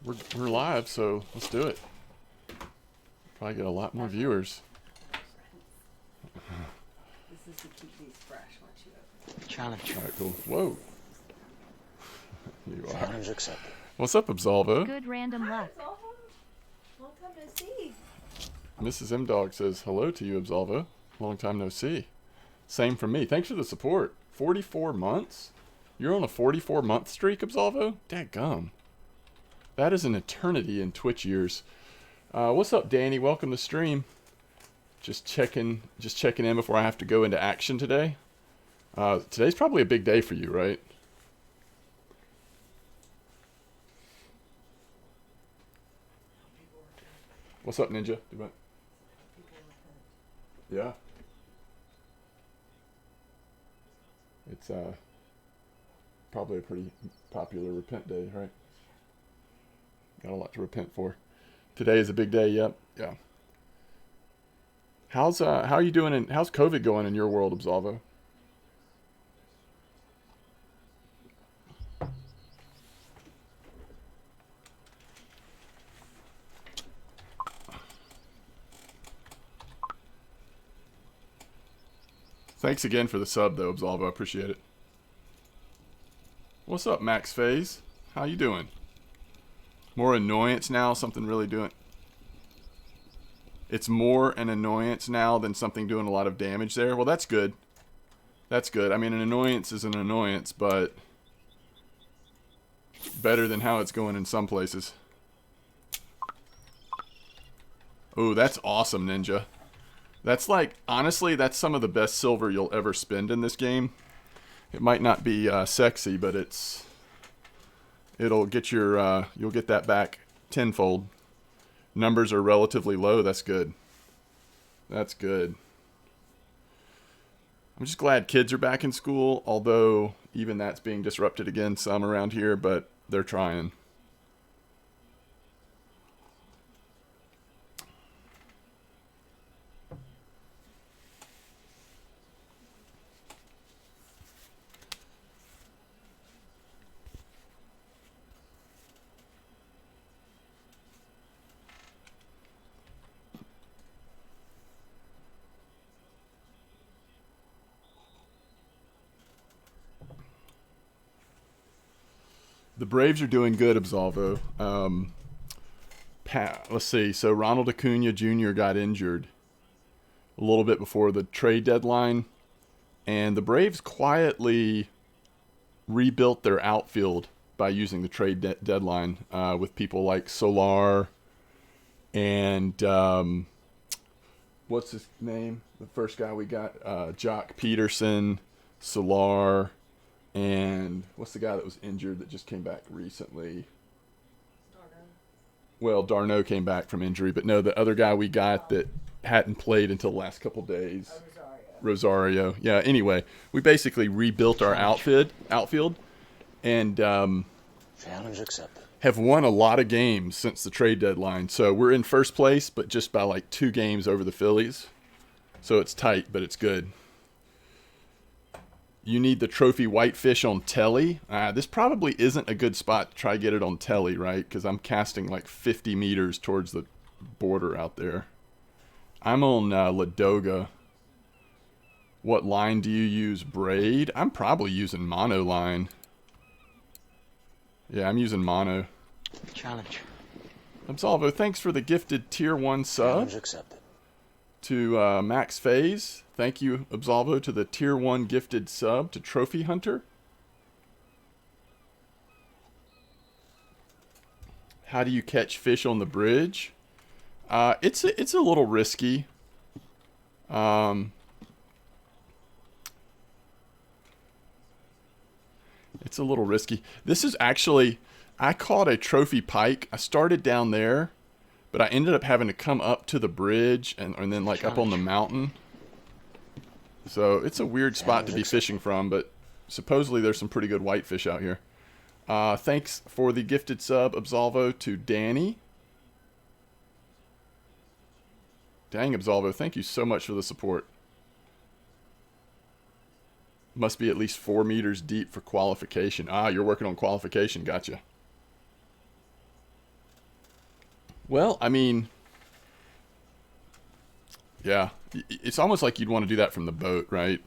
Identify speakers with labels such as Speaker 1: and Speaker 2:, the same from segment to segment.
Speaker 1: We're live, so let's do it. Probably get a lot more viewers.
Speaker 2: This is to keep these fresh once you open them.
Speaker 3: Challenge.
Speaker 1: All right, cool. Whoa. You are.
Speaker 3: Challenge accepted.
Speaker 1: What's up, Absolvo?
Speaker 4: Good random luck.
Speaker 2: Long time no see.
Speaker 1: Mrs. M Dog says hello to you, Absolvo. Long time no see. Same from me. Thanks for the support. 44 months? You're on a 44-month streak, Absolvo? Dadgum. That is an eternity in Twitch years. What's up, Danny? Welcome to stream. Just checking in before I have to go into action today. Today's probably a big day for you, right? What's up, Ninja? Yeah. It's probably a pretty popular repent day, right? Got a lot to repent for. Today is a big day. Yep. Yeah. How are you doing? And how's COVID going in your world, Absolvo? Thanks again for the sub, though, Absolvo. I appreciate it. What's up, Max Phase? How you doing? More annoyance now, something really doing... It's more an annoyance now than something doing a lot of damage there. Well, that's good. That's good. I mean, an annoyance is an annoyance, but... better than how it's going in some places. Oh, that's awesome, Ninja. That's like, honestly, that's some of the best silver you'll ever spend in this game. It might not be sexy, but it'll get your, you'll get that back tenfold. Numbers are relatively low. That's good. That's good. I'm just glad kids are back in school, although even that's being disrupted again some around here, but they're trying. The Braves are doing good, Absolvo. Let's see. So Ronald Acuna Jr. got injured a little bit before the trade deadline, and the Braves quietly rebuilt their outfield by using the trade deadline with people like Solar and what's his name? The first guy we got, Jock Peterson, Solar. And what's the guy that was injured that just came back recently?
Speaker 2: Darno.
Speaker 1: Well, Darno came back from injury, but no, the other guy we got that hadn't played until the last couple days. Rosario. Yeah, anyway, we basically rebuilt our outfield and
Speaker 3: Challenge accepted.
Speaker 1: have won a lot of games since the trade deadline. So we're in first place, but just by like 2 games over the Phillies. So it's tight, but it's good. You need the trophy whitefish on telly. This probably isn't a good spot to try to get it on telly, right? Because I'm casting like 50 meters towards the border out there. I'm on Ladoga. What line do you use? Braid? I'm probably using mono line. Yeah, I'm using mono.
Speaker 3: Challenge.
Speaker 1: Absolvo, thanks for the gifted tier 1 sub.
Speaker 3: Challenge accepted.
Speaker 1: To Max Phase. Thank you, Absolvo, to the tier 1 gifted sub to Trophy Hunter. How do you catch fish on the bridge? It's a little risky. It's a little risky. This is actually, I caught a trophy pike. I started down there, but I ended up having to come up to the bridge and then like up on the mountain. So it's a weird spot to be fishing from, but supposedly there's some pretty good whitefish out here. Thanks for the gifted sub, Absolvo, to Danny. Dang, Absolvo, thank you so much for the support. Must be at least 4 meters deep for qualification. Ah, you're working on qualification. Gotcha. Well, I mean, yeah, it's almost like you'd want to do that from the boat, right?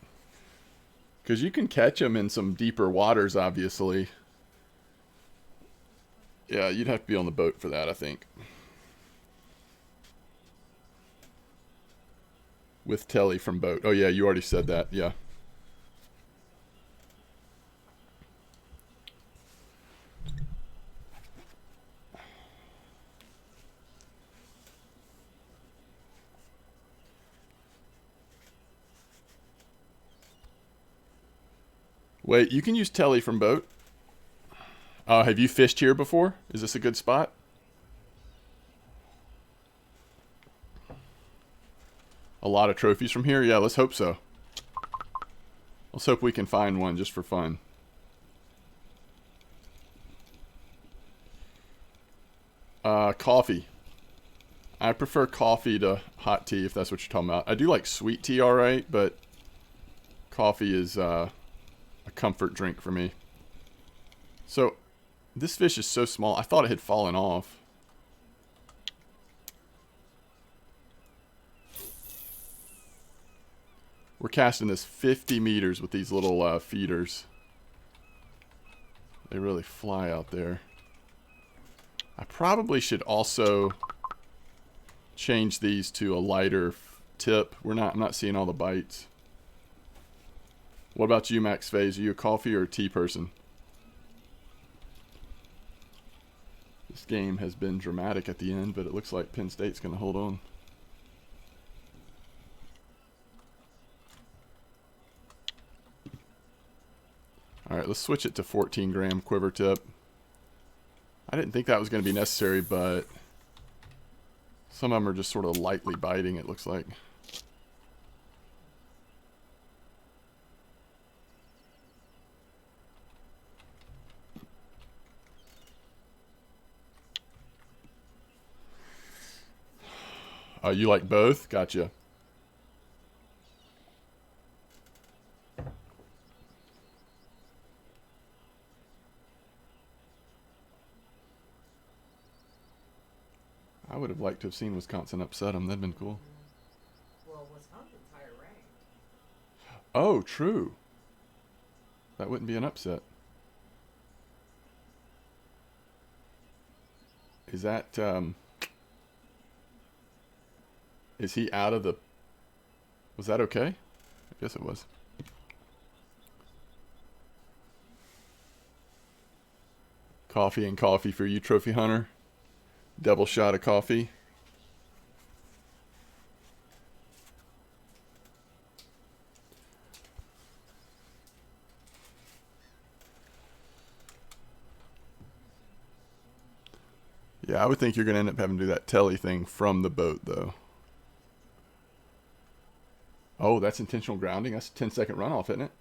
Speaker 1: Because you can catch them in some deeper waters, obviously. Yeah, you'd have to be on the boat for that, I think. With telly from boat. Oh, yeah, you already said that. Yeah. Wait, you can use telly from boat? Have you fished here before? Is this a good spot? A lot of trophies from here? Yeah, let's hope so. Let's hope we can find one just for fun. Coffee. I prefer coffee to hot tea, if that's what you're talking about. I do like sweet tea, alright, but coffee is a comfort drink for me. So, this fish is so small. I thought it had fallen off. We're casting this 50 meters with these little feeders. They really fly out there. I probably should also change these to a lighter tip. I'm not seeing all the bites. What about you, Max Faze? Are you a coffee or a tea person? This game has been dramatic at the end, but it looks like Penn State's going to hold on. Alright, let's switch it to 14 gram quiver tip. I didn't think that was going to be necessary, but some of them are just sort of lightly biting, it looks like. You like both? Gotcha. I would have liked to have seen Wisconsin upset them. That'd been cool.
Speaker 2: Well, Wisconsin's higher ranked.
Speaker 1: Oh, true. That wouldn't be an upset. Is that, is he out of the... Was that okay? I guess it was. Coffee and coffee for you, Trophy Hunter. Double shot of coffee. Yeah, I would think you're going to end up having to do that telly thing from the boat, though. Oh, that's intentional grounding. That's a 10-second runoff, isn't it?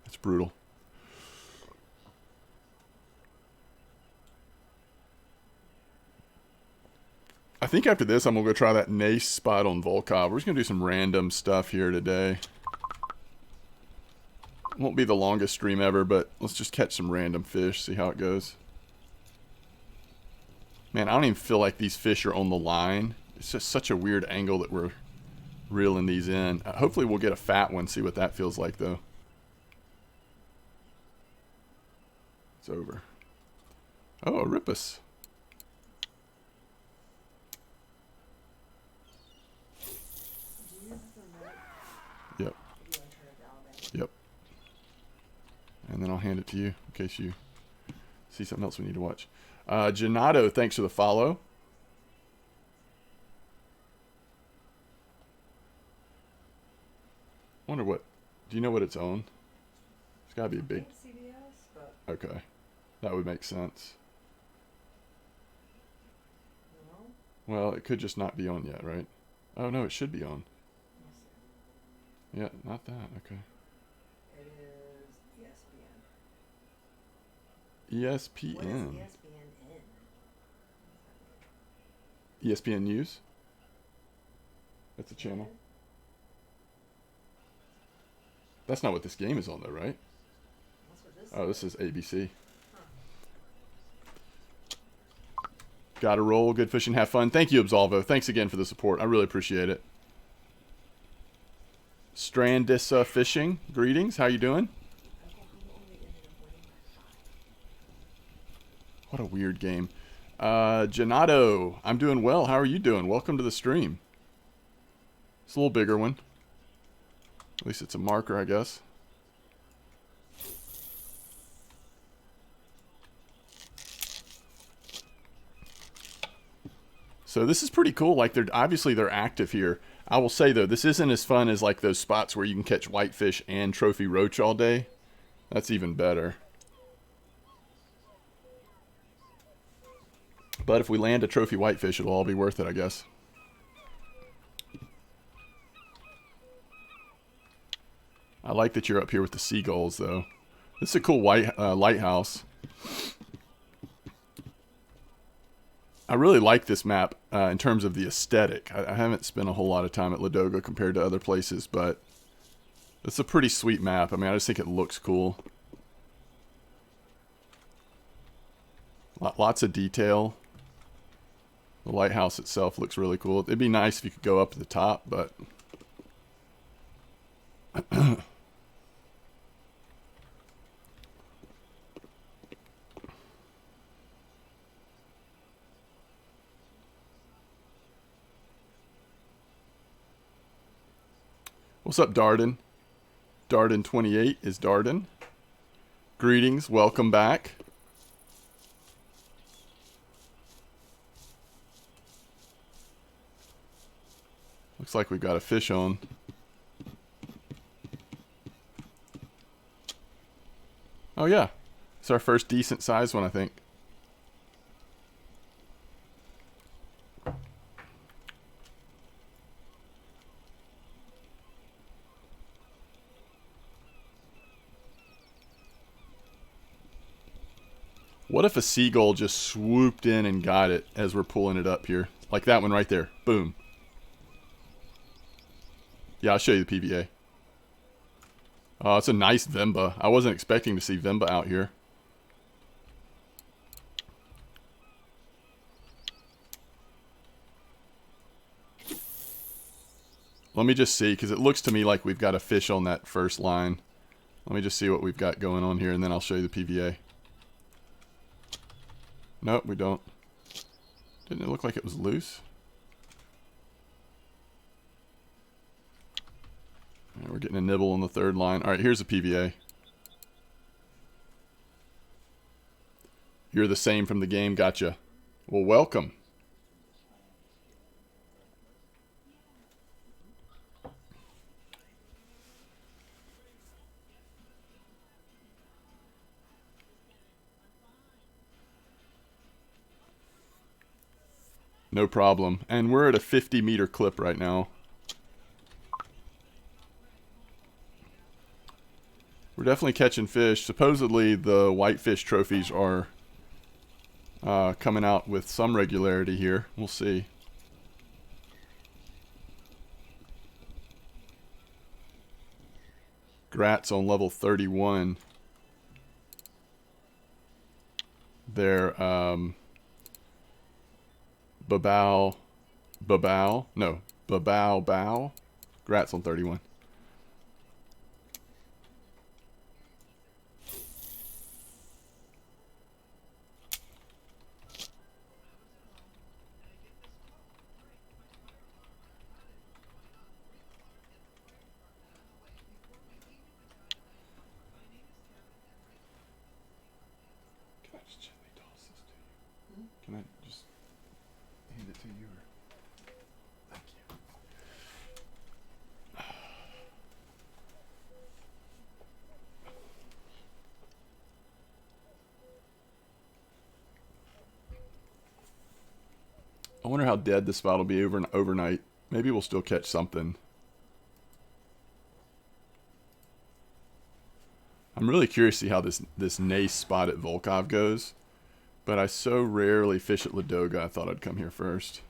Speaker 1: That's brutal. I think after this, I'm going to go try that Nace spot on Volkov. We're just going to do some random stuff here today. Won't be the longest stream ever, but let's just catch some random fish, see how it goes. Man, I don't even feel like these fish are on the line. It's just such a weird angle that we're reeling these in. Hopefully we'll get a fat one, see what that feels like, though. It's over. Oh, a Rippus. Yep. Yep. And then I'll hand it to you in case you see something else we need to watch. Gennado, thanks for the follow. Wonder what... Do you know what it's on? It's gotta be a big...
Speaker 2: CBS, but
Speaker 1: Okay. That would make sense.
Speaker 2: no.
Speaker 1: Well, it could just not be on yet, right? Oh, no, it should be on. Yeah, not that. Okay.
Speaker 2: It is ESPN.
Speaker 1: ESPN.
Speaker 2: What is ESPN in?
Speaker 1: ESPN News? That's a channel. That's not what this game is on, though, right?
Speaker 2: That's what this
Speaker 1: Oh, this is ABC. Got to roll. Good fishing. Have fun. Thank you, Absolvo. Thanks again for the support. I really appreciate it. Strandis Fishing. Greetings. How you doing? What a weird game. Janato. I'm doing well. How are you doing? Welcome to the stream. It's a little bigger one. At least it's a marker, I guess. So this is pretty cool. Like, they're active here. I will say though, this isn't as fun as like those spots where you can catch whitefish and trophy roach all day. That's even better. But if we land a trophy whitefish, it'll all be worth it, I guess. I like that you're up here with the seagulls, though. This is a cool lighthouse. I really like this map in terms of the aesthetic. I haven't spent a whole lot of time at Ladoga compared to other places, but it's a pretty sweet map. I mean, I just think it looks cool. Lots of detail. The lighthouse itself looks really cool. It'd be nice if you could go up to the top, but... What's up, Darden? Darden28 is Darden. Greetings, welcome back. Looks like we've got a fish on. Oh yeah, it's our first decent sized one, I think. What if a seagull just swooped in and got it as we're pulling it up here? Like that one right there. Boom. Yeah, I'll show you the PVA. Oh, it's a nice Vemba. I wasn't expecting to see Vemba out here. Let me just see, because it looks to me like we've got a fish on that first line. Let me just see what we've got going on here, and then I'll show you the PVA. Nope, we don't. Didn't it look like it was loose? Right, we're getting a nibble on the third line. Alright, here's the PVA. You're the same from the game, gotcha. Well, welcome. No problem. And we're at a 50-meter clip right now. We're definitely catching fish. Supposedly the whitefish trophies are coming out with some regularity here. We'll see. Grats on level 31. They're Babao. No, Babao. Grats on 31. Can I just hand it to you? Or... Thank you. I wonder how dead this spot will be overnight. Maybe we'll still catch something. I'm really curious to see how this Nace spot at Volkov goes. But I so rarely fish at Ladoga, I thought I'd come here first.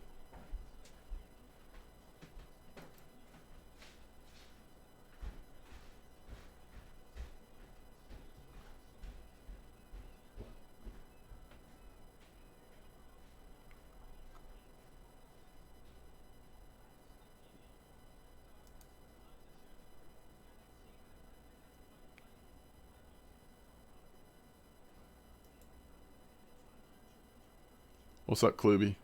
Speaker 1: What's up, Kluby?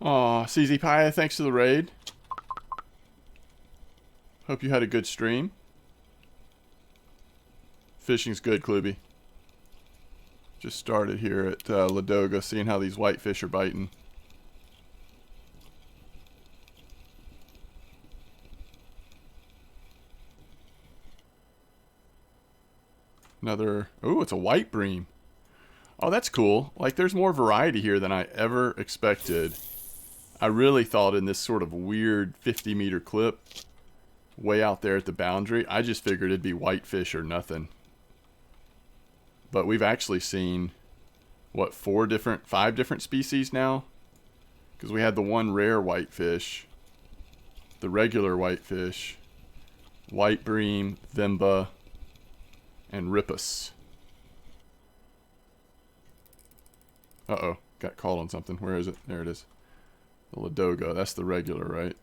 Speaker 1: Aw, CZ Pie, thanks for the raid. Hope you had a good stream. Fishing's good, Kluby. Just started here at Ladoga, seeing how these whitefish are biting. Another, oh, it's a white bream. Oh, that's cool. Like, there's more variety here than I ever expected. I really thought in this sort of weird 50-meter clip way out there at the boundary, I just figured it'd be whitefish or nothing. But we've actually seen, what, 5 different species now? Because we had the one rare whitefish, the regular whitefish, white bream, vimba, and ripus. Uh-oh, got caught on something. Where is it? There it is. The Ladoga, that's the regular, right?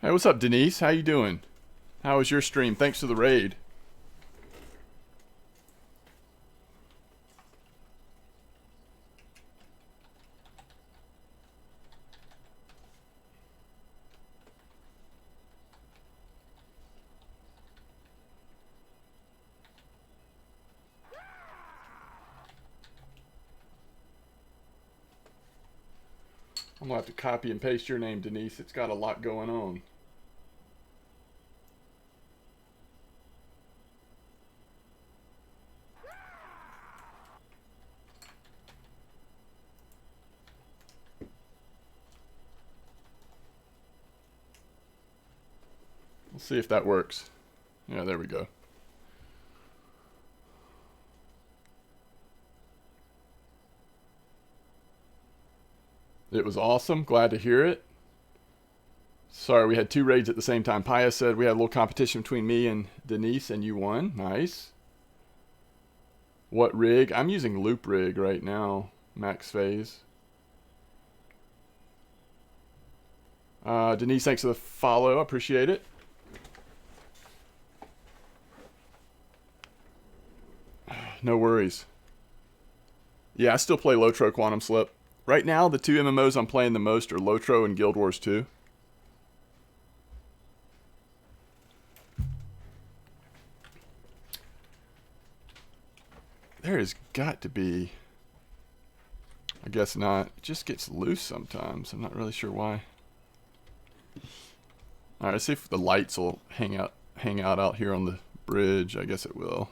Speaker 1: Hey, what's up, Denise? How you doing? How was your stream? Thanks for the raid. I'm going to have to copy and paste your name, Denise. It's got a lot going on. We'll see if that works. Yeah, there we go. It was awesome. Glad to hear it. Sorry, we had 2 raids at the same time. Paya said we had a little competition between me and Denise, and you won. Nice. What rig? I'm using loop rig right now. Max phase. Denise, thanks for the follow. I appreciate it. No worries. Yeah, I still play Lotro Quantum Slip. Right now, the 2 MMOs I'm playing the most are Lotro and Guild Wars 2. There has got to be... I guess not. It just gets loose sometimes. I'm not really sure why. Alright, let's see if the lights will hang out here on the bridge. I guess it will.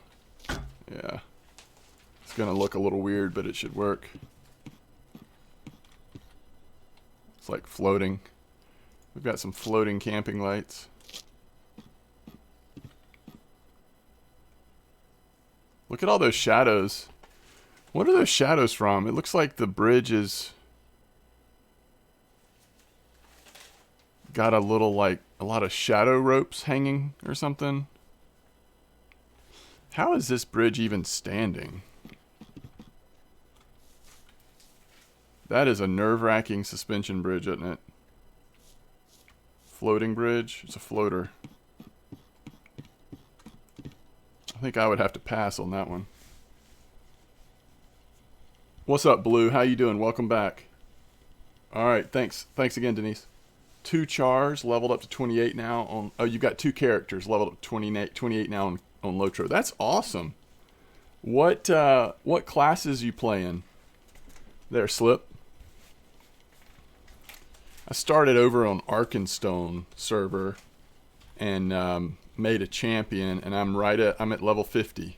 Speaker 1: Yeah. It's going to look a little weird, but it should work. It's like floating. We've got some floating camping lights. Look at all those shadows. What are those shadows from? It looks like the bridge is got a little, like, a lot of shadow ropes hanging or something. How is this bridge even standing? That is a nerve-wracking suspension bridge, isn't it? Floating bridge? It's a floater. I think I would have to pass on that one. What's up, Blue? How you doing? Welcome back. Alright, thanks. Thanks again, Denise. 2 chars, leveled up to 28 now on... Oh, you've got 2 characters leveled up to 28 now on Lotro. That's awesome. What classes you playing? There, Slip. I started over on Arkenstone server and made a champion, and I'm at level 50.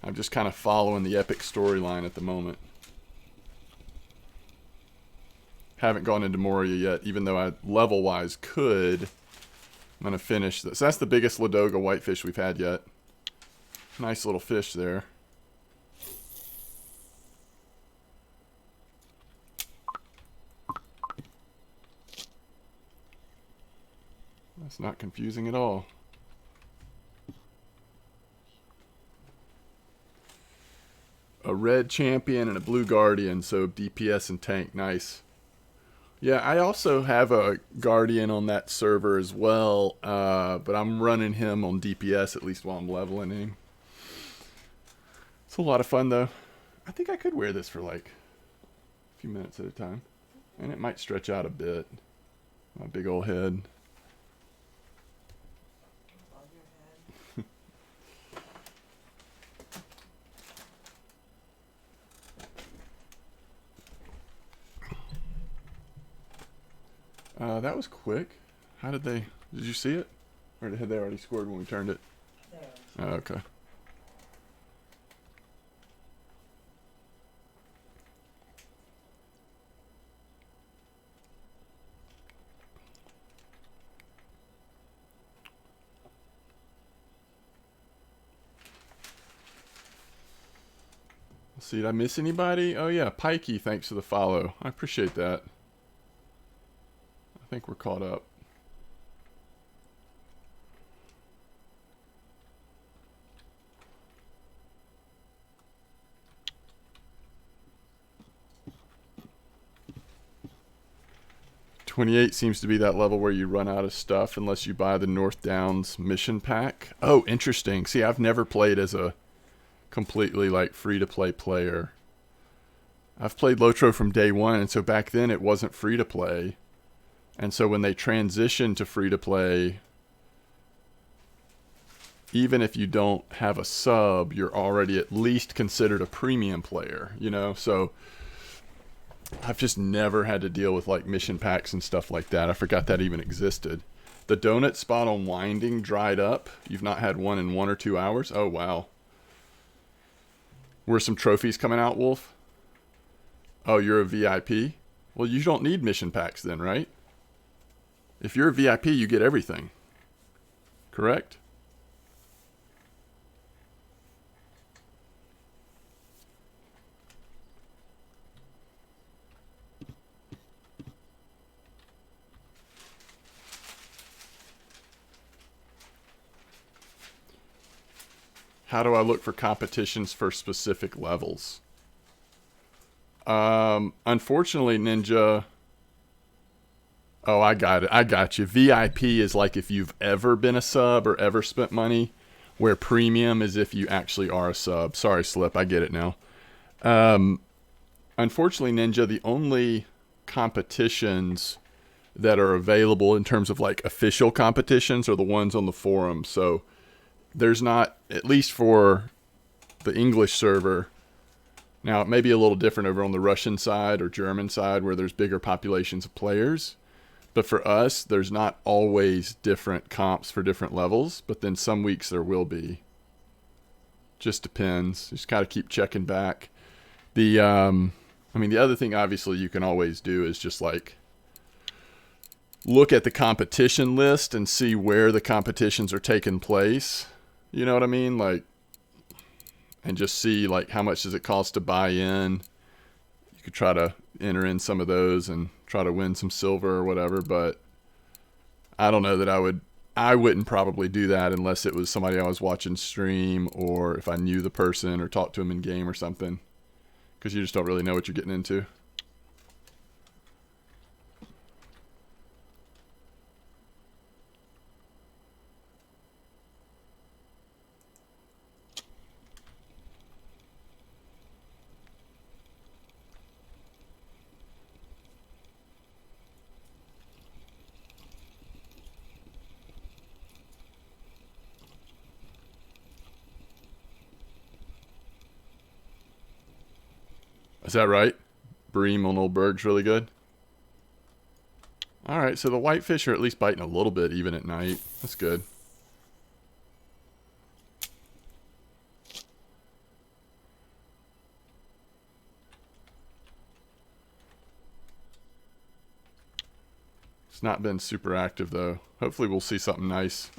Speaker 1: I'm just kind of following the epic storyline at the moment. Haven't gone into Moria yet, even though I level-wise could. I'm going to finish this. That's the biggest Ladoga whitefish we've had yet. Nice little fish there. That's not confusing at all. A red champion and a blue guardian, so DPS and tank. Nice. Yeah, I also have a guardian on that server as well, but I'm running him on DPS at least while I'm leveling him. It's a lot of fun though. I think I could wear this for like a few minutes at a time, and it might stretch out a bit. My big old head. That was quick. How did they... Did you see it? Or had they already scored when we turned it? Oh, okay. Let's see, did I miss anybody? Oh yeah, Pikey, thanks for the follow. I appreciate that. I think we're caught up. $28 seems to be that level where you run out of stuff unless you buy the North Downs mission pack. Oh, interesting. See, I've never played as a completely like free-to-play player. I've played Lotro from day one, and so back then it wasn't free-to-play. And so when they transitioned to free-to-play, even if you don't have a sub, you're already at least considered a premium player, you know? So I've just never had to deal with like mission packs and stuff like that. I forgot that even existed. The donut spot on Winding dried up. You've not had one in 1 or 2 hours? Oh, wow. Were some trophies coming out, Wolf? Oh, you're a VIP? Well, you don't need mission packs then, right? If you're a VIP, you get everything. Correct? How do I look for competitions for specific levels? Unfortunately, Ninja... Oh, I got it. I got you. VIP is like if you've ever been a sub or ever spent money, where premium is if you actually are a sub. Sorry, Slip. I get it now. Unfortunately, Ninja, the only competitions that are available in terms of like official competitions are the ones on the forum. So there's not, at least for the English server. Now, it may be a little different over on the Russian side or German side where there's bigger populations of players. But for us, there's not always different comps for different levels. But then some weeks there will be. Just depends. You just got to keep checking back. The other thing obviously you can always do is just like look at the competition list and see where the competitions are taking place. You know what I mean? Like, and just see like how much does it cost to buy in. You could try to enter in some of those and try to win some silver or whatever, but I don't know that I wouldn't probably do that unless it was somebody I was watching stream or if I knew the person or talked to them in game or something, because you just don't really know what you're getting into. Is that right? Bream on Old Berg's really good. Alright, so the whitefish are at least biting a little bit even at night. That's good. It's not been super active though. Hopefully we'll see something nice.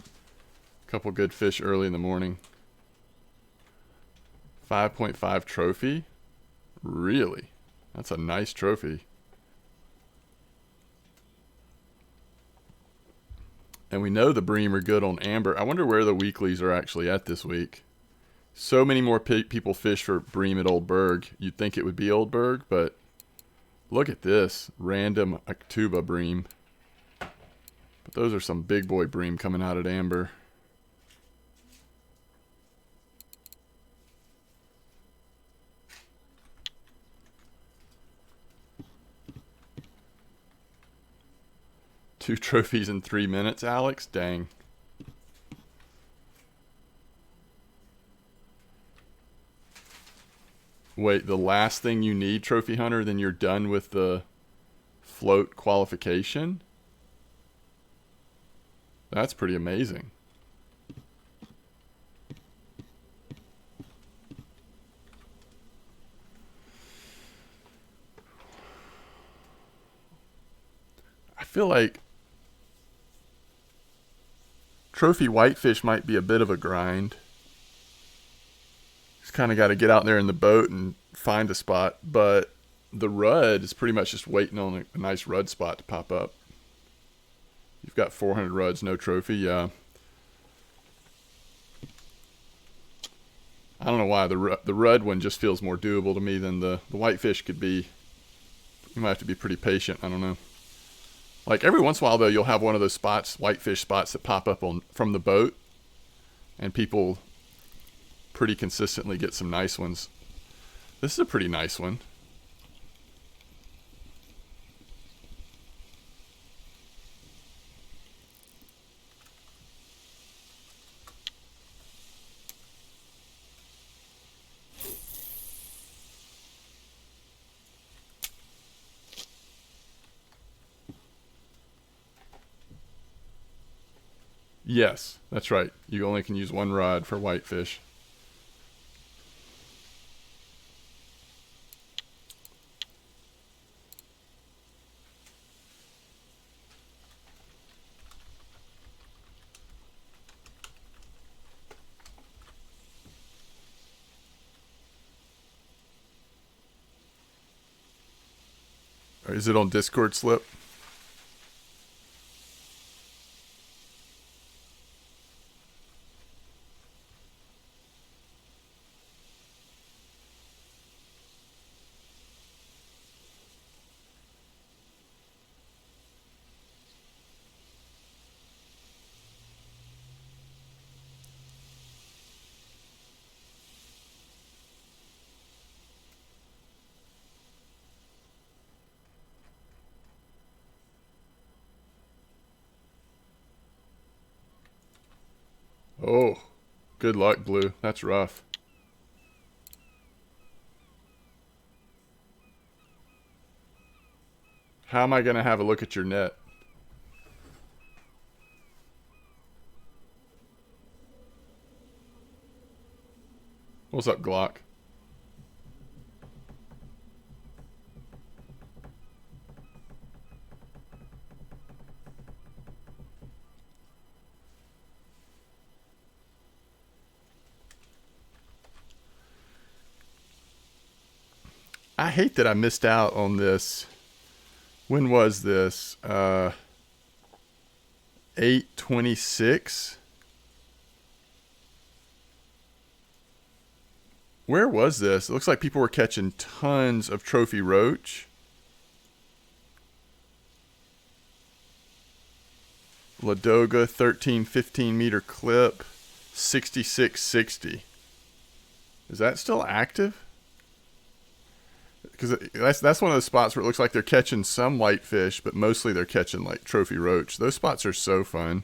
Speaker 1: A couple good fish early in the morning. 5.5 trophy? Really? That's a nice trophy. And we know the bream are good on amber. I wonder where the weeklies are actually at this week. So many more people fish for bream at Old Berg. You'd think it would be Old Berg, but look at this. Random Octuba bream. But those are some big boy bream coming out at amber. Two trophies in 3 minutes, Alex? Dang. Wait, the last thing you need, Trophy Hunter, then you're done with the float qualification? That's pretty amazing. I feel like trophy whitefish might be a bit of a grind. Just kind of got to get out there in the boat and find a spot. But the rudd is pretty much just waiting on a nice rudd spot to pop up. You've got 400 rudds, no trophy. Yeah. I don't know why. The rudd one just feels more doable to me than the whitefish could be. You might have to be pretty patient. I don't know. Like every once in a while, though, you'll have one of those spots, whitefish spots that pop up from the boat. And people pretty consistently get some nice ones. This is a pretty nice one. Yes, that's right. You only can use one rod for whitefish. Or is it on Discord slip? Oh, good luck, Blue. That's rough. How am I going to have a look at your net? What's up, Glock? I hate that I missed out on this. When was this? 8/26. Where was this? It looks like people were catching tons of trophy roach. Ladoga 13-15 meter clip, 66.60. Is that still active? Because that's one of those spots where it looks like they're catching some whitefish, but mostly they're catching like trophy roach. Those spots are so fun.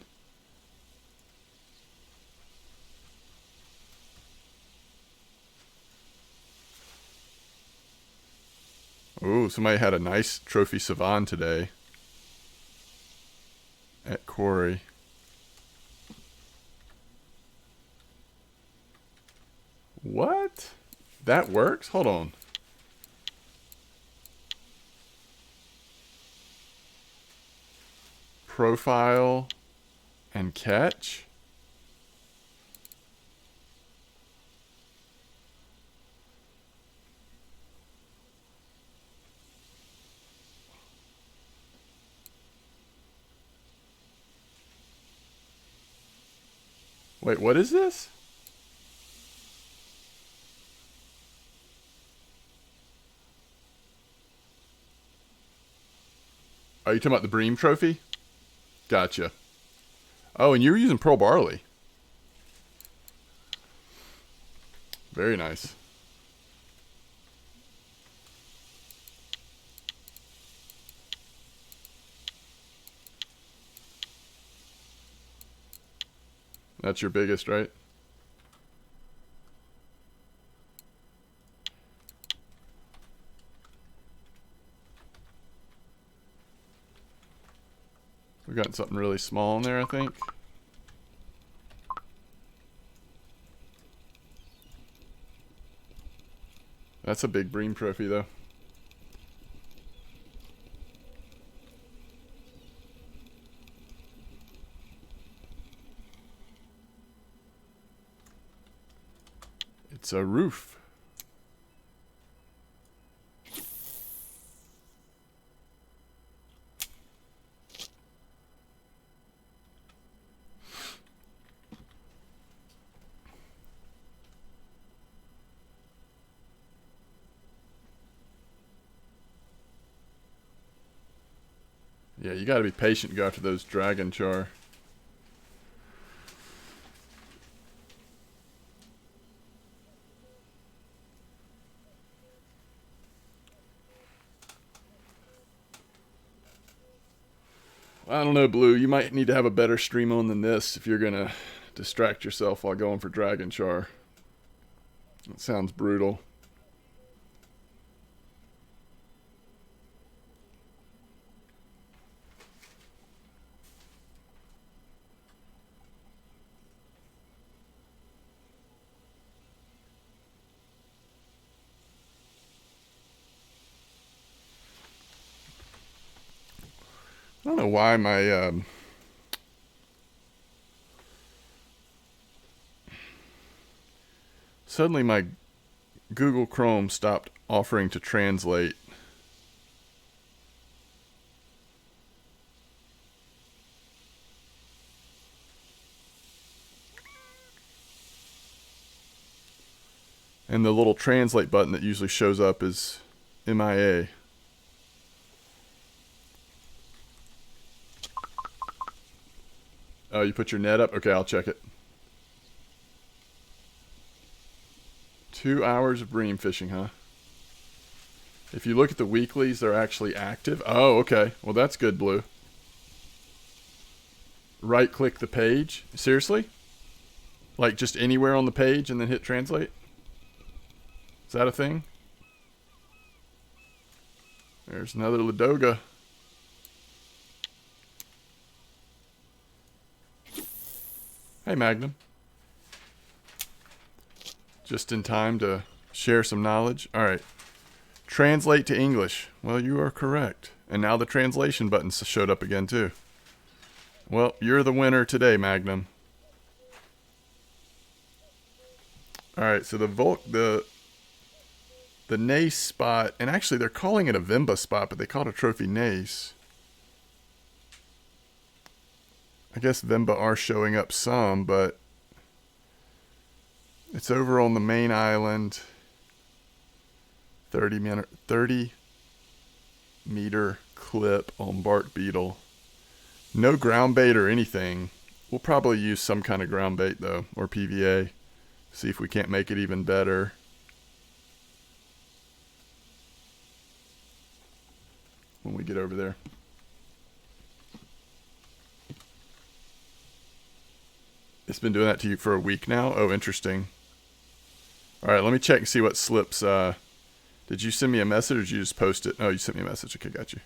Speaker 1: Ooh, somebody had a nice trophy Savan today at Quarry. What? That works? Hold on. Profile and catch? Wait, what is this? Are you talking about the Bream trophy? Gotcha. Oh, and you were using Pearl Barley. Very nice. That's your biggest, right? We got something really small in there, I think. That's a big Bream trophy, though. It's a roof. Yeah, you gotta be patient to go after those dragon char. I don't know, Blue. You might need to have a better stream on than this if you're gonna distract yourself while going for dragon char. That sounds brutal. I don't know why my suddenly my Google Chrome stopped offering to translate. And the little translate button that usually shows up is MIA. Oh, you put your net up? Okay, I'll check it. 2 hours of bream fishing, huh? If you look at the weeklies, they're actually active. Oh, okay. Well, that's good, Blue. Right-click the page? Seriously? Like just anywhere on the page and then hit translate? Is that a thing? There's another Ladoga. Hey, Magnum. Just in time to share some knowledge. All right. Translate to English. Well, you are correct. And now the translation button showed up again, too. Well, you're the winner today, Magnum. All right, so the Nace spot, and actually they're calling it a Vimba spot, but they call it a Trophy Nace. I guess Vimba are showing up some, but it's over on the main island. 30 meter clip on bark beetle. No ground bait or anything. We'll probably use some kind of ground bait though, or PVA. See if we can't make it even better. When we get over there. It's been doing that to you for a week now? Oh, interesting. Alright, let me check and see what slips. Did Did you send me a message or did you just post it? Oh, you sent me a message. Okay, got you.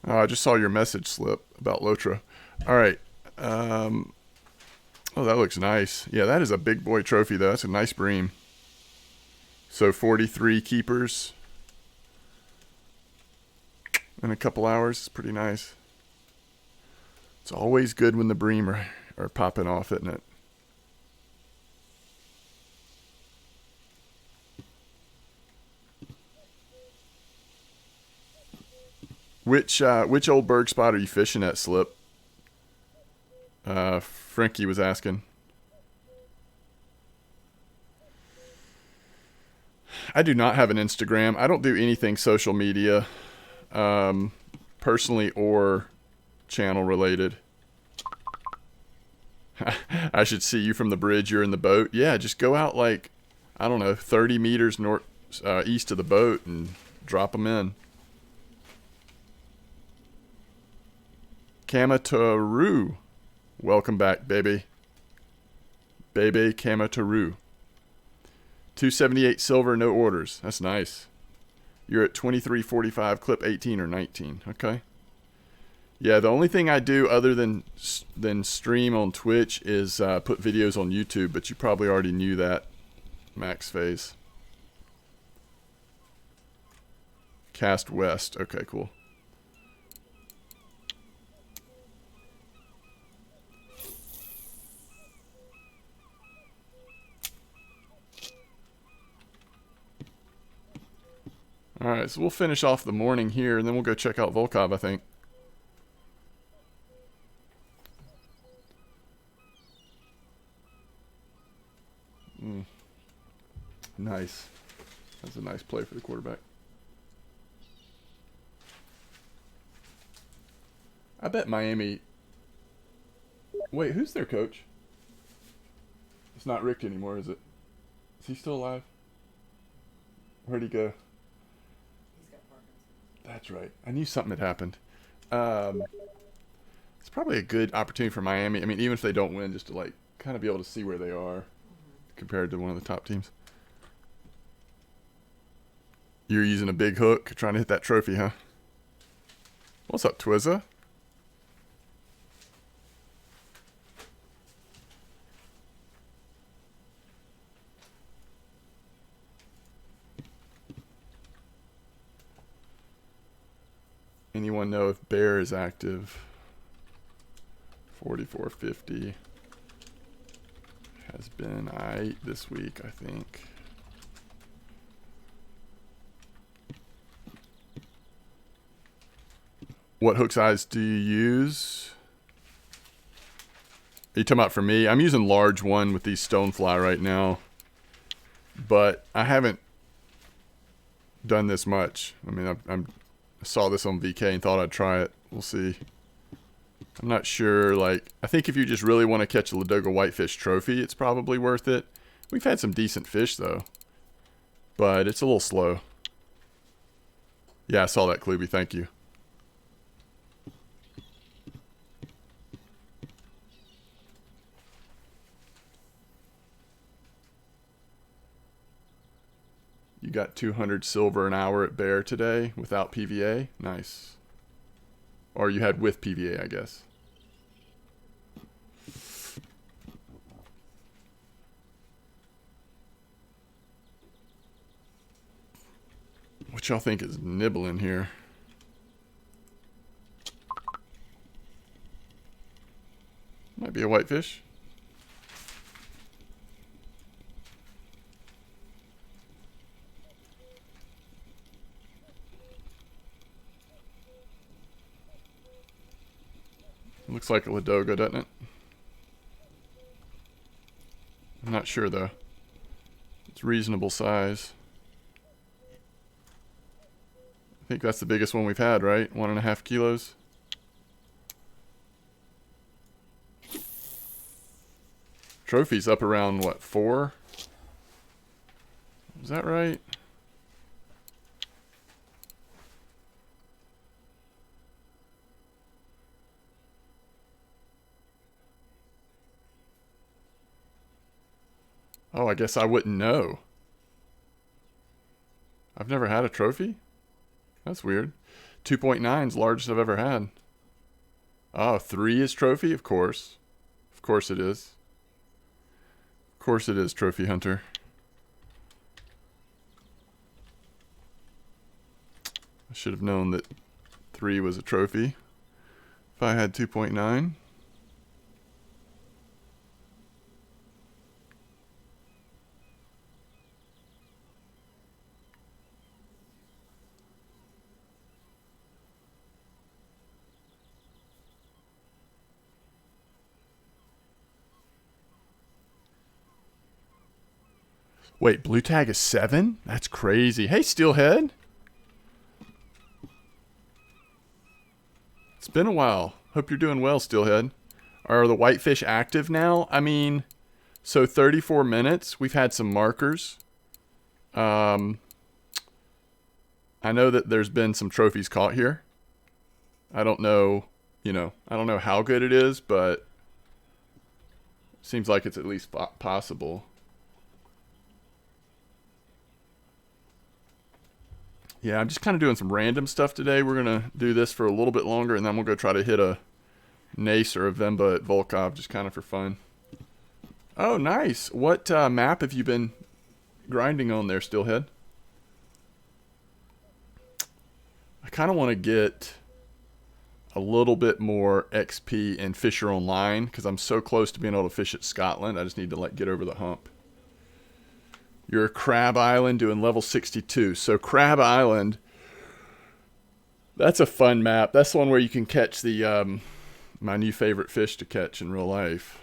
Speaker 1: Oh, I just saw your message slip about Lotra. All right. Oh, that looks nice. Yeah, that is a big boy trophy, though. That's a nice bream. So 43 keepers in a couple hours. It's pretty nice. It's always good when the bream are popping off, isn't it? Which old berg spot are you fishing at, Slip? Frankie was asking. I do not have an Instagram. I don't do anything social media, personally or channel related. I should see you from the bridge. You're in the boat. Yeah, just go out like, I don't know, 30 meters east of the boat and drop them in. Kamataru. Welcome back, baby. Baby Kamataru. 278 silver, no orders. That's nice. You're at 23.45, clip 18 or 19. Okay. Yeah, the only thing I do other than stream on Twitch is put videos on YouTube, but you probably already knew that, Max Phase. Cast West. Okay, cool. All right, so we'll finish off the morning here, and then we'll go check out Volkov, I think. Nice. That's a nice play for the quarterback. I bet Miami... Wait, who's their coach? It's not Rick anymore, is it? Is he still alive? Where'd he go? That's right. I knew something had happened. It's probably a good opportunity for Miami. I mean, even if they don't win, just to like kind of be able to see where they are compared to one of the top teams. You're using a big hook, trying to hit that trophy, huh? What's up, Twizza? Anyone know if Bear is active? 4450 has been aight this week, I think. What hook size do you use? Are you talking about for me? I'm using large one with these Stonefly right now, but I haven't done this much. I mean, I saw this on VK and thought I'd try it. We'll see. I'm not sure. Like, I think if you just really want to catch a Ladoga Whitefish trophy, it's probably worth it. We've had some decent fish, though, but it's a little slow. Yeah, I saw that, Kluby. Thank you. You got 200 silver an hour at Bear today without PVA? Nice. Or you had with PVA, I guess. What y'all think is nibbling here? Might be a whitefish. Looks like a Ladoga, doesn't it? I'm not sure, though. It's reasonable size. I think that's the biggest one we've had, right? 1.5 kilos. Trophy's up around, what, 4? Is that right? Oh, I guess I wouldn't know. I've never had a trophy? That's weird. 2.9 is largest I've ever had. Oh, 3 is trophy? Of course. Of course it is. Of course it is, Trophy Hunter. I should have known that 3 was a trophy. If I had 2.9. Wait, blue tag is 7? That's crazy. Hey, Steelhead. It's been a while. Hope you're doing well, Steelhead. Are the whitefish active now? I mean, so 34 minutes. We've had some markers. I know that there's been some trophies caught here. I don't know, I don't know how good it is, but it seems like it's at least possible. Yeah, I'm just kind of doing some random stuff today. We're going to do this for a little bit longer, and then we'll go try to hit a Nace or a Vemba at Volkov, just kind of for fun. Oh, nice. What map have you been grinding on there, Steelhead? I kind of want to get a little bit more XP in Fisher Online, because I'm so close to being able to fish at Scotland. I just need to get over the hump. You're Crab Island doing level 62. So Crab Island, that's a fun map. That's the one where you can catch the my new favorite fish to catch in real life.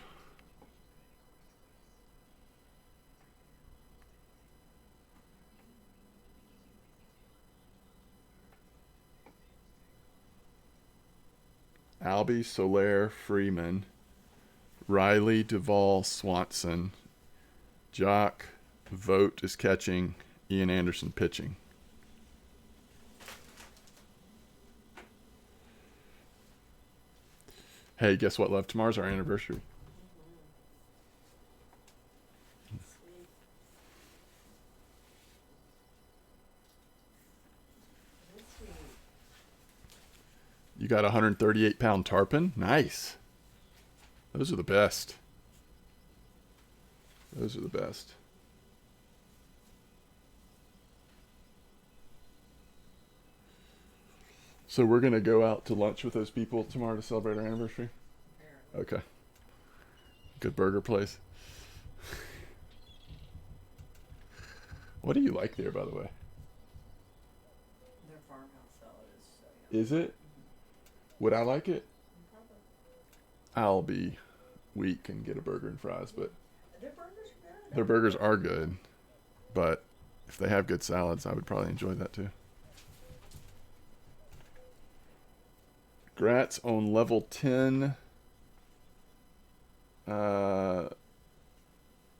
Speaker 1: Albie, Soler, Freeman, Riley, Duvall, Swanson, Jock, Vogt is catching, Ian Anderson pitching. Hey, guess what, love? Tomorrow's our anniversary. You got a 138-pound tarpon? Nice. Those are the best. Those are the best. So we're going to go out to lunch with those people tomorrow to celebrate our anniversary? Okay. Good burger place. What do you like there, by the way?
Speaker 2: Their farmhouse salad is so yummy.
Speaker 1: Is it? Would I like it? I'll be weak and get a burger and fries, but
Speaker 2: Their burgers are good.
Speaker 1: their burgers are good. But if they have good salads, I would probably enjoy that too. Gratz on level 10. I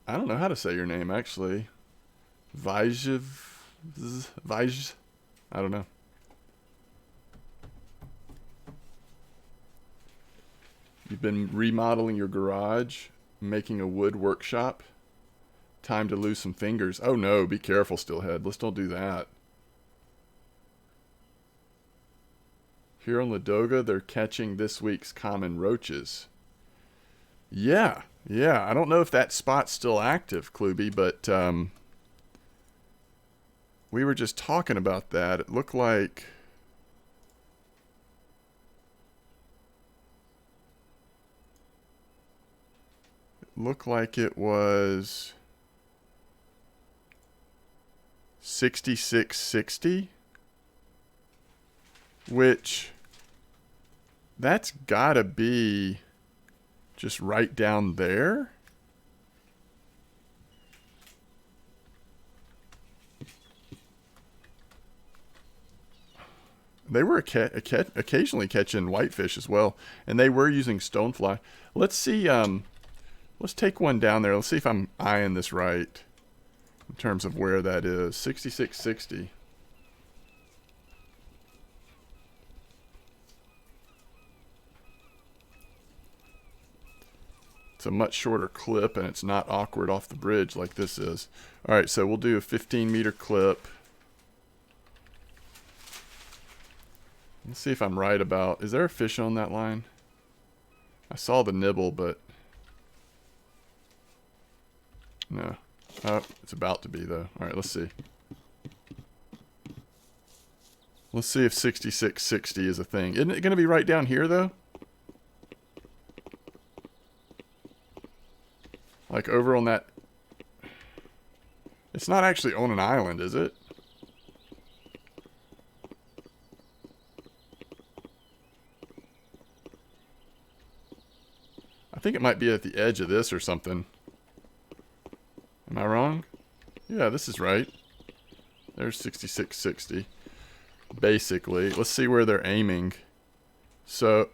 Speaker 1: don't know how to say your name, actually. Vij. I don't know. You've been remodeling your garage, making a wood workshop. Time to lose some fingers. Oh no, be careful, Steelhead. Let's don't do that. Here on Ladoga, they're catching this week's common roaches. Yeah. I don't know if that spot's still active, Kluby, but we were just talking about that. It looked like it was 6660, which that's gotta be just right down there. They were occasionally catching whitefish as well, and they were using stonefly. Let's see. Let's take one down there. Let's see if I'm eyeing this right in terms of where that is. 6660. It's a much shorter clip, and it's not awkward off the bridge like this is. All right, so we'll do a 15-meter clip. Let's see if I'm right about... Is there a fish on that line? I saw the nibble, but... No. Oh, it's about to be, though. Alright, let's see. Let's see if 6660 is a thing. Isn't it going to be right down here, though? Like, over on that... It's not actually on an island, is it? I think it might be at the edge of this or something. Am I wrong? Yeah, this is right. There's 6660. Basically. Let's see where they're aiming. So...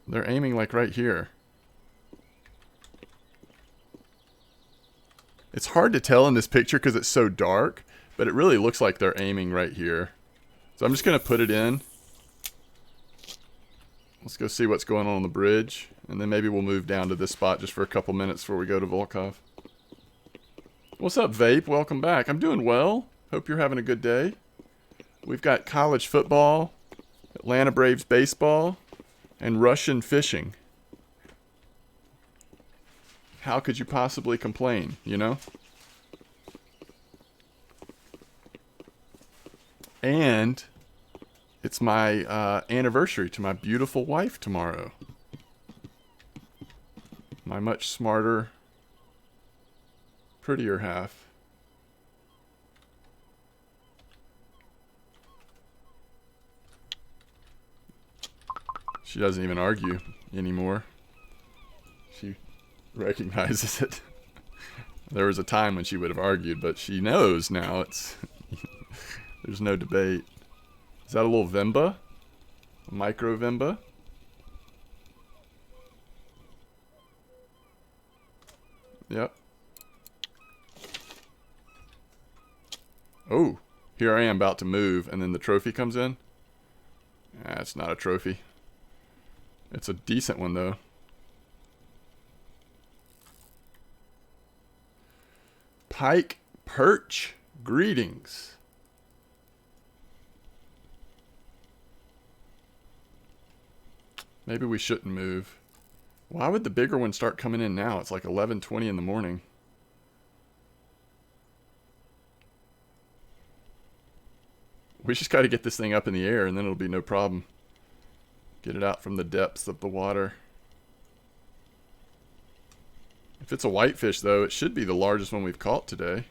Speaker 1: They're aiming like right here. It's hard to tell in this picture because it's so dark, but it really looks like they're aiming right here. So I'm just going to put it in. Let's go see what's going on the bridge, and then maybe we'll move down to this spot just for a couple minutes before we go to Volkov. What's up, Vape? Welcome back. I'm doing well. Hope you're having a good day. We've got college football, Atlanta Braves baseball, and Russian fishing. How could you possibly complain, you know? And it's my anniversary to my beautiful wife tomorrow. My much smarter, prettier half. She doesn't even argue anymore. She recognizes it. There was a time when she would have argued, but she knows now. It's there's no debate. Is that a little Vemba? A micro Vemba? Yep. Oh, here I am about to move, and then the trophy comes in. Ah, it's not a trophy. It's a decent one, though. Pike Perch. Greetings. Maybe we shouldn't move. Why would the bigger one start coming in now? It's like 11:20 in the morning. We just got to get this thing up in the air and then it'll be no problem. Get it out from the depths of the water. If it's a whitefish, though, it should be the largest one we've caught today.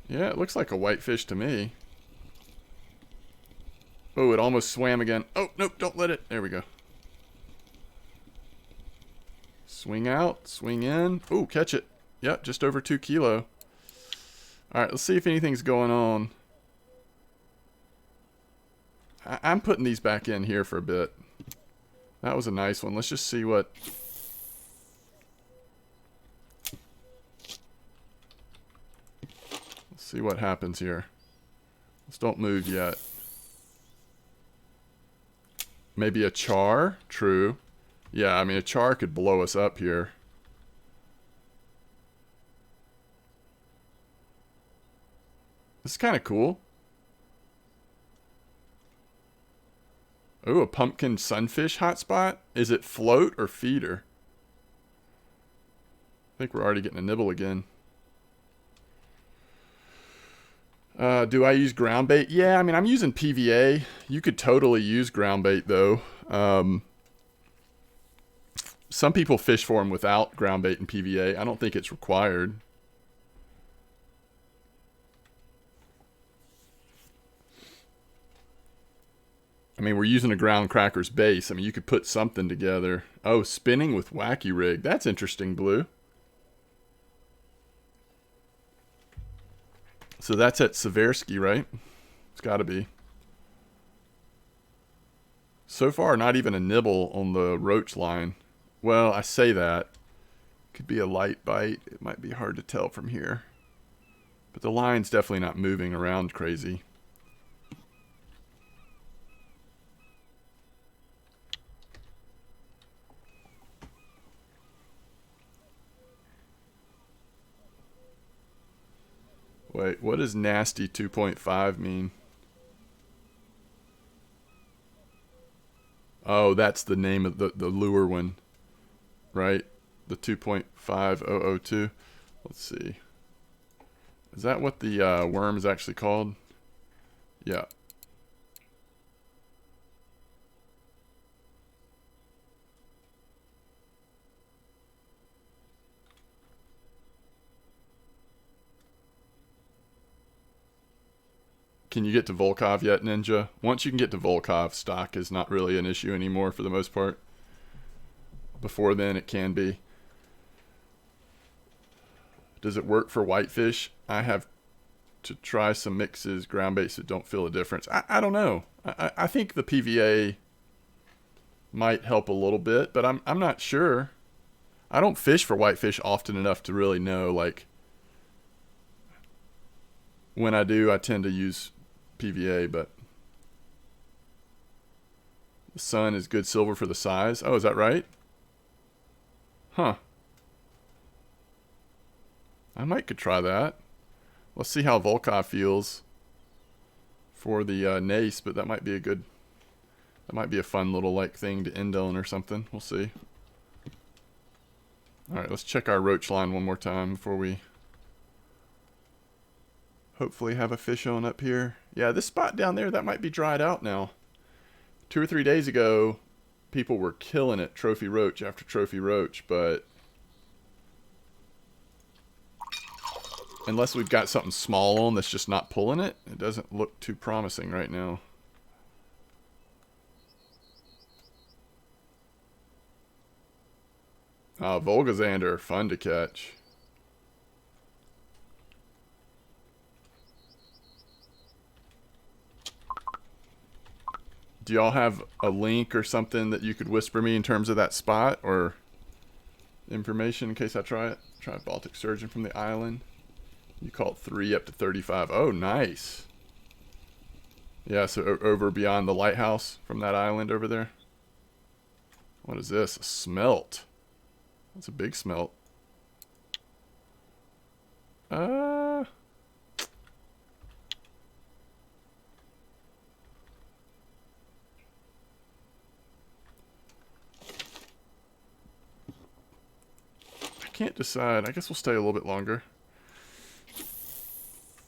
Speaker 1: Yeah, it looks like a whitefish to me. Oh, it almost swam again. Oh, nope, don't let it. There we go. Swing out, swing in. Oh, catch it. Yep, just over 2 kilo. Alright, let's see if anything's going on. I'm putting these back in here for a bit. That was a nice one. Let's just see what... Let's see what happens here. Let's don't move yet. Maybe a char? True. Yeah, I mean, a char could blow us up here. This is kind of cool. Oh, a pumpkin sunfish hotspot? Is it float or feeder? I think we're already getting a nibble again. Do I use ground bait? Yeah, I mean, I'm using PVA. You could totally use ground bait, though. Some people fish for them without ground bait and PVA. I don't think it's required. I mean, we're using a ground crackers base. I mean, you could put something together. Oh, spinning with wacky rig. That's interesting, Blue. So that's at Seversky, right? It's got to be. So far, not even a nibble on the roach line. Well, I say that. Could be a light bite. It might be hard to tell from here. But the line's definitely not moving around crazy. Wait, what What does nasty 2.5 mean? Oh, that's the name of the lure one, right? The 2.5002. Let's see. Is that what the worm is actually called? Yeah. Can you get to Volkov yet, Ninja? Once you can get to Volkov, stock is not really an issue anymore for the most part. Before then, it can be. Does it work for whitefish? I have to try some mixes, ground baits that don't feel a difference. I don't know. I think the PVA might help a little bit, but I'm not sure. I don't fish for whitefish often enough to really know. Like, when I do, I tend to use PVA, but the Sun is good silver for the size. Oh, is that right? Huh. I might could try that. Let's see how Volkov feels for the Nace, but that might be a fun little like thing to end on or something. We'll see. All right, let's check our roach line one more time before we hopefully have a fish on up here. Yeah, this spot down there, that might be dried out now. 2 or 3 days ago, people were killing it, trophy roach after trophy roach, but unless we've got something small on that's just not pulling it, it doesn't look too promising right now. Volgazander, fun to catch. Do y'all have a link or something that you could whisper me in terms of that spot or information in case I try it? Try Baltic Sturgeon from the island. You caught 3 up to 35. Oh, nice. Yeah, so over beyond the lighthouse from that island over there. What is this? A smelt. That's a big smelt. I can't decide. I guess we'll stay a little bit longer.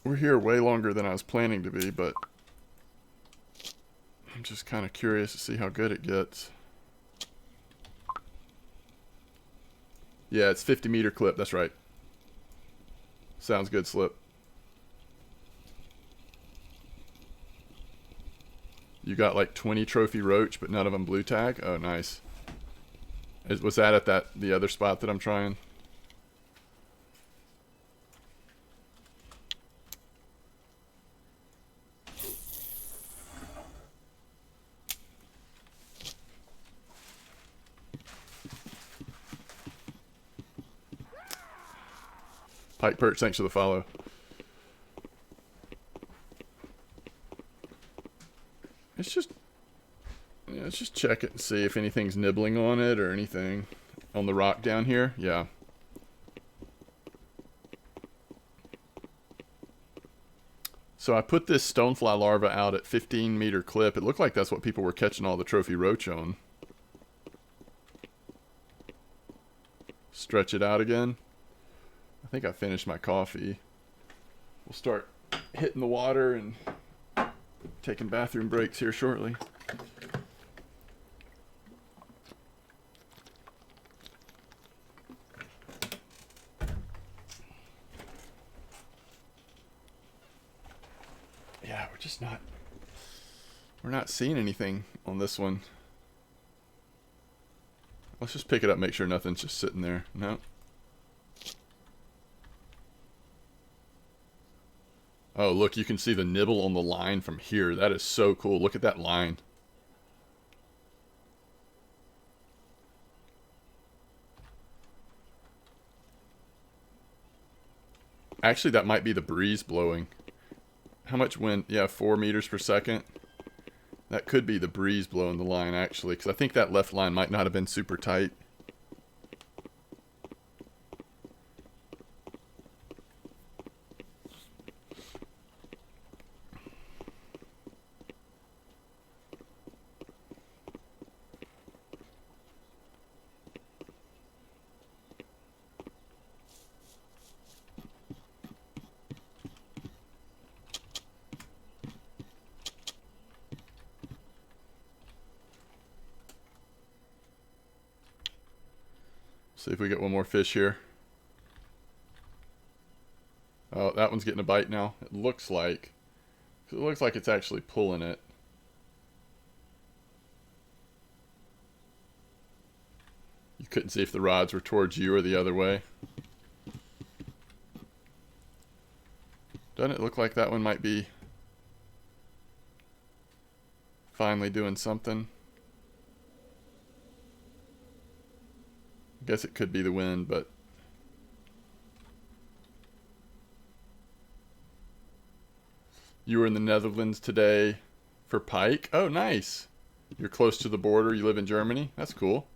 Speaker 1: We're here way longer than I was planning to be, but I'm just kind of curious to see how good it gets. Yeah, it's 50-meter clip. That's right. Sounds good, Slip. You got like 20 trophy roach, but none of them blue tag? Oh, nice. Was that at the other spot that I'm trying? Pike Perch, thanks for the follow. Let's just check it and see if anything's nibbling on it or anything on the rock down here. Yeah. So I put this stonefly larva out at 15-meter clip. It looked like that's what people were catching all the trophy roach on. Stretch it out again. I think I finished my coffee. We'll start hitting the water and taking bathroom breaks here shortly. Yeah, we're not seeing anything on this one. Let's just pick it up, make sure nothing's just sitting there. No. Oh, look, you can see the nibble on the line from here. That is so cool. Look at that line. Actually, that might be the breeze blowing. How much wind? Yeah, 4 meters per second. That could be the breeze blowing the line, actually, because I think that left line might not have been super tight. See if we get one more fish here. Oh, that one's getting a bite now. It looks like it's actually pulling it. You couldn't see if the rods were towards you or the other way. Doesn't it look like that one might be finally doing something? I guess it could be the wind, but you were in the Netherlands today for pike? Oh, nice. You're close to the border. You live in Germany? That's cool.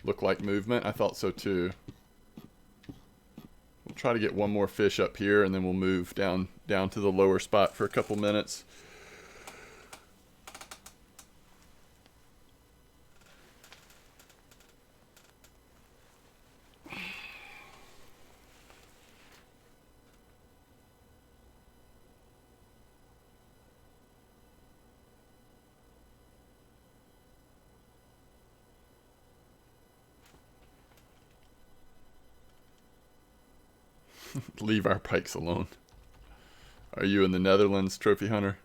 Speaker 1: Look like movement. I thought so too. We'll try to get one more fish up here, and then we'll move down to the lower spot for a couple minutes. Leave our pikes alone. Are you in the Netherlands, Trophy Hunter?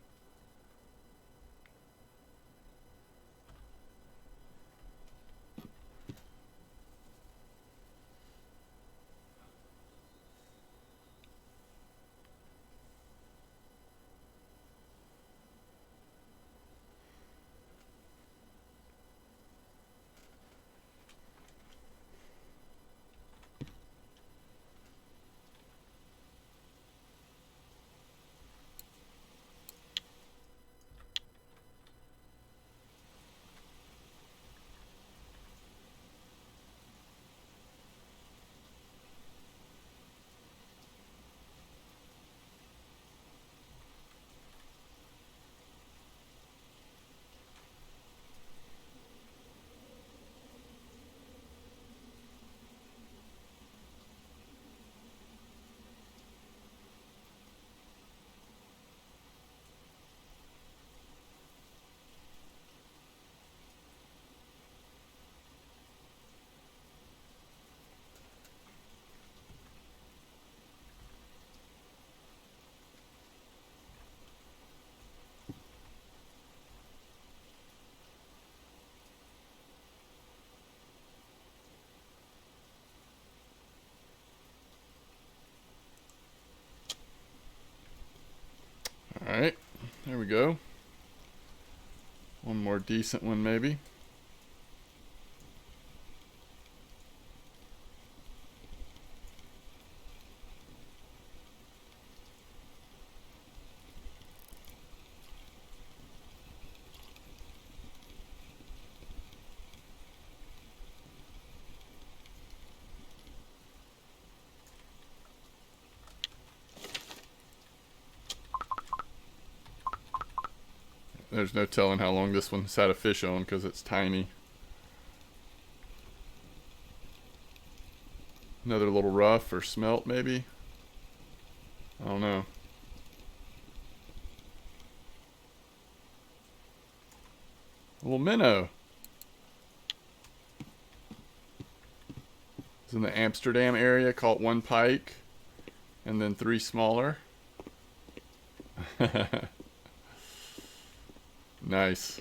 Speaker 1: Alright, there we go. One more decent one maybe. There's no telling how long this one's had a fish on because it's tiny. Another little rough or smelt maybe? I don't know. A little minnow. It's in the Amsterdam area. Caught one pike and then 3 smaller. Nice.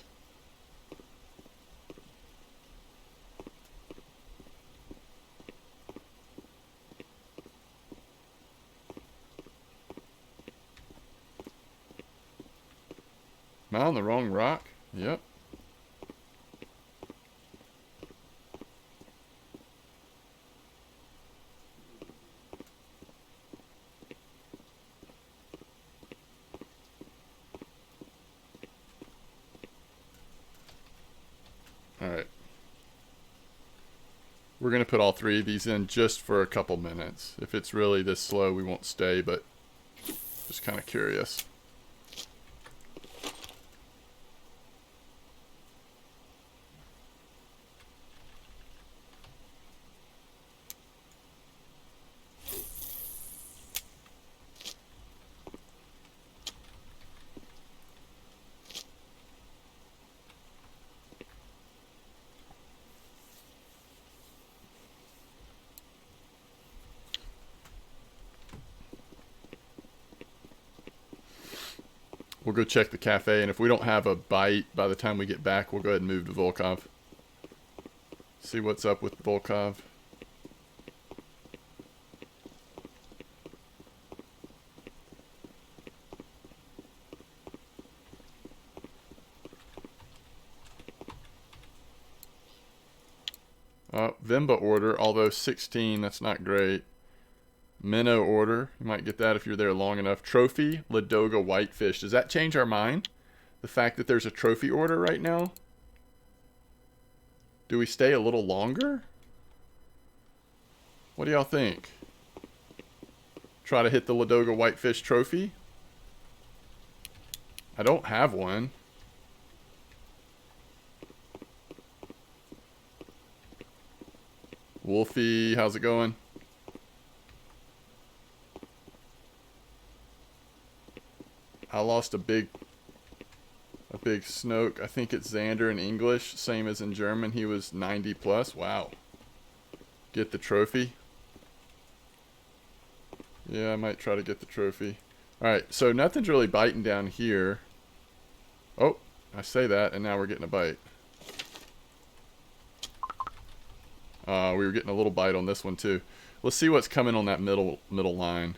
Speaker 1: Am I on the wrong rock? Yep. Alright. We're going to put all 3 of these in just for a couple minutes. If it's really this slow, we won't stay, but just kind of curious. We'll go check the cafe, and if we don't have a bite by the time we get back, we'll go ahead and move to Volkov. See what's up with Volkov. Vimba order, although 16, that's not great. Minnow order, you might get that if you're there long enough. Trophy, Ladoga Whitefish. Does that change our mind? The fact that there's a trophy order right now? Do we stay a little longer? What do y'all think? Try to hit the Ladoga Whitefish trophy? I don't have one. Wolfie, how's it going? I lost a big snoke. I think it's Xander in English, same as in German. He was 90 plus. Wow. Get the trophy. Yeah, I might try to get the trophy. Alright, so nothing's really biting down here. Oh, I say that, and now we're getting a bite. We were getting a little bite on this one too. Let's see what's coming on that middle line.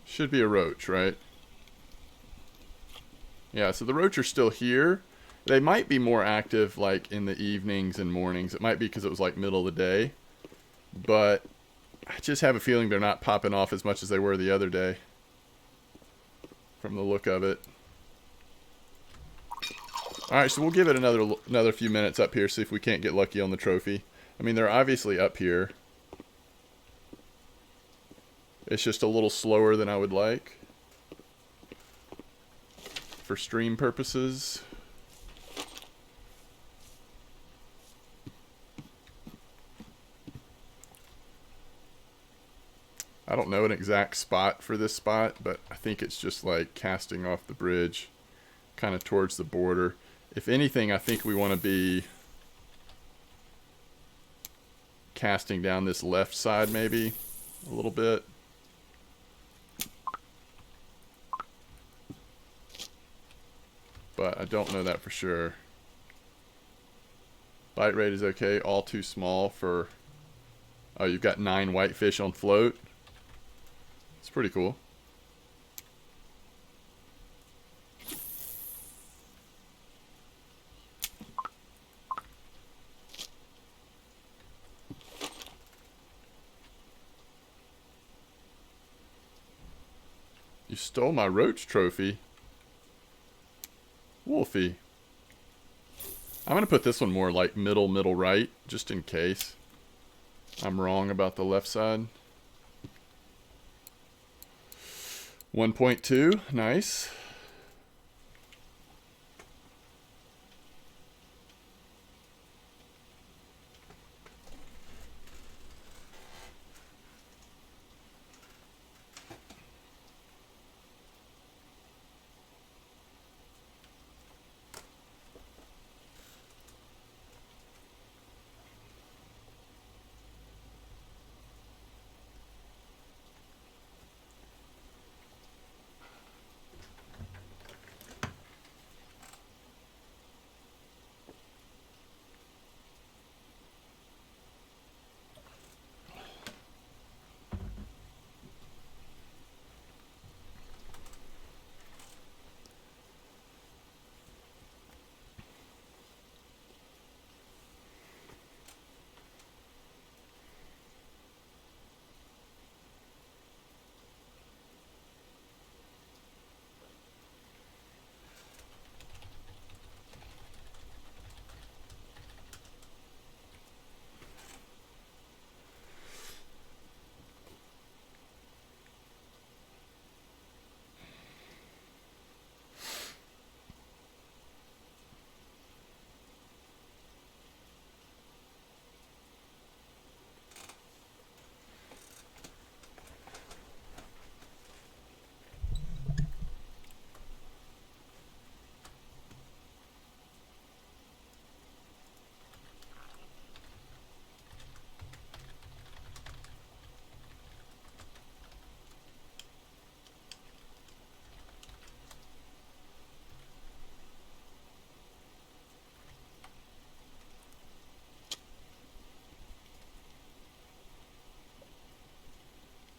Speaker 1: Should be a roach, right? Yeah, so the roach are still here. They might be more active like in the evenings and mornings. It might be because it was like middle of the day. But I just have a feeling they're not popping off as much as they were the other day. From the look of it. Alright, so we'll give it another few minutes up here, see if we can't get lucky on the trophy. I mean, they're obviously up here. It's just a little slower than I would like. For stream purposes. I don't know an exact spot for this spot, but I think it's just like casting off the bridge, kind of towards the border. If anything, I think we want to be casting down this left side maybe a little bit. But I don't know that for sure. Bite rate is okay, all too small for... Oh, you've got 9 whitefish on float. It's pretty cool. You stole my roach trophy. Wolfie. I'm going to put this one more like middle right, just in case I'm wrong about the left side. 1.2, nice.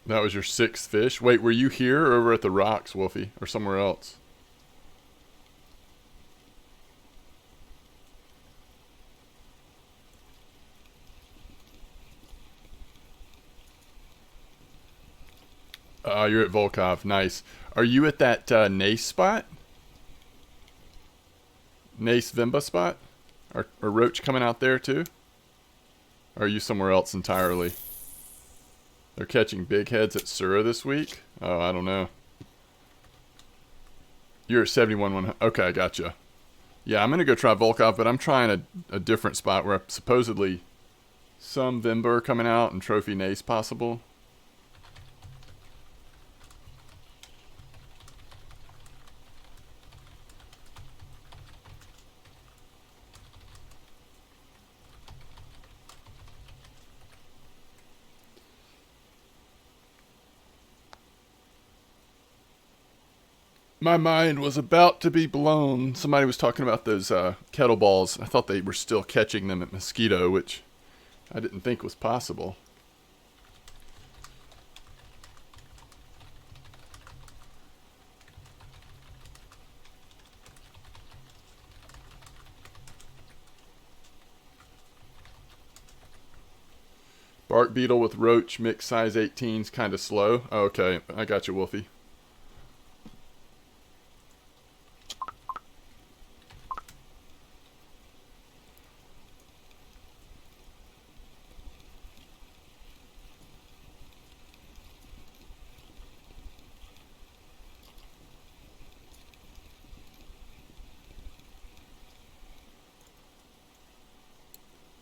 Speaker 1: That was your 6th fish. Wait, were you here or over at the rocks, Wolfie? Or somewhere else? You're at Volkov. Nice. Are you at that Nace spot? Nace Vimba spot? Are roach coming out there too? Or are you somewhere else entirely? They're catching big heads at Sura this week? Oh, I don't know. You're at 71. Okay, I gotcha. Yeah, I'm going to go try Volkov, but I'm trying a different spot where supposedly some Vimba are coming out and Trophy Nace possible. My mind was about to be blown. Somebody was talking about those kettleballs. I thought they were still catching them at Mosquito, which I didn't think was possible. Bark beetle with roach, mixed size 18's kind of slow. Oh, okay, I got you, Wolfie.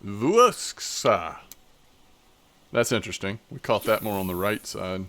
Speaker 1: Vusksa. That's interesting. We caught that more on the right side.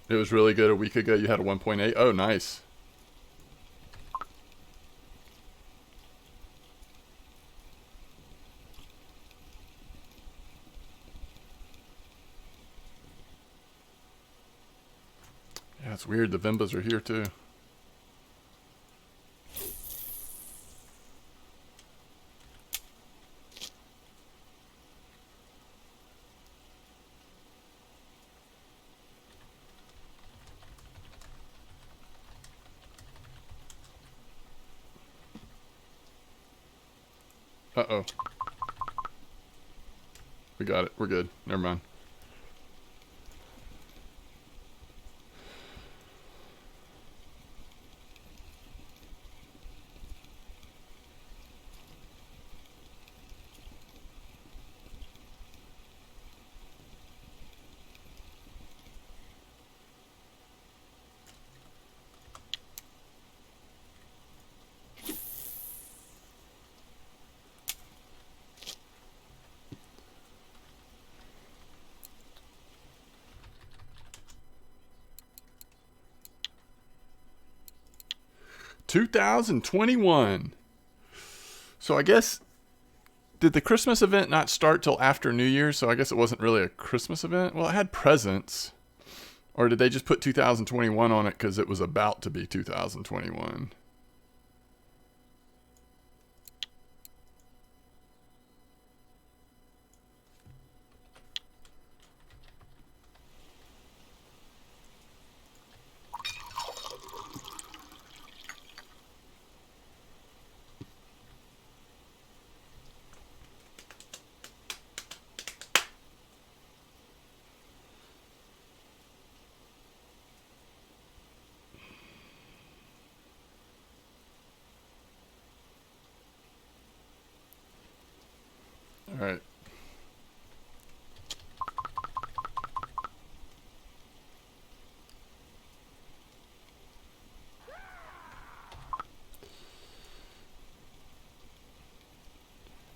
Speaker 1: It was really good a week ago. You had a 1.8. Oh, nice. Yeah, it's weird. The Vimbas are here too. Uh-oh. We got it. We're good. Never mind. $2,021. So I guess, did the Christmas event not start till after New Year's? So I guess it wasn't really a Christmas event. Well, it had presents. Or did they just put 2021 on it because it was about to be 2021? All right.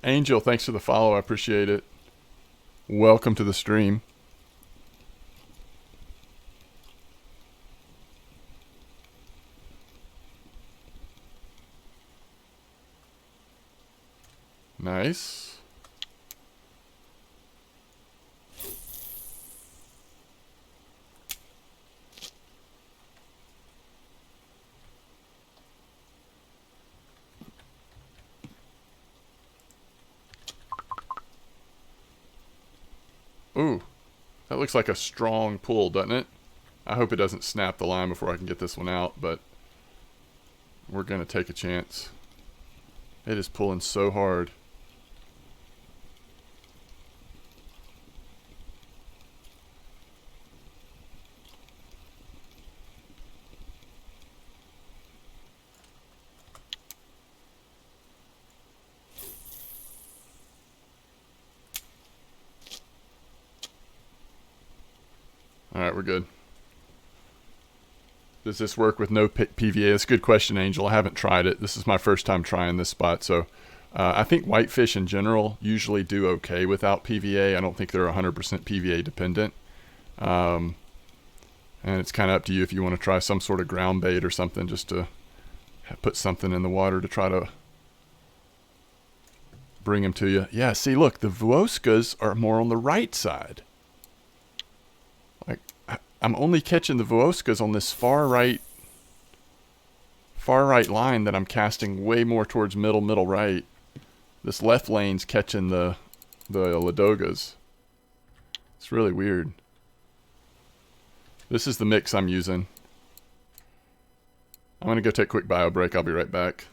Speaker 1: Angel, thanks for the follow. I appreciate it. Welcome to the stream. Nice. Ooh, that looks like a strong pull, doesn't it? I hope it doesn't snap the line before I can get this one out, but we're going to take a chance. It is pulling so hard. Alright, we're good. Does this work with no PVA? That's a good question, Angel. I haven't tried it. This is my first time trying this spot. So I think whitefish in general usually do okay without PVA. I don't think they're 100% PVA dependent. And it's kind of up to you if you want to try some sort of ground bait or something, just to put something in the water to try to bring them to you. Yeah, see, look, the Vuoskas are more on the right side. Like, I'm only catching the Vuoskas on this far right line that I'm casting way more towards middle right. This left lane's catching the Ladogas. It's really weird. This is the mix I'm using. I'm gonna go take a quick bio break. I'll be right back.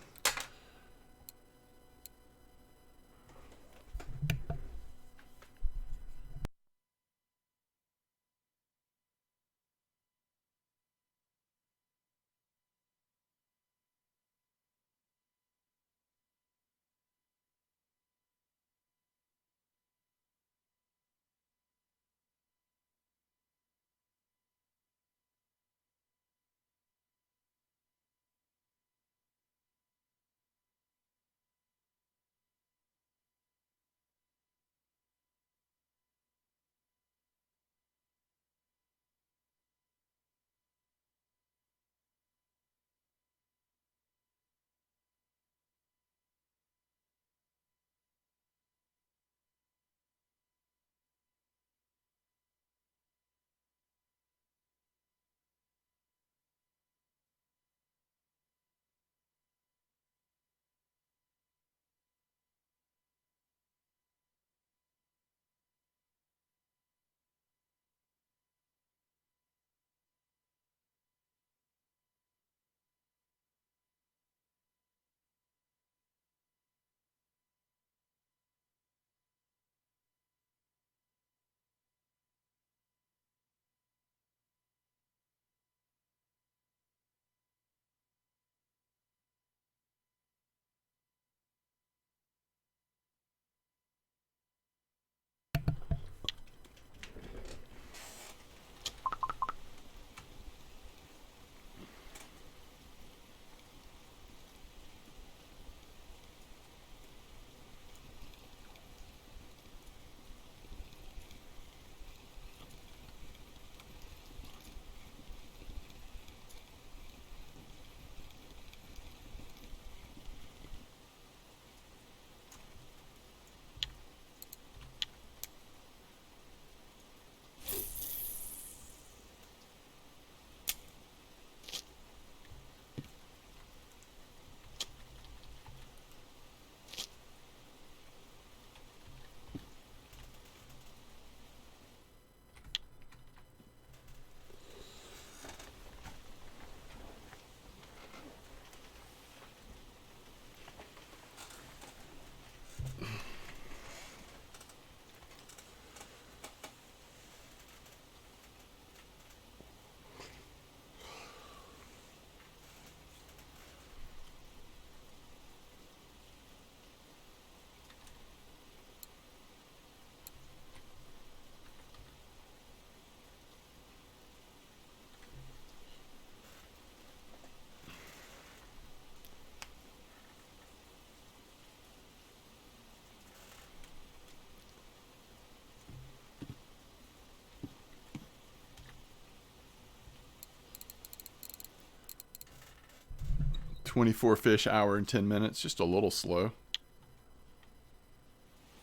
Speaker 1: "24 fish, hour and 10 minutes." Just a little slow.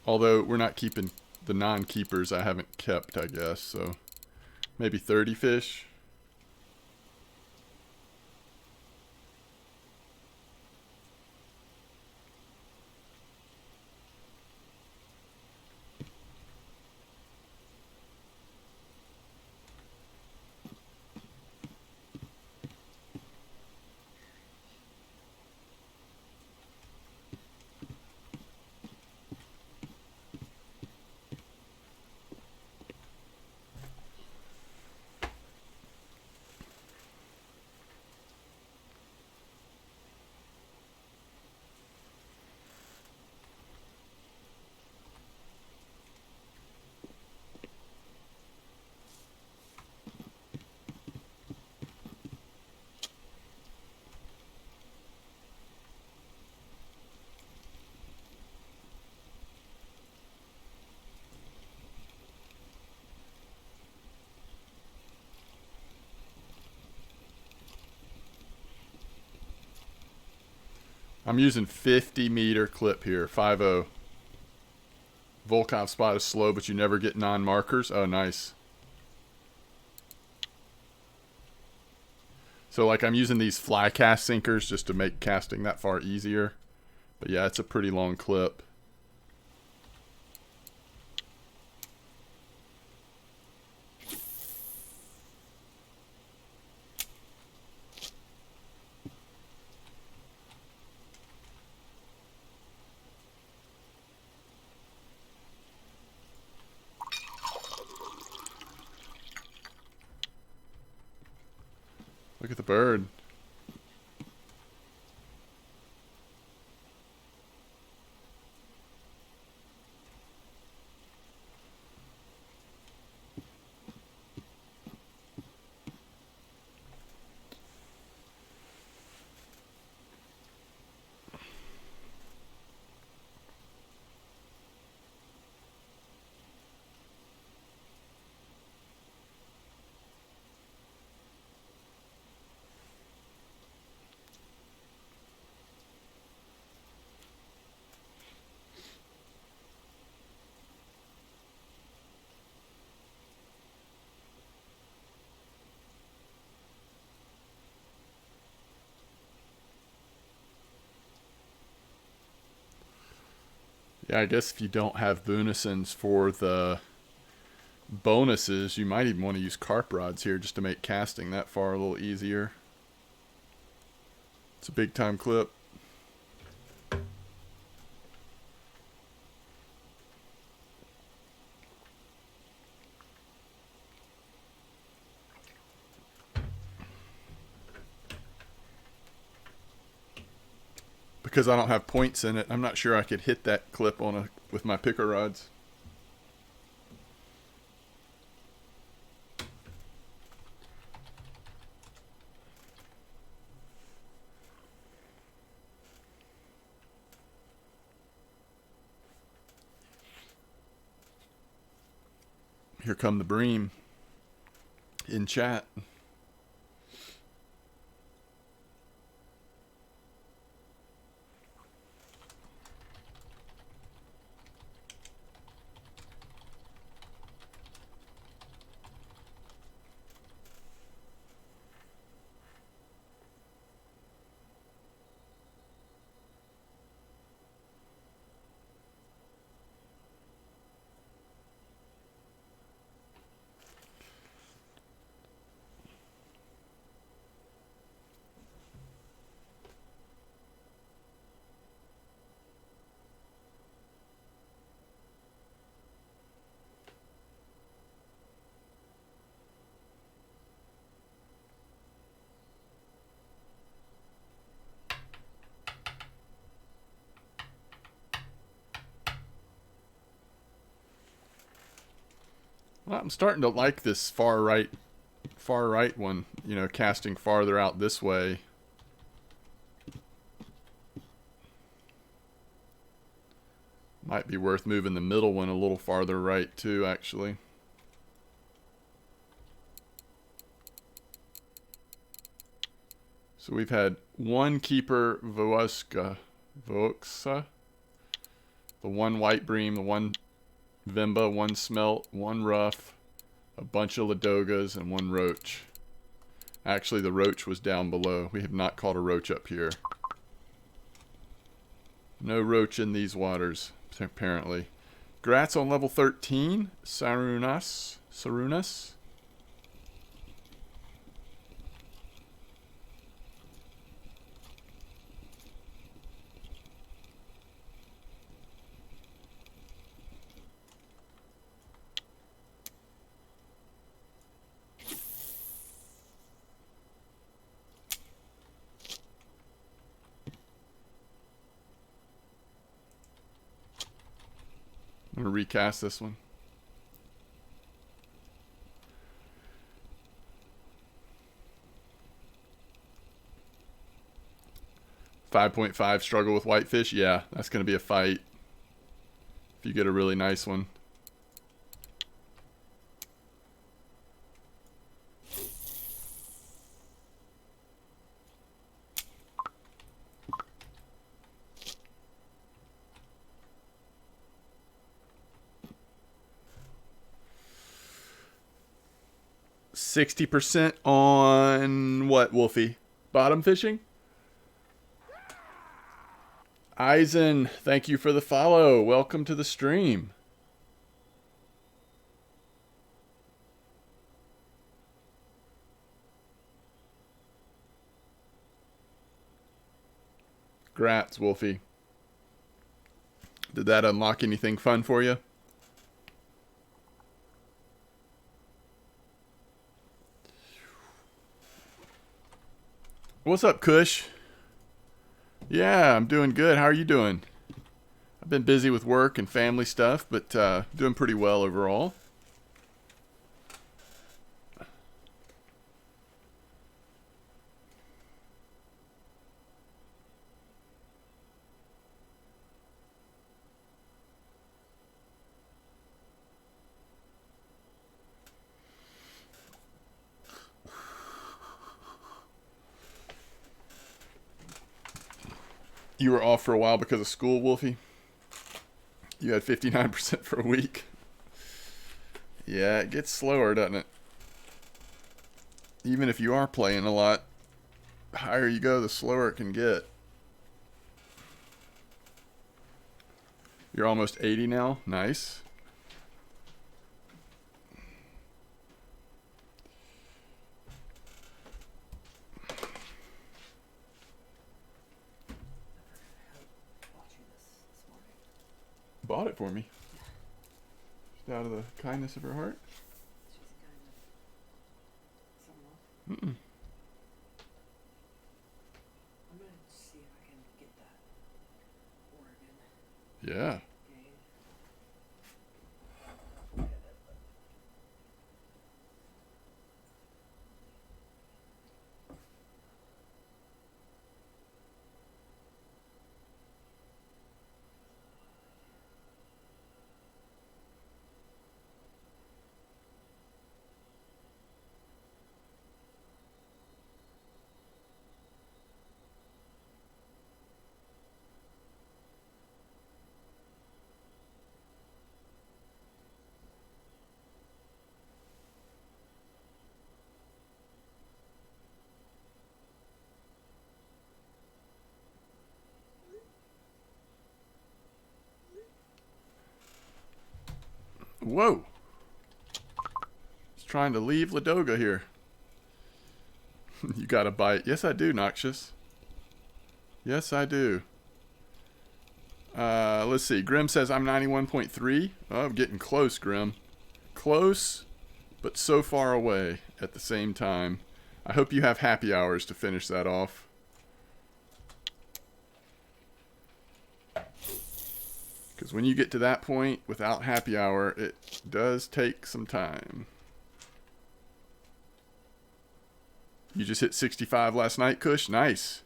Speaker 1: Although we're not keeping the non-keepers I haven't kept, I guess. So maybe 30 fish. I'm using 50-meter clip here, 5.0. Volkov spot is slow, but you never get non-markers. Oh, nice. So, like, I'm using these fly cast sinkers just to make casting that far easier. But yeah, it's a pretty long clip. Look at the bird. Yeah, I guess if you don't have bonuses for the bonuses, you might even want to use carp rods here just to make casting that far a little easier. It's a big time clip. Because I don't have points in it, I'm not sure I could hit that clip on with my picker rods. Here come the bream in chat. Well, I'm starting to like this far right one, you know, casting farther out this way. Might be worth moving the middle one a little farther right too, actually. So we've had one keeper, Voxa, The one white bream, the one vimba, one smelt, one rough, a bunch of ladogas, and one roach. Actually, the roach was down below. We have not caught a roach up here. No roach in these waters, apparently. Grats on level 13. Sarunas. 'm gonna recast this one. .5 struggle with whitefish. Yeah, that's gonna be a fight. If you get a really nice one. %60 on what, Wolfie? Bottom fishing? Eisen, thank you for the follow. Welcome to the stream. Grats, Wolfie. Did that unlock anything fun for you? What's up, Kush? Yeah, I'm doing good. How are you doing? I've been busy with work and family stuff, but doing pretty well overall. You were off for a while because of school, Wolfie? You had 59% for a week. Yeah, it gets slower, doesn't it? Even if you are playing a lot, the higher you go, the slower it can get. You're almost 80 now. Nice. Bought it for me. Just out of the kindness of her heart.
Speaker 2: I'm gonna see if I can get that Oregon
Speaker 1: Yeah.
Speaker 2: game.
Speaker 1: Whoa. Just trying to leave Ladoga here. You got a bite. Yes, I do, Noxious. Yes, I do. Let's see. Grim says I'm 91.3. Oh, I'm getting close, Grim. Close, but so far away at the same time. I hope you have happy hours to finish that off. Because when you get to that point without happy hour, it does take some time. You just hit 65 last night, Kush? Nice.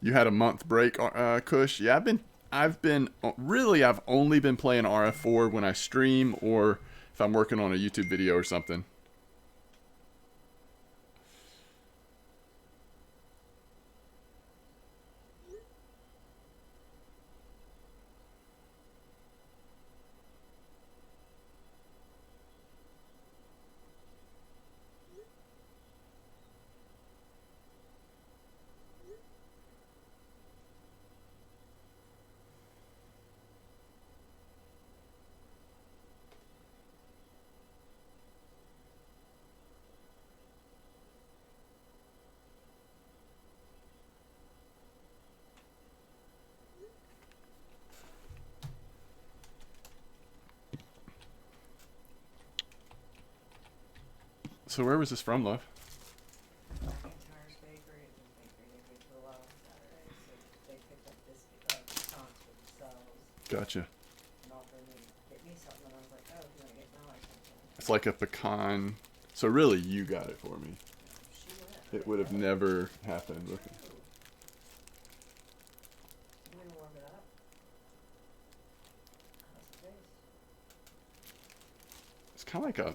Speaker 1: You had a month break, Kush? Yeah, I've only been playing RF4 when I stream or if I'm working on a YouTube video or something. So where was this from, love?
Speaker 2: McIntyre's Bakery. It was a bakery they did for a while on Saturday, so they picked up biscuit croissants for themselves
Speaker 1: Gotcha.
Speaker 2: and offered me get me something, and I was like, oh, if you want to get Bella something.
Speaker 1: It's like a pecan. So really, you got it for me.
Speaker 2: She went.
Speaker 1: It would have never happened. Look.
Speaker 2: You want to warm it up? How's it taste?
Speaker 1: It's kind of like a.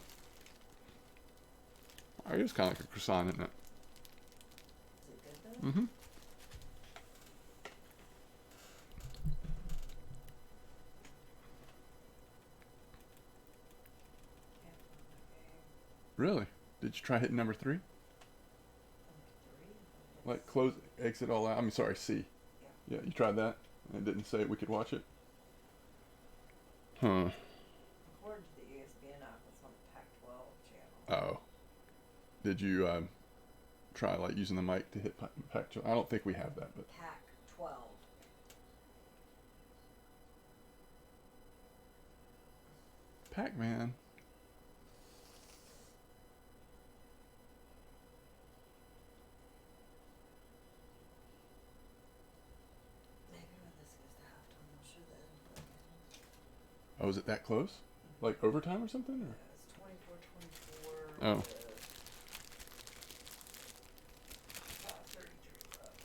Speaker 1: I guess kind of like a croissant, isn't it?
Speaker 2: Is it good though?
Speaker 1: Mm-hmm. Really? Did you try hitting number 3? Like close, exit all out. I mean, sorry, C. Yeah, you tried that, and it didn't say we could watch it. Huh.
Speaker 2: According to the ESPN app, it's on the Pac-12 channel.
Speaker 1: Oh. Did you try like using the mic to hit Pac-12? I don't think we have that, but
Speaker 2: Pac-12.
Speaker 1: Pac-Man.
Speaker 2: Maybe when this goes to halftime, they'll show the end of the game.
Speaker 1: Oh, is it that close? Like overtime or something? Or?
Speaker 2: It's 24-24.
Speaker 1: Oh.
Speaker 2: 33 left.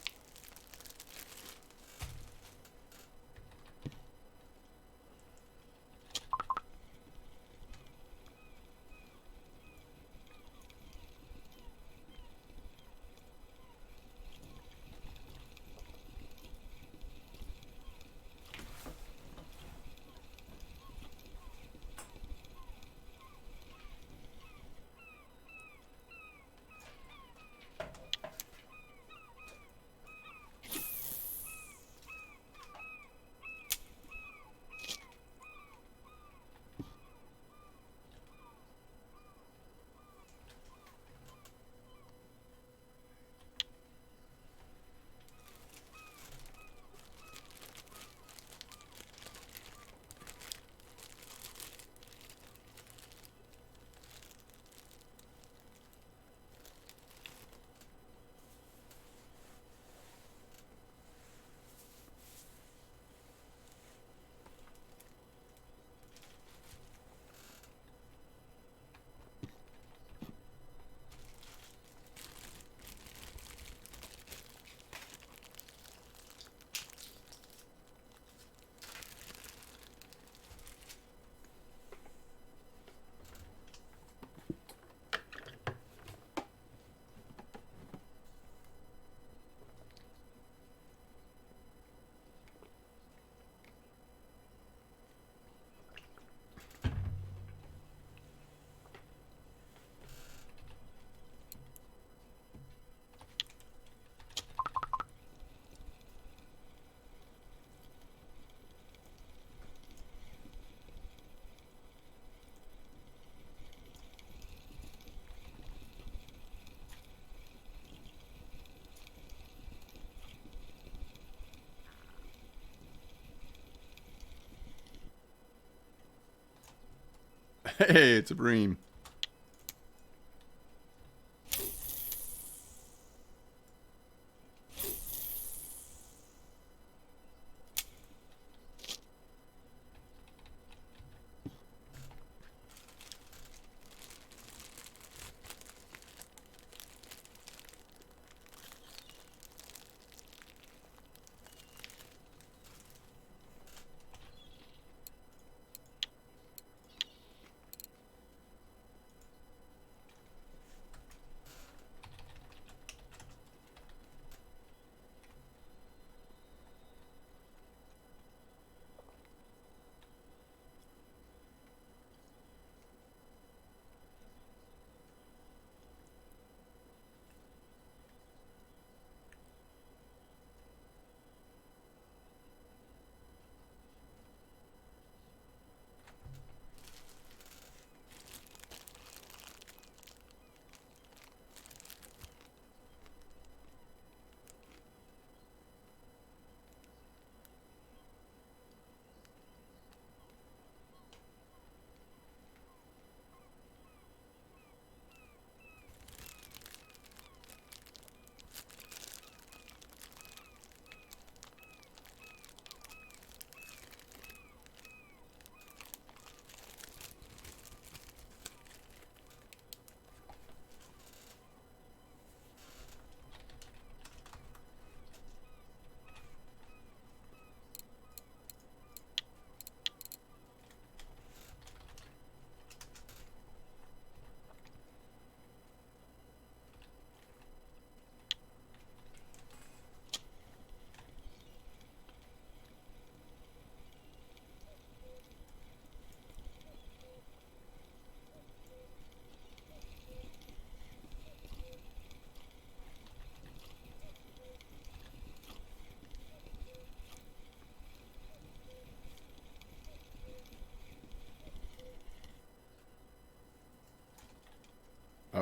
Speaker 1: Hey, it's a bream.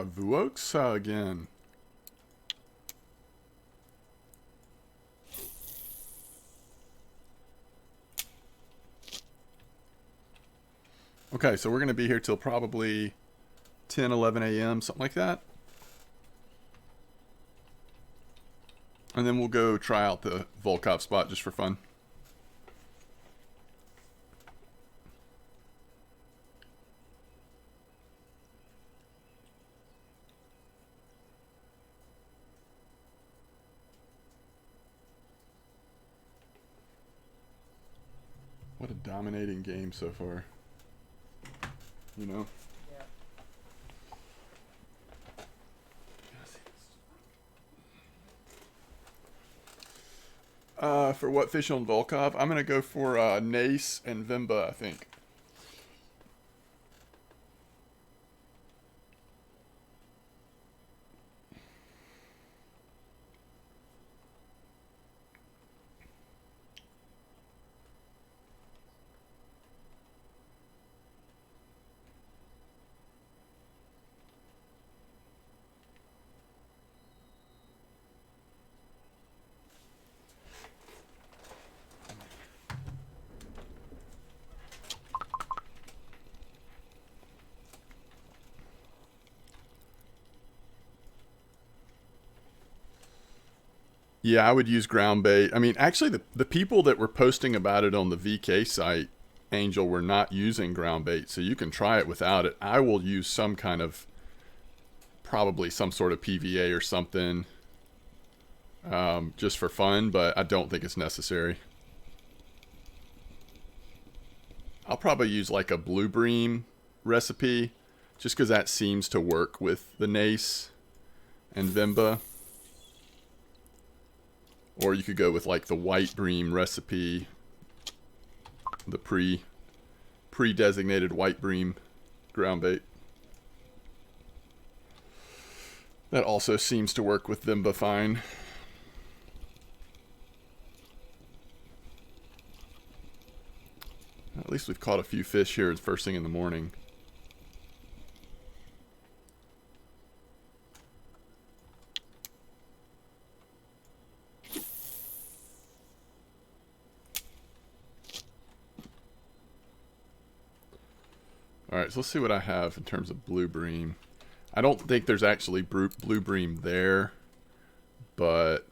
Speaker 1: Vuox again. Okay, so we're going to be here till probably 10, 11 a.m., something like that. And then we'll go try out the Volkov spot just for fun. What a dominating game so far. You know? Yeah. For what fish on Volkov? I'm going to go for Nace and Vimba, I think. Yeah, I would use ground bait. I mean, actually, the people that were posting about it on the VK site, Angel, were not using ground bait, so you can try it without it. I will use some kind of, probably some sort of PVA or something, just for fun, but I don't think it's necessary. I'll probably use like a blue bream recipe, just because that seems to work with the Nace and Vimba. Or you could go with like the white bream recipe, the pre-designated white bream ground bait. That also seems to work with Vimba fine. At least we've caught a few fish here first thing in the morning. Alright, so let's see what I have in terms of blue bream. I don't think there's actually blue bream there, but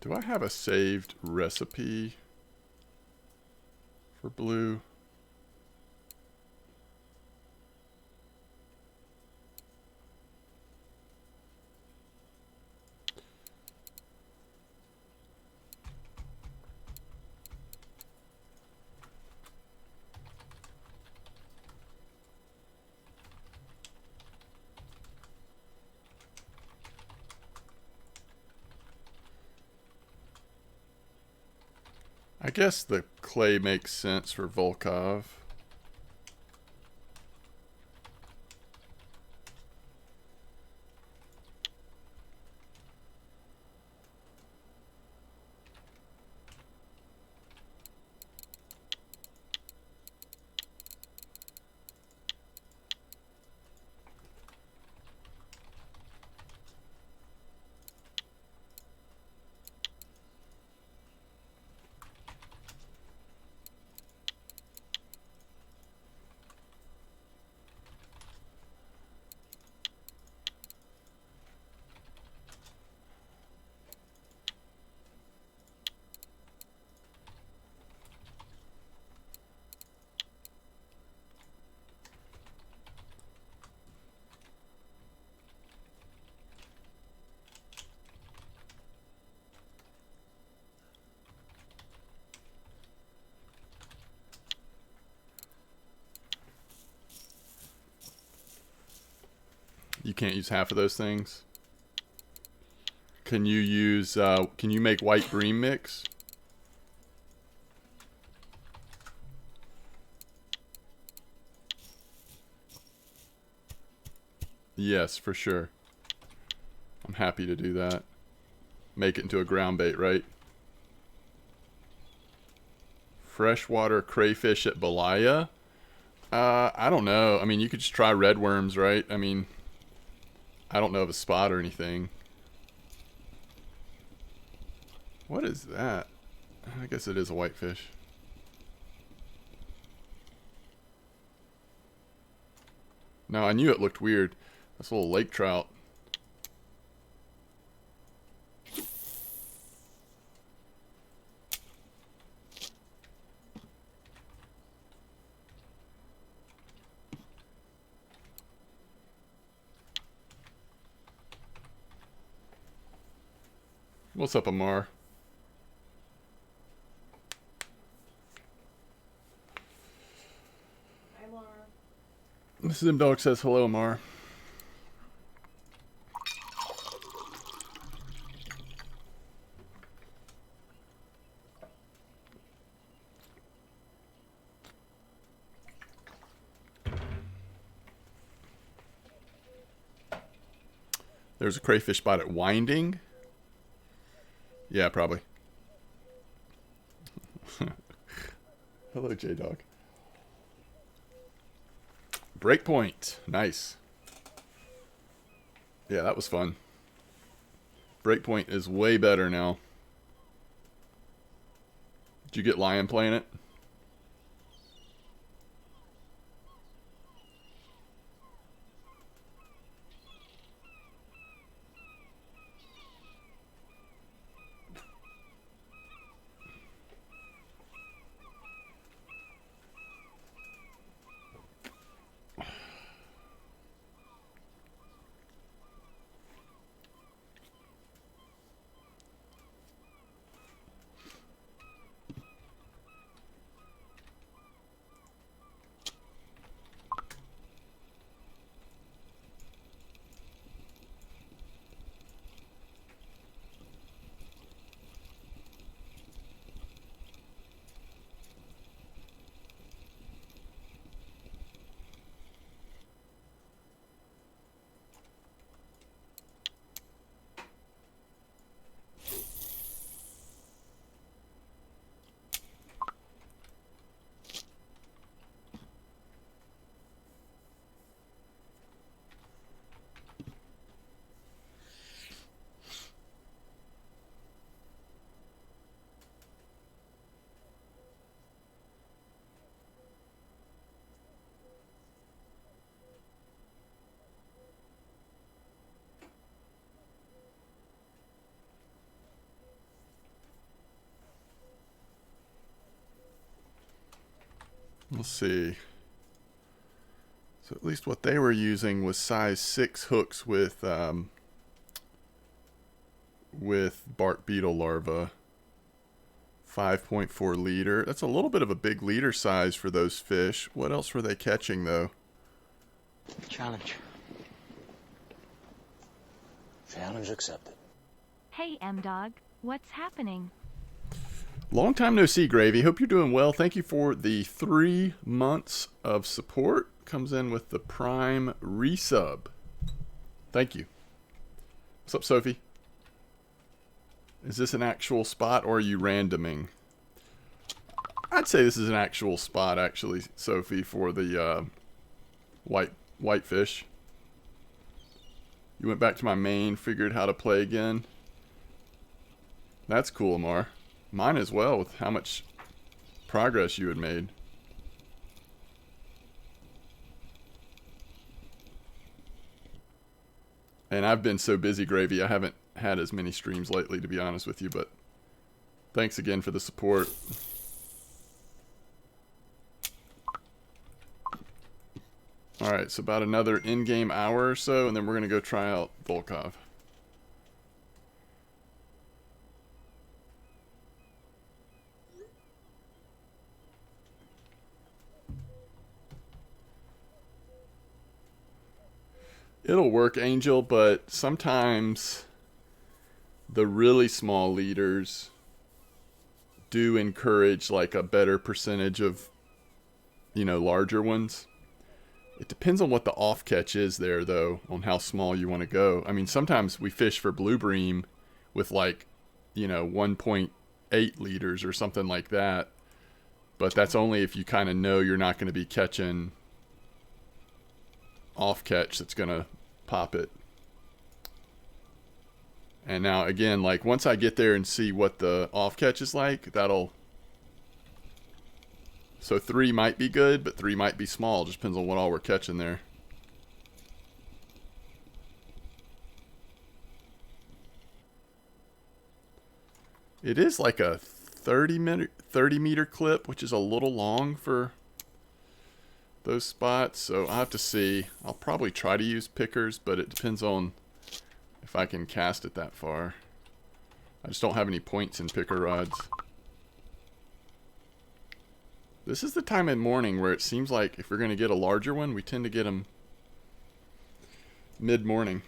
Speaker 1: do I have a saved recipe for blue? I guess the clay makes sense for Volkov. You can't use half of those things. Can you use, can you make white bream mix? Yes, for sure. I'm happy to do that. Make it into a ground bait, right? Freshwater crayfish at Belaya? I don't know. I mean, you could just try red worms, right? I mean, I don't know of a spot or anything. What is that? I guess it is a whitefish. No, I knew it looked weird. That's a little lake trout. What's up, Amar?
Speaker 2: Hi, Laura.
Speaker 1: Mrs. Dog says hello, Amar. There's a crayfish spot at Winding. Yeah, probably. Hello, J-Dog. Breakpoint. Nice. Yeah, that was fun. Breakpoint is way better now. Did you get Lion playing it? Let's see. So at least what they were using was size 6 hooks with bark beetle larvae. 5.4 liter. That's a little bit of a big liter size for those fish. What else were they catching though?
Speaker 3: Challenge. Challenge accepted.
Speaker 4: Hey, M-Dog. What's happening?
Speaker 1: Long time no see, Gravy. Hope you're doing well. Thank you for the 3 months of support. Comes in with the Prime resub. Thank you. What's up, Sophie? Is this an actual spot or are you randoming? I'd say this is an actual spot, actually, Sophie, for the whitefish. You went back to my main, figured how to play again. That's cool, Amar. Mine as well, with how much progress you had made. And I've been so busy, Gravy, I haven't had as many streams lately, to be honest with you, but thanks again for the support. Alright, so about another in-game hour or so, and then we're going to go try out Volkov. It'll work, Angel, but sometimes the really small leaders do encourage like a better percentage of, larger ones. It depends on what the off catch is there, though, on how small you want to go. I mean, sometimes we fish for blue bream with like, 1.8 liters or something like that. But that's only if you kind of know you're not going to be catching off catch that's going to pop it. And now, again, like once I get there and see what the off catch is like, that'll... So 3 might be good, but 3 might be small. Just depends on what all we're catching there. It is like a 30 meter clip, which is a little long for those spots. So I'll have to see. I'll probably try to use pickers, but it depends on if I can cast it that far. I just don't have any points in picker rods. This is the time in morning where it seems like if we're going to get a larger one, we tend to get them mid-morning.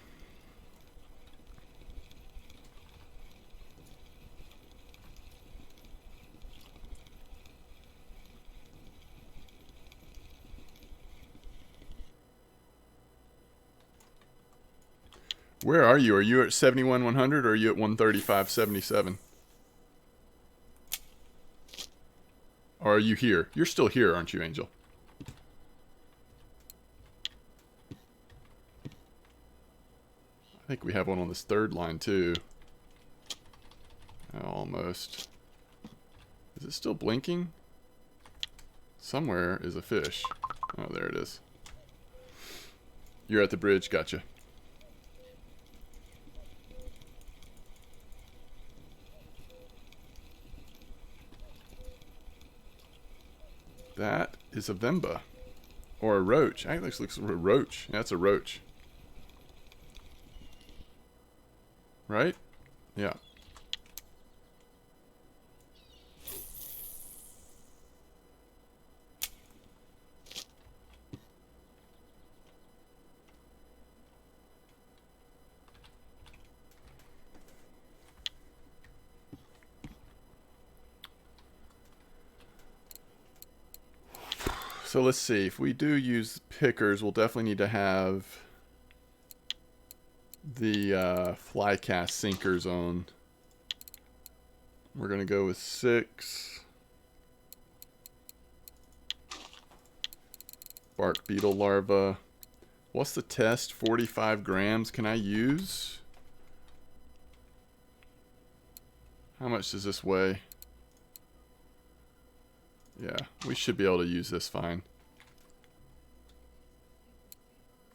Speaker 1: Where are you? Are you at 71,100 or are you at 135.77? Or are you here? You're still here, aren't you, Angel? I think we have one on this third line, too. Almost. Is it still blinking? Somewhere is a fish. Oh, there it is. You're at the bridge. Gotcha. That is a Vemba. Or a roach. Actually, this looks like a roach. Yeah, that's a roach. Right? Yeah. So let's see. If we do use pickers, we'll definitely need to have the fly cast sinkers on. We're going to go with 6. Bark beetle larva. What's the test? 45 grams. Can I use? How much does this weigh? Yeah, we should be able to use this fine.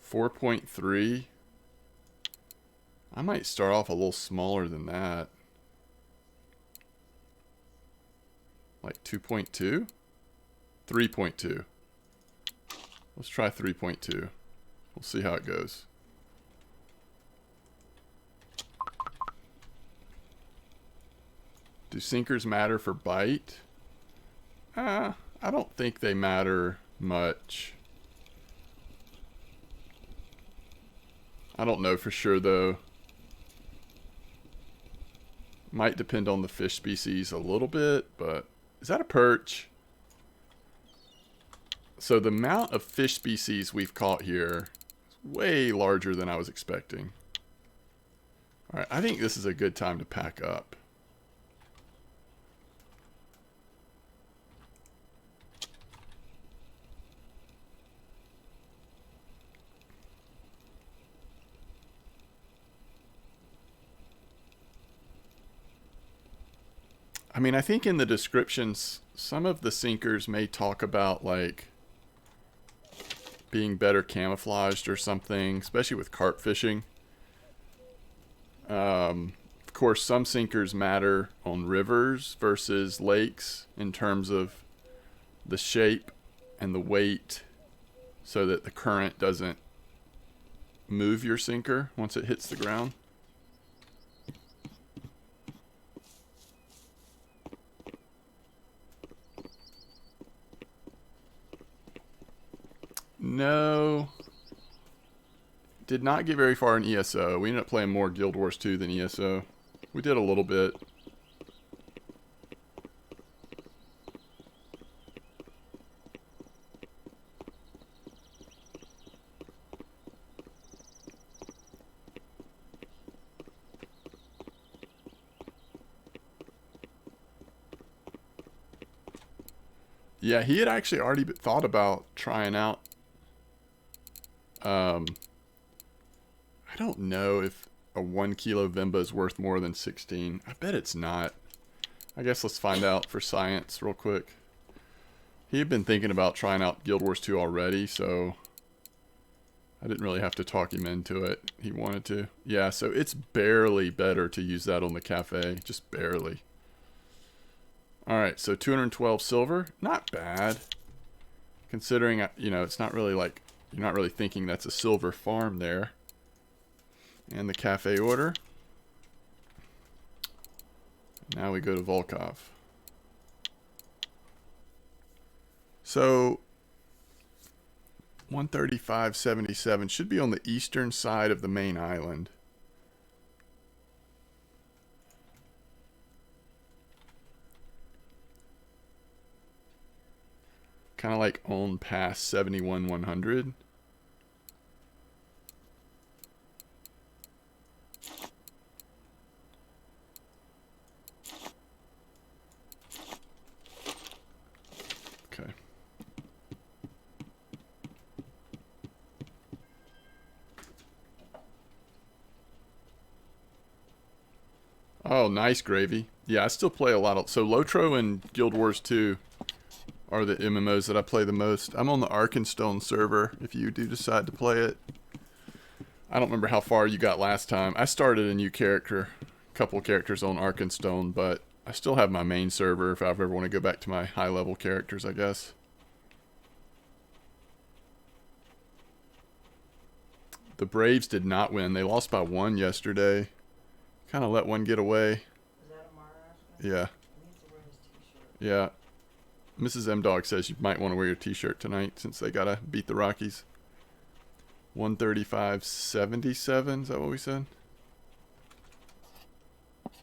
Speaker 1: 4.3. I might start off a little smaller than that. Like 2.2? 3.2. Let's try 3.2. We'll see how it goes. Do sinkers matter for bite? I don't think they matter much. I don't know for sure though. Might depend on the fish species a little bit, but is that a perch? So the amount of fish species we've caught here is way larger than I was expecting. Alright, I think this is a good time to pack up. I mean, I think in the descriptions, some of the sinkers may talk about, like, being better camouflaged or something, especially with carp fishing. Of course, some sinkers matter on rivers versus lakes in terms of the shape and the weight so that the current doesn't move your sinker once it hits the ground. No. Did not get very far in ESO. We ended up playing more Guild Wars 2 than ESO. We did a little bit. Yeah, he had actually already thought about trying out. I don't know if a 1 kilo Vimba is worth more than 16. I bet it's not. I guess let's find out for science real quick. He had been thinking about trying out Guild Wars 2 already, so I didn't really have to talk him into it. He wanted to. Yeah, so it's barely better to use that on the cafe. Just barely. Alright, so 212 silver. Not bad. Considering, you know, it's not really like, you're not really thinking that's a silver farm there. And the cafe order. Now we go to Volkov. So 135.77 should be on the eastern side of the main island. Kind of like on past 71,100. Okay. Oh, nice gravy. Yeah, I still play a lot of... So Lotro and Guild Wars 2 are the MMOs that I play the most. I'm on the Arkenstone server if you do decide to play it. I don't remember how far you got last time. I started a new character, a couple of characters on Arkenstone, but I still have my main server if I ever want to go back to my high-level characters, I guess. The Braves did not win. They lost by 1 yesterday. Kind of let one get away.
Speaker 2: Is that Amara?
Speaker 1: Yeah.
Speaker 2: He needs to wear his t-shirt.
Speaker 1: Yeah. Mrs. M Dog says you might want to wear your t-shirt tonight since they gotta beat the Rockies. 135.77, is that what we said?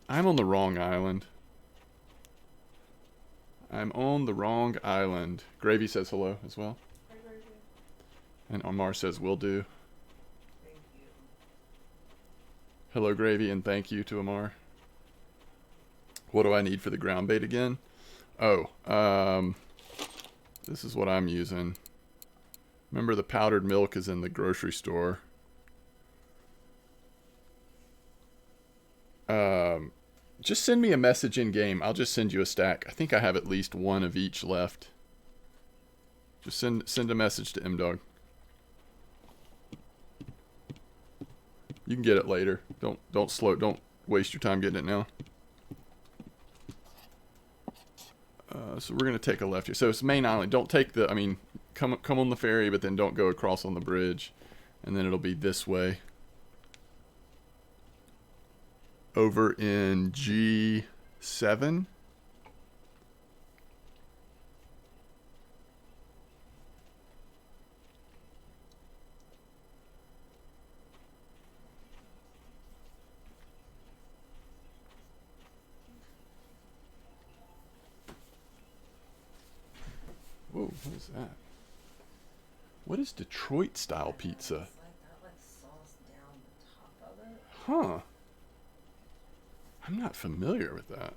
Speaker 1: I'm on the wrong island. I'm on the wrong island. Gravy says hello as well.
Speaker 2: Hi, Gravy.
Speaker 1: And Omar says will do.
Speaker 2: Thank you.
Speaker 1: Hello Gravy and thank you to Omar. What do I need for the ground bait again? Oh, this is what I'm using. Remember the powdered milk is in the grocery store. Just send me a message in game. I'll just send you a stack. I think I have at least one of each left. Just send a message to MDog. You can get it later. Don't waste your time getting it now. So we're gonna take a left here. So it's main island. Don't take the. I mean, come on the ferry, but then don't go across on the bridge, and then it'll be this way. Over in G7. Whoa, what is that? What is Detroit style pizza?
Speaker 2: It's like got like sauce down the top of it.
Speaker 1: Huh. I'm not familiar with that.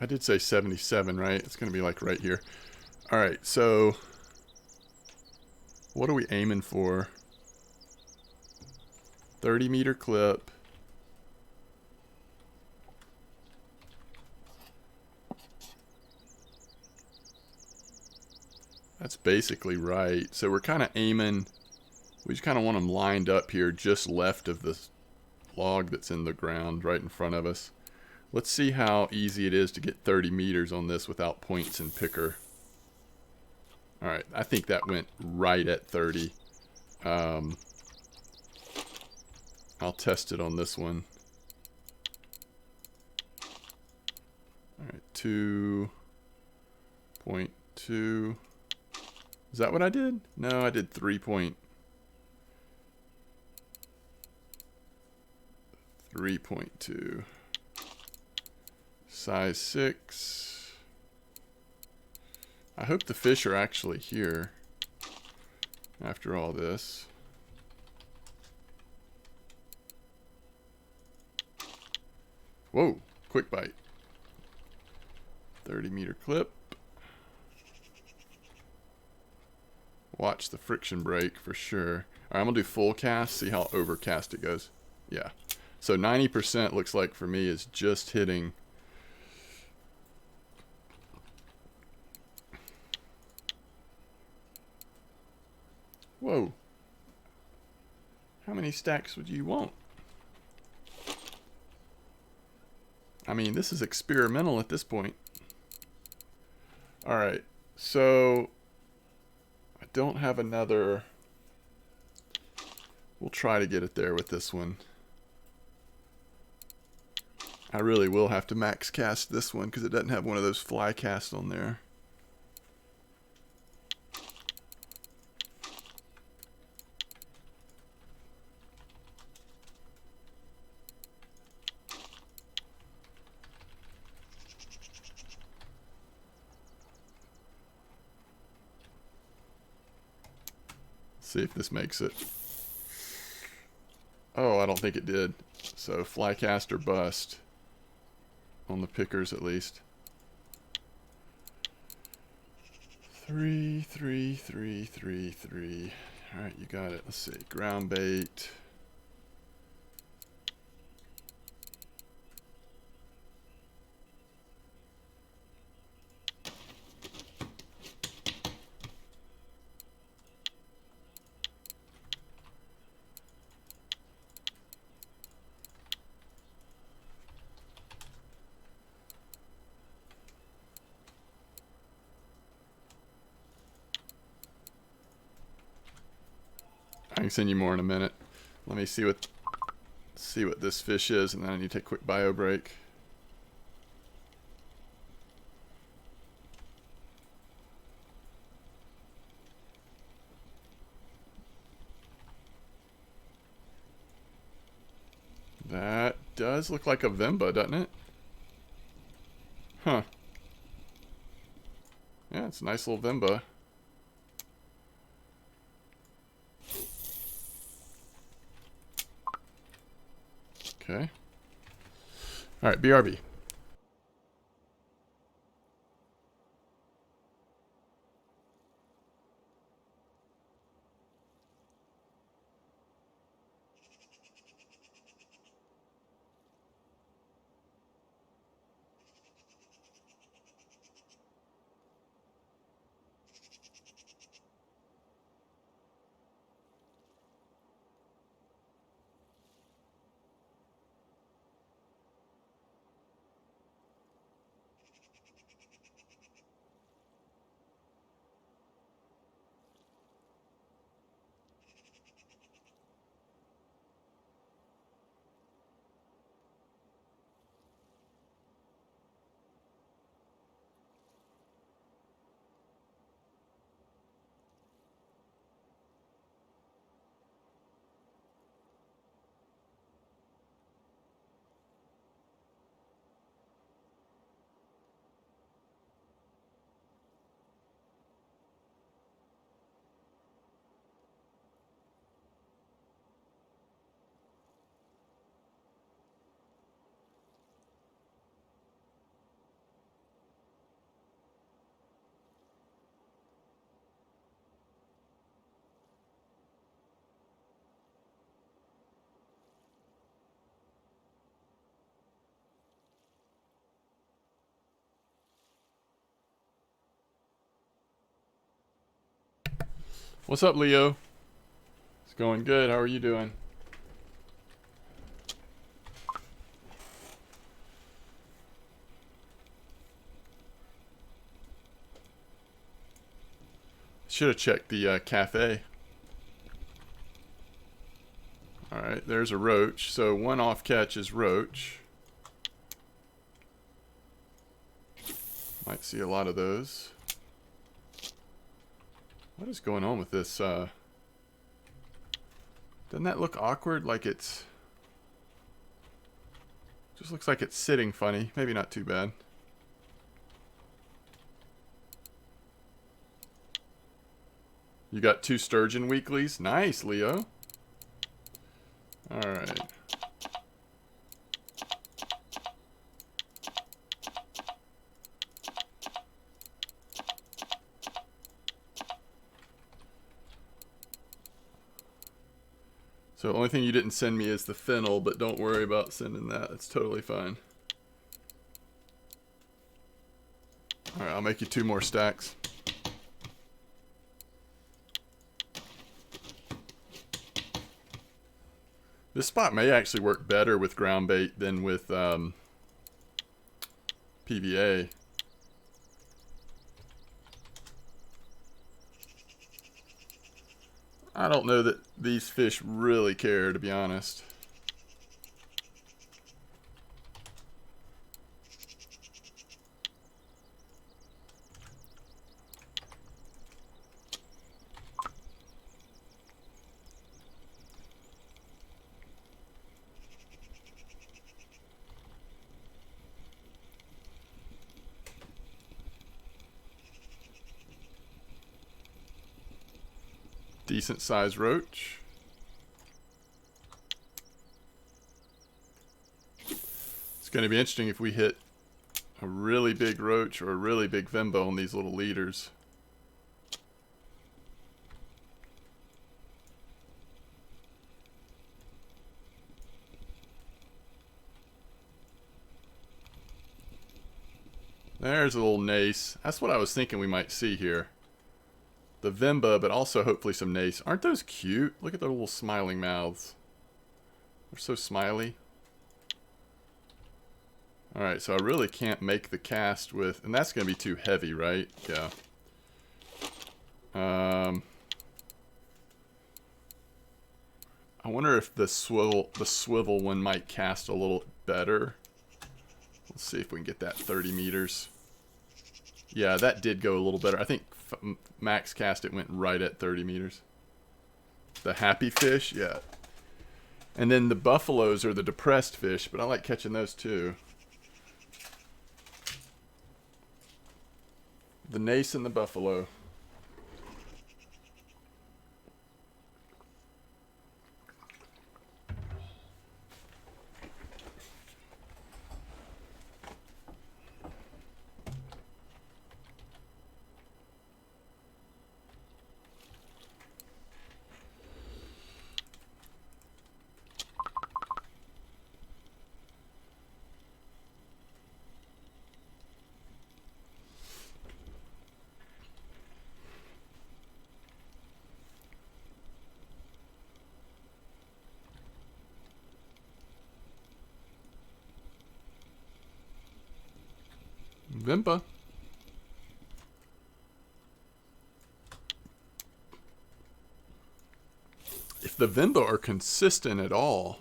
Speaker 1: I did say 77, right? It's going to be like right here. All right, so what are we aiming for? 30-meter clip. That's basically right. So we're kind of aiming, we just kind of want them lined up here just left of this log that's in the ground right in front of us. Let's see how easy it is to get 30 meters on this without points and picker. Alright, I think that went right at 30. I'll test it on this one. Alright, 2.2. Is that what I did? No, I did 3.2. Size 6. I hope the fish are actually here after all this. Whoa, quick bite. 30-meter clip. Watch the friction break for sure. All right, I'm gonna do full cast, see how overcast it goes. Yeah. So 90% looks like for me is just hitting. Whoa. How many stacks would you want? I mean, this is experimental at this point. All right, so I don't have another. We'll try to get it there with this one. I really will have to max cast this one because it doesn't have one of those fly casts on there. See if this makes it. Oh, I don't think it did. So fly cast or bust. On the pickers at least. 3, 3, 3, 3, 3. Alright, you got it. Let's see. Ground bait. I can send you more in a minute. Let me see what this fish is, and then I need to take a quick bio break. That does look like a Vimba, doesn't it? Huh. Yeah, it's a nice little Vimba. Okay. All right, BRB. What's up, Leo? It's going good. How are you doing? Should have checked the cafe. Alright, there's a roach. So one off catch is roach. Might see a lot of those. What is going on with this? Doesn't that look awkward? Like it's Just looks like it's sitting funny. Maybe not too bad. You got 2 sturgeon weeklies. Nice, Leo. Alright. So the only thing you didn't send me is the fennel, but don't worry about sending that. It's totally fine. Alright, I'll make you 2 more stacks. This spot may actually work better with ground bait than with PVA. I don't know that these fish really care, to be honest. Decent sized roach. It's going to be interesting if we hit a really big roach or a really big vimbo on these little leaders. There's a little nace. That's what I was thinking we might see here. The vimba, but also hopefully some nace. Aren't those cute? Look at their little smiling mouths. They're so smiley. Alright, so I really can't make the cast with... And that's going to be too heavy, right? Yeah. I wonder if the swivel one might cast a little better. Let's see if we can get that 30 meters. Yeah, that did go a little better. I think max cast it went right at 30 meters. The happy fish, yeah. And then the buffaloes are the depressed fish, but I like catching those too. The nace and the buffalo. Vimpa. If the Vimba are consistent at all,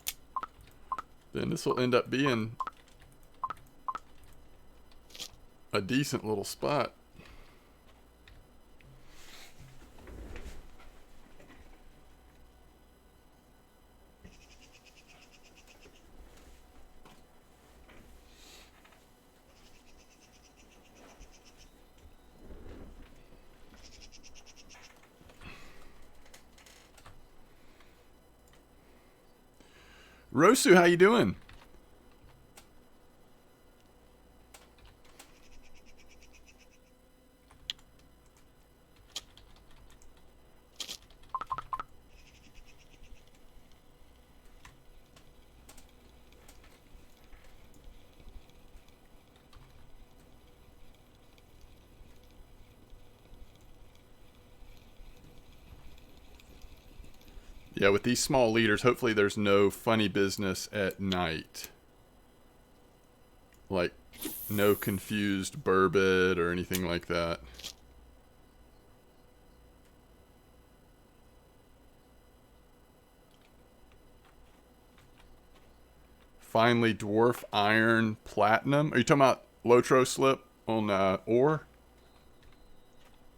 Speaker 1: then this will end up being a decent little spot. Rosu, how you doing? Yeah, with these small leaders, hopefully there's no funny business at night. Like, no confused burbot or anything like that. Finally, dwarf iron platinum. Are you talking about Lotro slip on ore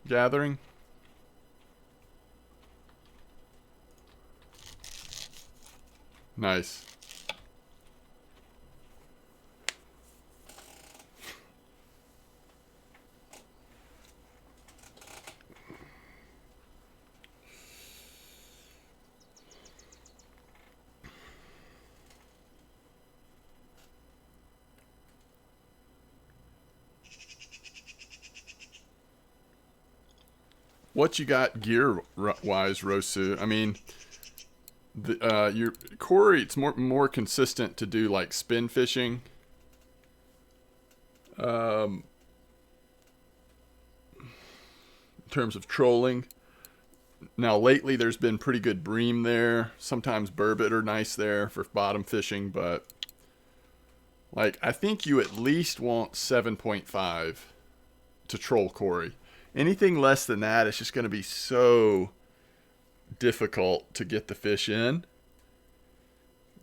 Speaker 1: gathering? Nice. what you got gear-wise, Rosu? I mean, your Corey, it's more consistent to do like spin fishing. In terms of trolling. Now, lately, there's been pretty good bream there. Sometimes burbot are nice there for bottom fishing, but like, I think you at least want 7.5 to troll Corey. Anything less than that, it's just going to be so difficult to get the fish in.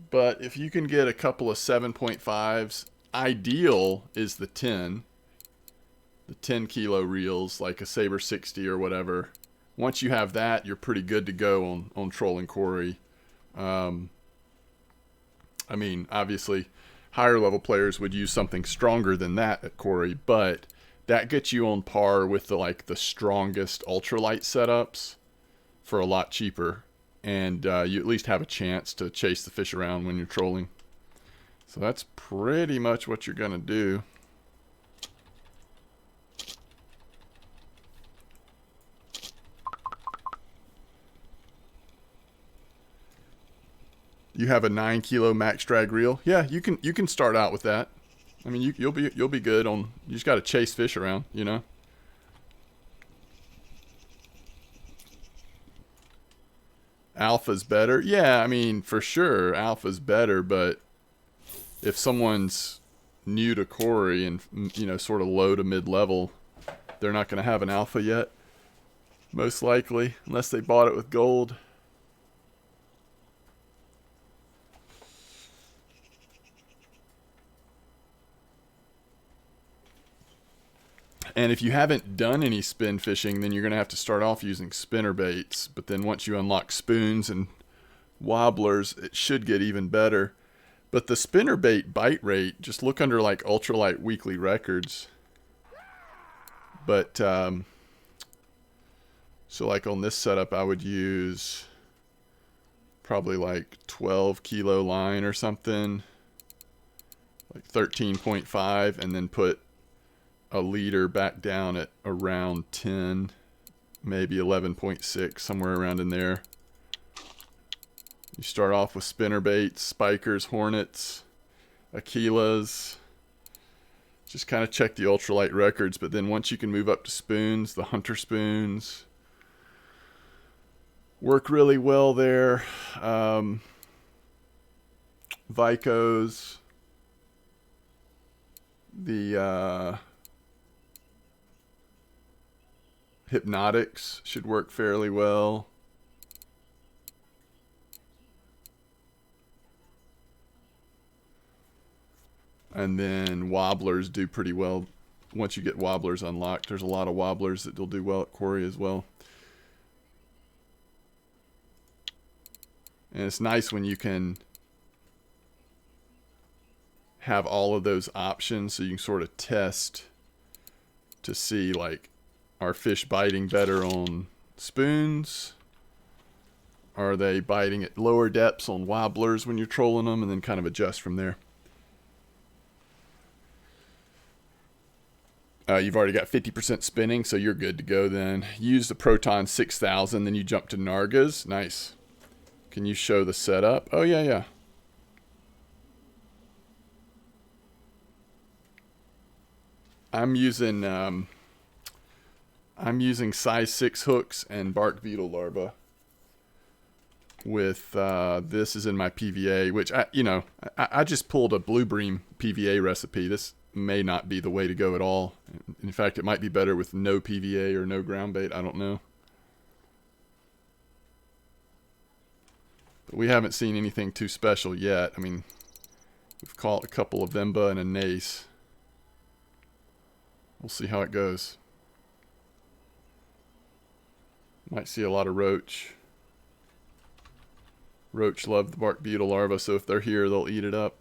Speaker 1: But if you can get a couple of 7.5s, ideal is the 10 kilo reels, like a Saber 60 or whatever. Once you have that, you're pretty good to go on trolling Corey. I mean, obviously, higher level players would use something stronger than that at Corey, but that gets you on par with the strongest ultralight setups for a lot cheaper, and you at least have a chance to chase the fish around when you're trolling. So that's pretty much what you're gonna do. You have a 9 kilo max drag reel. Yeah, you can start out with that. I mean, you'll be good on. You just got to chase fish around, you know. Alpha's better. Yeah, I mean, for sure, alpha's better. But if someone's new to Corey and, you know, sort of low to mid level, they're not going to have an alpha yet, most likely, unless they bought it with gold. And if you haven't done any spin fishing, then you're going to have to start off using spinner baits. But then once you unlock spoons and wobblers, it should get even better. But the spinner bait bite rate, just look under like ultralight weekly records. But, so like on this setup, I would use probably like 12 kilo line or something. Like 13.5, and then put a leader back down at around 10, maybe 11.6, somewhere around in there. You start off with spinner baits, spikers, hornets, Aquilas. Just kind of check the ultralight records, but then once you can move up to spoons, the hunter spoons work really well there. Vicos, the Hypnotics should work fairly well. And then wobblers do pretty well. Once you get wobblers unlocked, there's a lot of wobblers that will do well at Corey as well. And it's nice when you can have all of those options so you can sort of test to see, like, are fish biting better on spoons? Are they biting at lower depths on wobblers when you're trolling them? And then kind of adjust from there. You've already got 50% spinning, so you're good to go then. Use the Proton 6000, then you jump to Nargas. Nice. Can you show the setup? Oh, yeah, yeah. I'm using size 6 hooks and bark beetle larva. With this is in my PVA, which I just pulled a blue bream PVA recipe. This may not be the way to go at all. In fact, it might be better with no PVA or no ground bait. I don't know. But we haven't seen anything too special yet. I mean, we've caught a couple of Vemba and a Nace. We'll see how it goes. Might see a lot of roach. Roach love the bark beetle larva, so if they're here, they'll eat it up.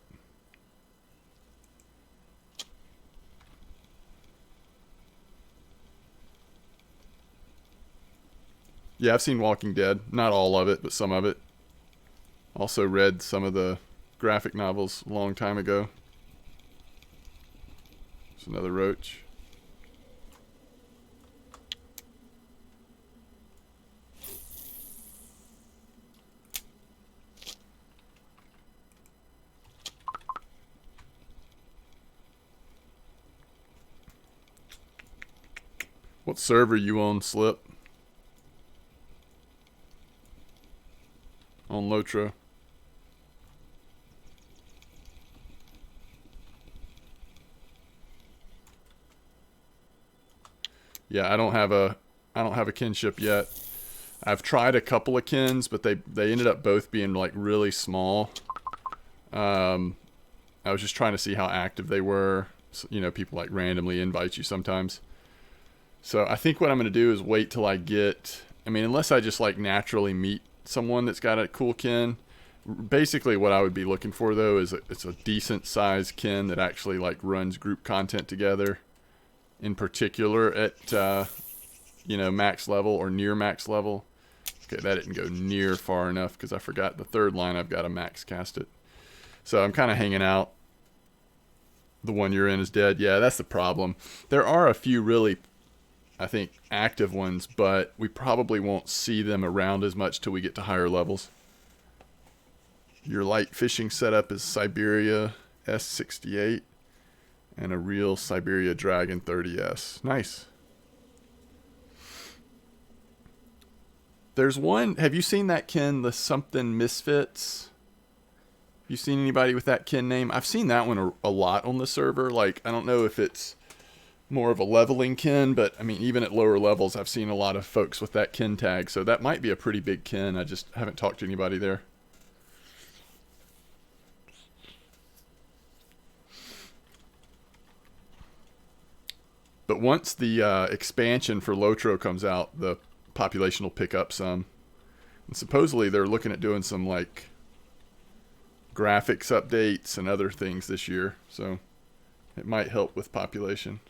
Speaker 1: Yeah, I've seen Walking Dead. Not all of it, but some of it. Also read some of the graphic novels a long time ago. There's another roach. What server you on, Slip? On Lotro. Yeah, I don't have a kinship yet. I've tried a couple of kins, but they ended up both being like really small. I was just trying to see how active they were. So, you know, people like randomly invite you sometimes. So I think what I'm going to do is wait till I get, I mean, unless I just like naturally meet someone that's got a cool kin. Basically what I would be looking for though is it's a decent sized kin that actually like runs group content together. In particular at, you know, max level or near max level. Okay, that didn't go near far enough because I forgot the third line I've got to max cast it. So I'm kind of hanging out. The one you're in is dead. Yeah, that's the problem. There are a few really, I think, active ones, but we probably won't see them around as much till we get to higher levels. Your light fishing setup is Siberia S68 and a real Siberia Dragon 30S. Nice. There's one, have you seen that kin, the something Misfits? Have you seen anybody with that kin name? I've seen that one a lot on the server. Like, I don't know if it's more of a leveling kin, but I mean, even at lower levels, I've seen a lot of folks with that kin tag. So that might be a pretty big kin. I just haven't talked to anybody there. But once the expansion for Lotro comes out, the population will pick up some. And supposedly they're looking at doing some like graphics updates and other things this year. So it might help with population.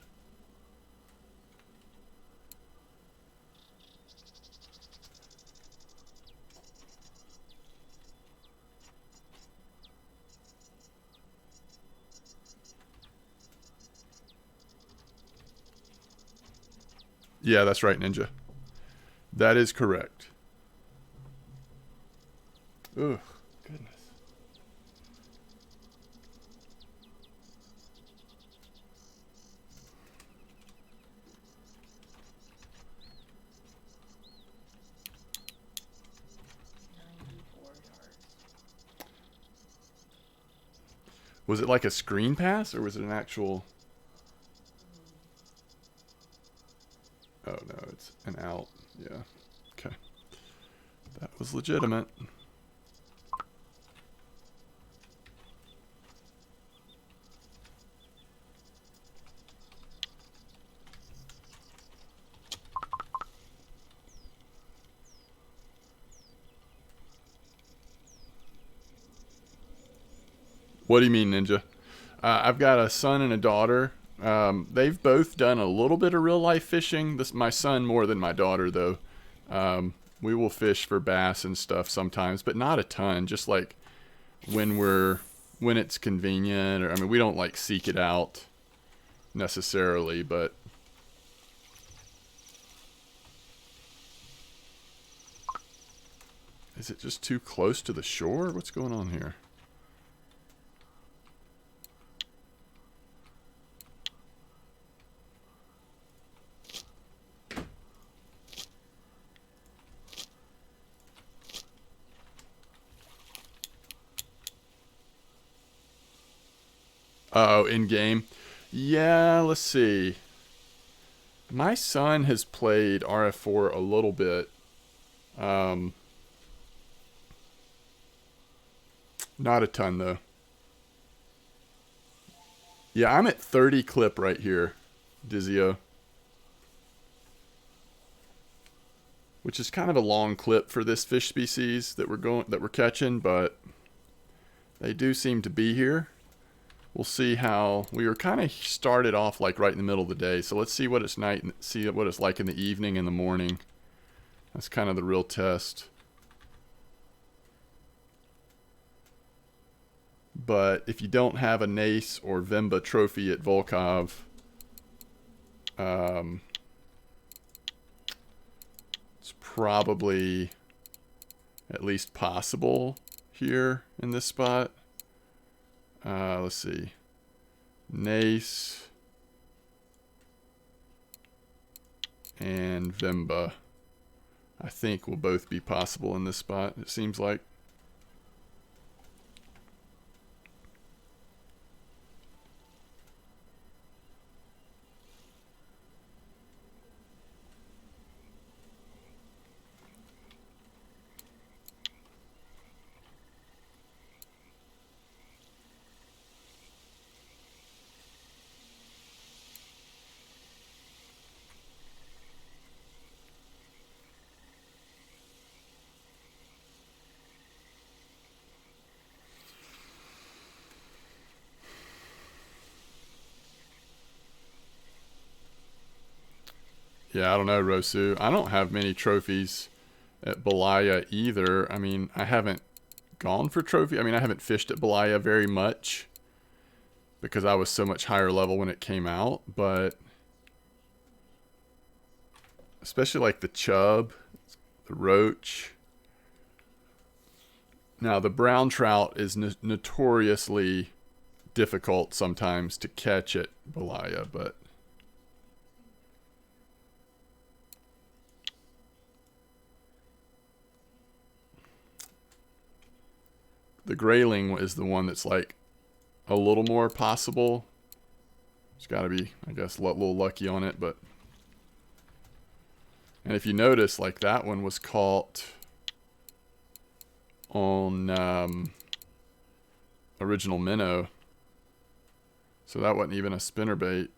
Speaker 1: Yeah, that's right, Ninja. That is correct. Ugh, goodness. Was it like a screen pass or was it an actual... Oh no, it's an out. Yeah. Okay. That was legitimate. What do you mean, Ninja? I've got a son and a daughter. They've both done a little bit of real life fishing. My son more than my daughter, though. We will fish for bass and stuff sometimes, but not a ton. Just like when it's convenient, or I mean, we don't like seek it out necessarily, but is it just too close to the shore? What's going on here? Oh, in game. Yeah, let's see. My son has played RF4 a little bit. Not a ton though. Yeah, I'm at 30 clip right here, Dizio. Which is kind of a long clip for this fish species that we're catching, but they do seem to be here. We'll see how we were kind of started off like right in the middle of the day. So let's see what it's night and see what it's like in the evening and the morning. That's kind of the real test. But if you don't have a Nace or Vemba trophy at Volkov, it's probably at least possible here in this spot. Let's see. Nace. and Vimba, I think, will both be possible in this spot, it seems like. Yeah, I don't know, Rosu. I don't have many trophies at Belaya either. I mean, I haven't gone for trophy. I mean, I haven't fished at Belaya very much because I was so much higher level when it came out. But especially like the chub, the roach. Now, the brown trout is notoriously difficult sometimes to catch at Belaya, but the grayling is the one that's like a little more possible. It's got to be, I guess, a little lucky on it, but. And if you notice, like that one was caught on original minnow, so that wasn't even a spinnerbait.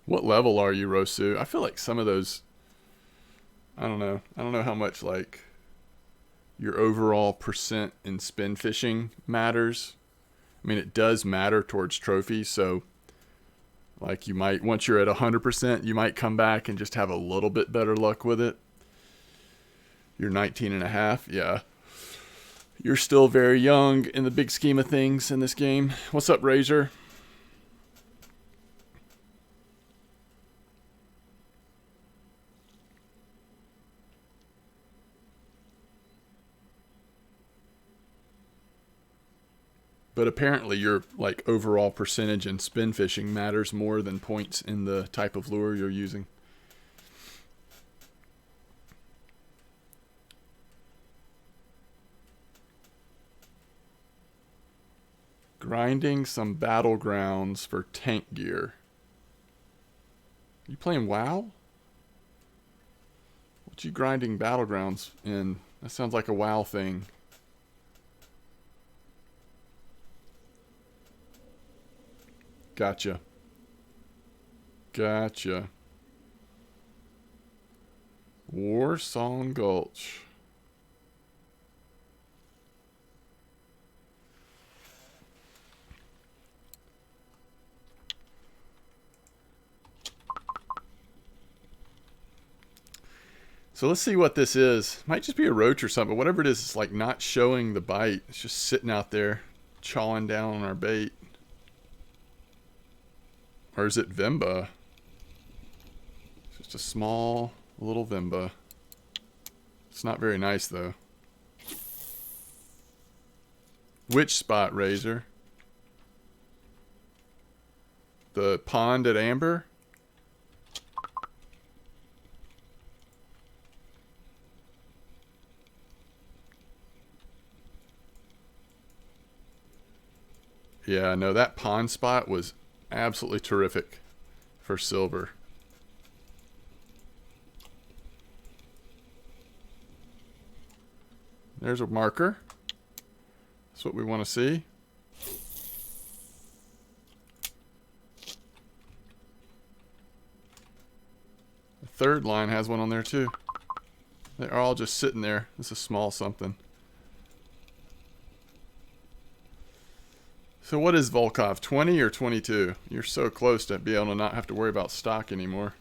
Speaker 1: What level are you, Rosu? I feel like some of those, I don't know. I don't know how much like your overall percent in spin fishing matters. I mean, it does matter towards trophies. So like you might, once you're at 100%, you might come back and just have a little bit better luck with it. You're 19 and a half. Yeah. You're still very young in the big scheme of things in this game. What's up, Razor? But apparently your like overall percentage in spin fishing matters more than points in the type of lure you're using. Grinding some battlegrounds for tank gear. You playing WoW? What you grinding battlegrounds in? That sounds like a WoW thing. Gotcha. Gotcha. Warsong Gulch. So let's see what this is. Might just be a roach or something, but whatever it is, it's like not showing the bite. It's just sitting out there, chawing down on our bait. Or is it Vimba? It's just a small little Vimba. It's not very nice though. Which spot, Razor? The pond at Amber? Yeah, no, that pond spot was absolutely terrific for silver. There's a marker. That's what we want to see. The third line has one on there too. They're all just sitting there. This is small something. So what is Volkov, 20 or 22? You're so close to be able to not have to worry about stock anymore.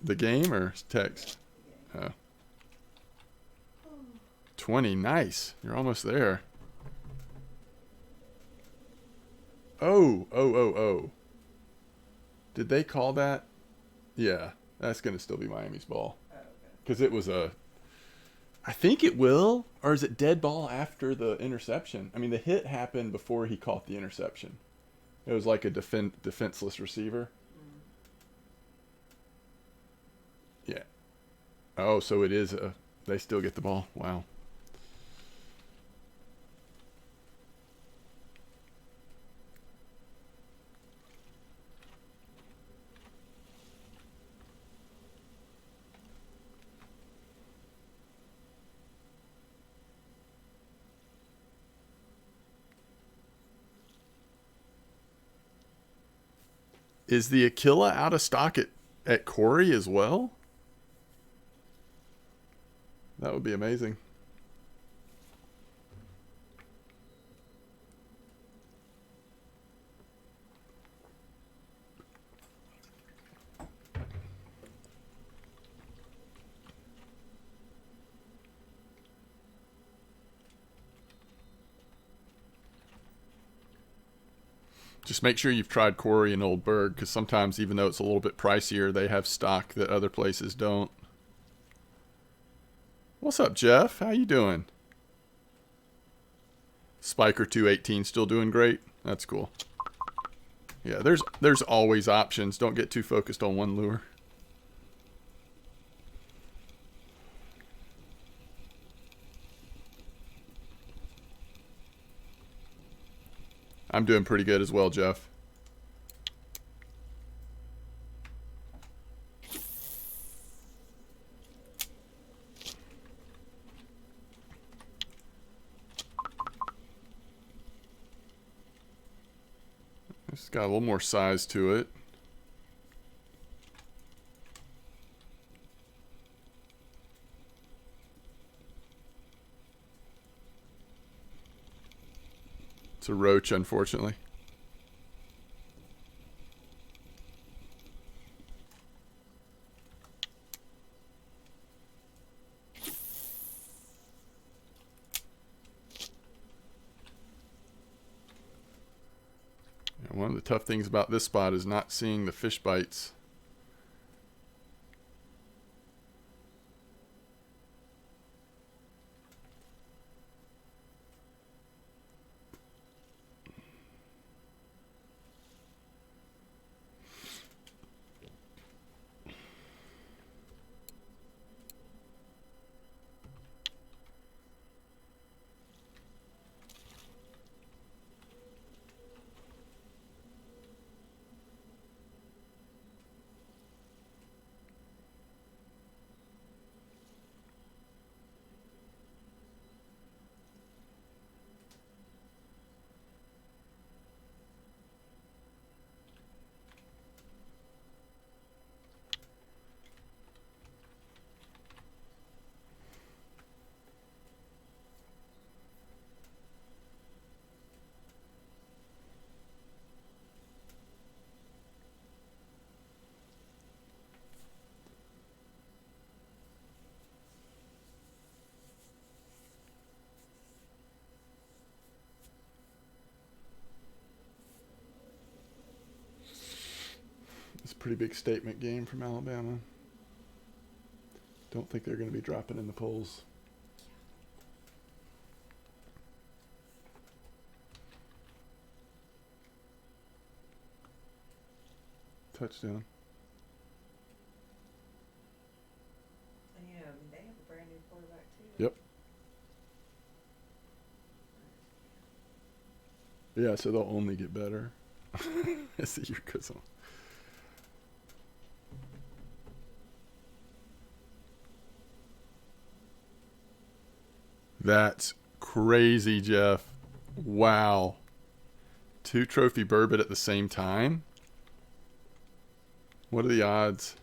Speaker 1: The game or text?
Speaker 2: The game.
Speaker 1: Oh. 20. Nice. You're almost there. Oh. Did they call that? Yeah. That's going to still be Miami's ball.
Speaker 2: Oh, okay.
Speaker 1: Because it was a... I think it will. Or is it dead ball after the interception? I mean, the hit happened before he caught the interception. It was like a defenseless receiver. Yeah. Oh, so it is a... They still get the ball. Wow. Is the Aquila out of stock at Corey as well? That would be amazing. Just make sure you've tried Corey and Old Berg, because sometimes, even though it's a little bit pricier, they have stock that other places don't. What's up, Jeff? How you doing? Spiker 218 still doing great? That's cool. Yeah, there's always options. Don't get too focused on one lure. I'm doing pretty good as well, Jeff. It's got a little more size to it. It's a roach, unfortunately. One of the tough things about this spot is not seeing the fish bites. It's a pretty big statement game from Alabama. Don't think they're going to be dropping in the polls. Touchdown.
Speaker 2: And you know, they have a brand new quarterback too.
Speaker 1: Yep. Yeah, so they'll only get better as the year goes on. That's crazy, Jeff. Wow. 2 trophy burbot at the same time? What are the odds?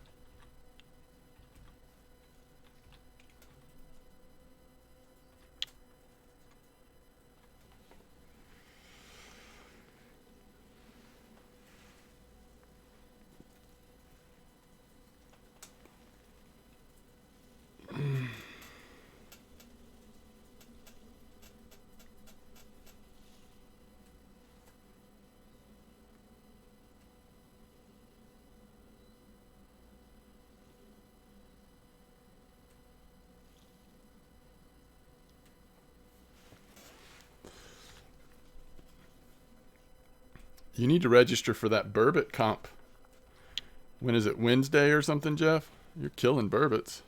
Speaker 1: You need to register for that burbot comp. When is it? Wednesday or something, Jeff? You're killing burbots.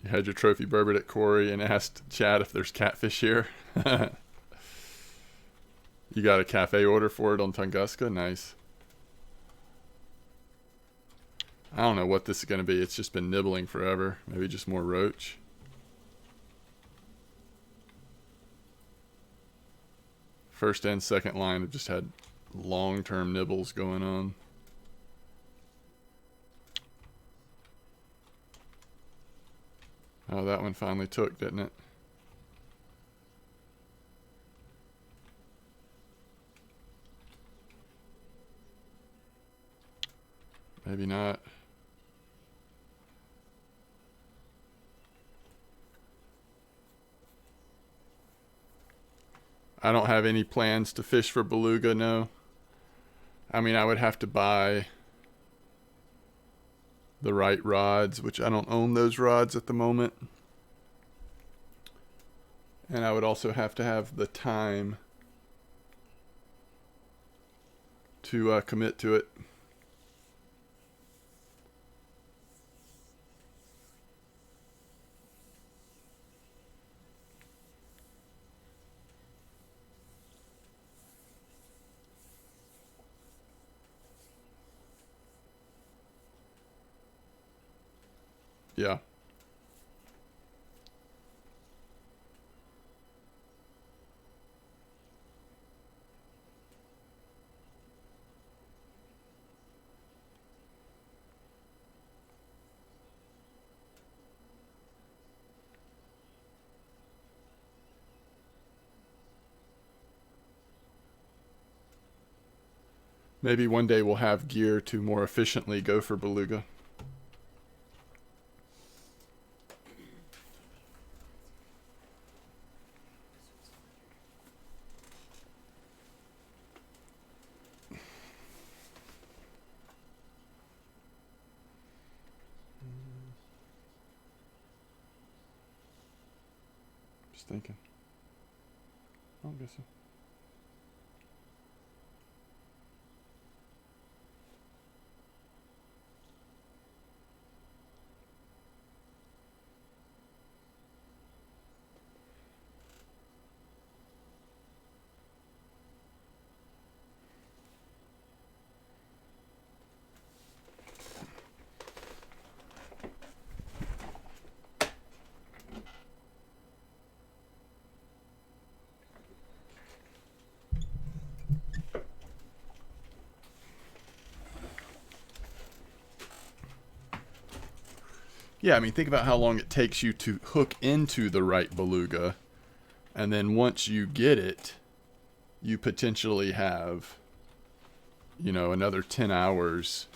Speaker 1: You had your trophy burbot at Corey and asked Chad if there's catfish here. You got a cafe order for it on Tunguska? Nice. I don't know what this is going to be. It's just been nibbling forever. Maybe just more roach. First and second line have just had long-term nibbles going on. Oh, that one finally took, didn't it? Maybe not. I don't have any plans to fish for beluga, no. I mean, I would have to buy the right rods, which I don't own those rods at the moment. And I would also have to have the time to commit to it. Yeah. Maybe one day we'll have gear to more efficiently go for beluga. Just thinking. I don't guess so. Yeah, I mean, think about how long it takes you to hook into the right beluga. And then once you get it, you potentially have, you know, another 10 hours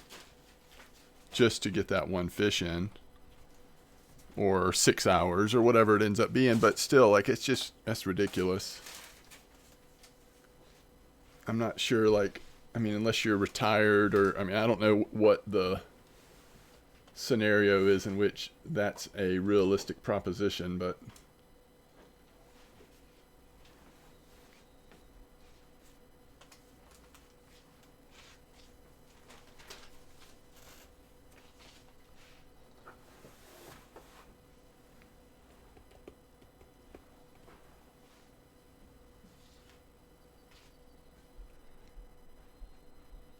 Speaker 1: just to get that one fish in. Or 6 hours or whatever it ends up being. But still, like, it's just, that's ridiculous. I'm not sure, like, I mean, unless you're retired or, I mean, I don't know what the scenario is in which that's a realistic proposition, but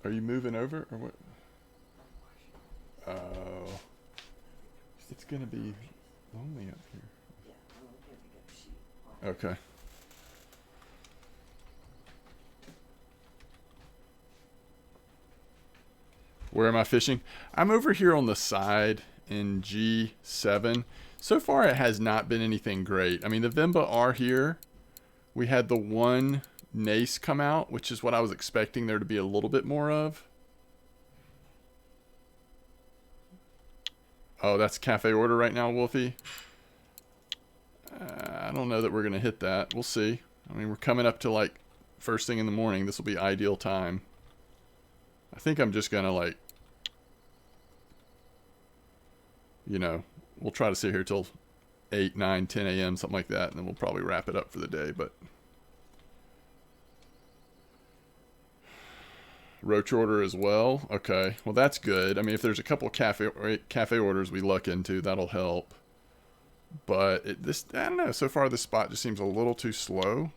Speaker 1: are you moving over or what? Oh, it's gonna be lonely up here. Okay. Where am I fishing? I'm over here on the side in G7. So far, it has not been anything great. I mean, the Vimba are here. We had the one Nace come out, which is what I was expecting there to be a little bit more of. Oh, that's cafe order right now, Wolfie. I don't know that we're going to hit that. We'll see. I mean, we're coming up to like first thing in the morning. This will be ideal time. I think I'm just going to like, you know, we'll try to sit here till 8, 9, 10 a.m., something like that, and then we'll probably wrap it up for the day. But roach order as well. Okay, well that's good. I mean, if there's a couple of cafe orders we luck into, that'll help. But I don't know. So far, this spot just seems a little too slow.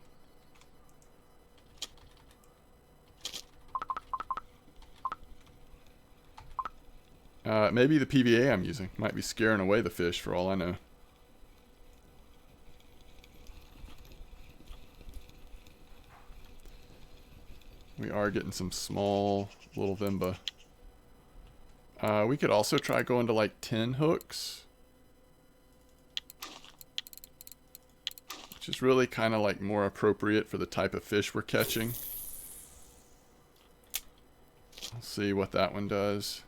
Speaker 1: Maybe the PVA I'm using might be scaring away the fish for all I know. We are getting some small little Vimba. We could also try going to like 10 hooks. Which is really kind of like more appropriate for the type of fish we're catching. Let's see what that one does.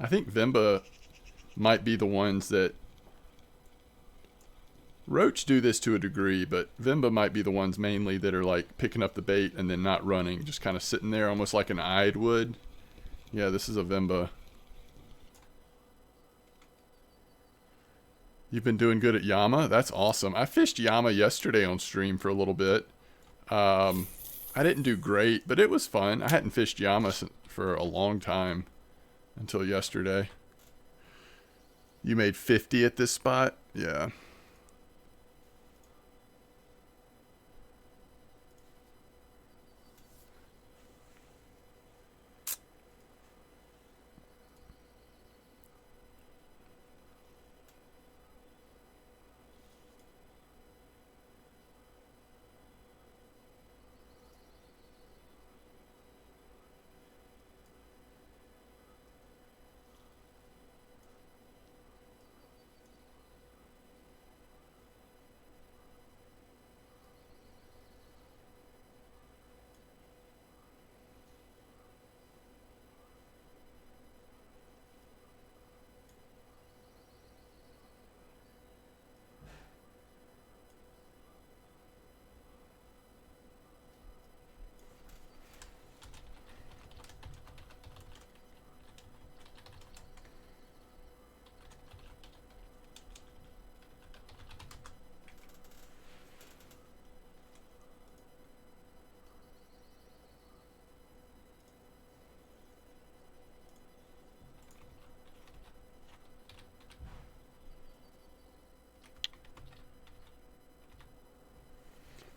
Speaker 1: I think Vimba might be the ones that... Roach do this to a degree, but Vimba might be the ones mainly that are like picking up the bait and then not running, just kind of sitting there almost like an eyed would. Yeah, this is a Vimba. You've been doing good at Yama? That's awesome. I fished Yama yesterday on stream for a little bit. I didn't do great, but it was fun. I hadn't fished Yama for a long time until yesterday. You made 50 at this spot? Yeah.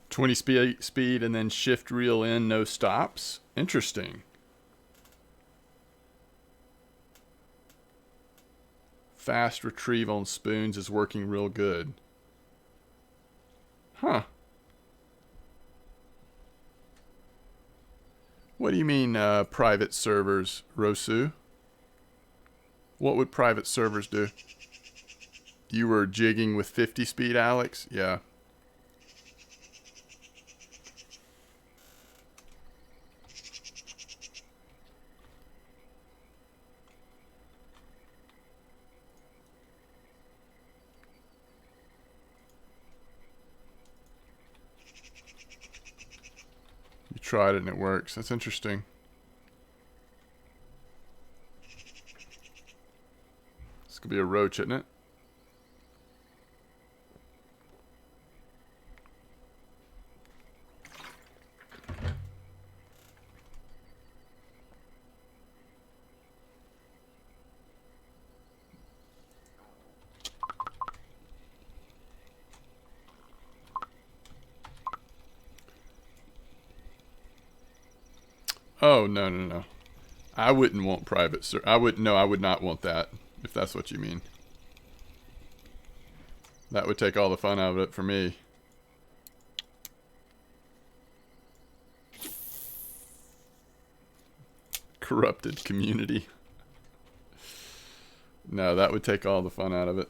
Speaker 1: .20 speed and then shift reel in, no stops. Interesting. Fast retrieve on spoons is working real good. Huh. What do you mean private servers, Rosu? What would private servers do? You were jigging with 50 speed, Alex? Yeah. Tried it and it works. That's interesting. This could be a roach, isn't it? Oh, no, no, no. I wouldn't want private, sir. I would not want that, if that's what you mean. That would take all the fun out of it for me. corrupted community. No, that would take all the fun out of it.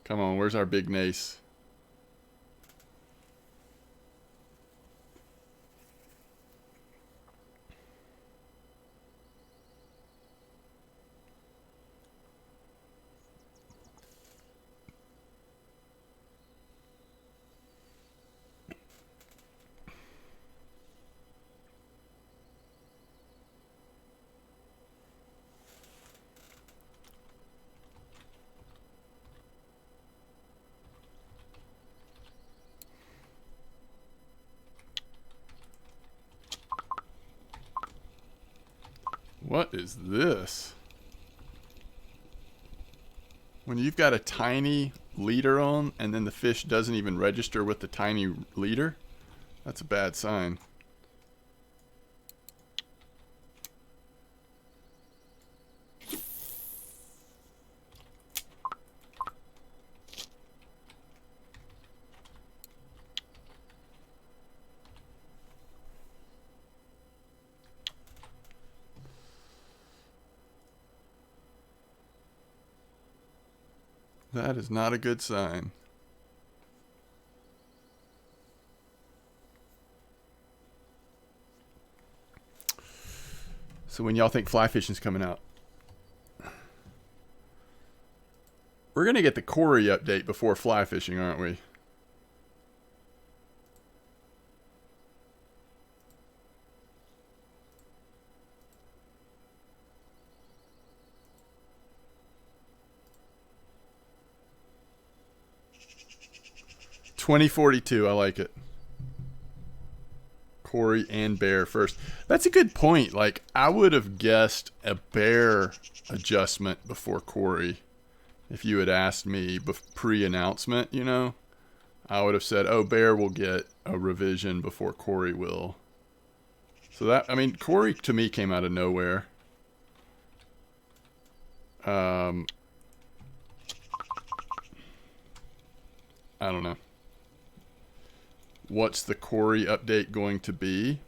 Speaker 1: Come on, where's our big nace? What is this? When you've got a tiny leader on and then the fish doesn't even register with the tiny leader, that's a bad sign. That is not a good sign. So when y'all think fly fishing's coming out? We're going to get the Corey update before fly fishing, aren't we? $20.42, I like it. Corey and bear first. That's a good point. Like, I would have guessed a bear adjustment before Corey. If you had asked me pre-announcement, you know, I would have said, oh, bear will get a revision before Corey will. So that, I mean, Corey to me came out of nowhere. I don't know. What's the Corey update going to be?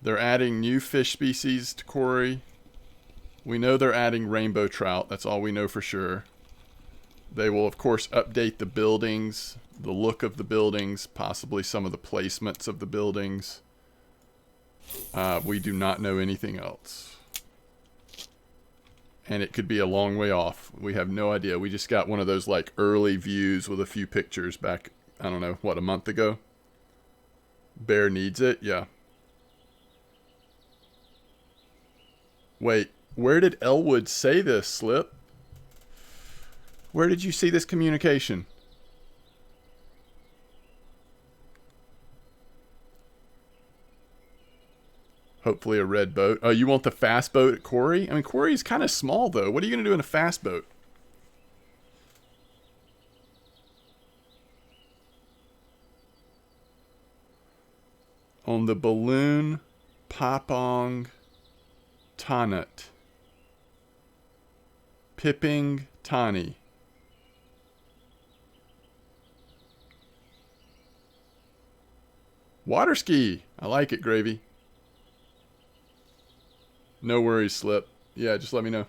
Speaker 1: They're adding new fish species to Corey. We know they're adding rainbow trout. That's all we know for sure. They will, of course, update the buildings, the look of the buildings, possibly some of the placements of the buildings. We do not know anything else. And it could be a long way off. We have no idea. We just got one of those like early views with a few pictures back, I don't know, what, a month ago? Bear needs it? Yeah. Wait, where did Elwood say this, Slip? Where did you see this communication? Hopefully a red boat. Oh, you want the fast boat at Corey? I mean, Corey's kind of small, though. What are you going to do in a fast boat? On the balloon Papong Tanut. Pipping Tani. Water ski. I like it, Gravy. No worries, Slip. Yeah, just let me know.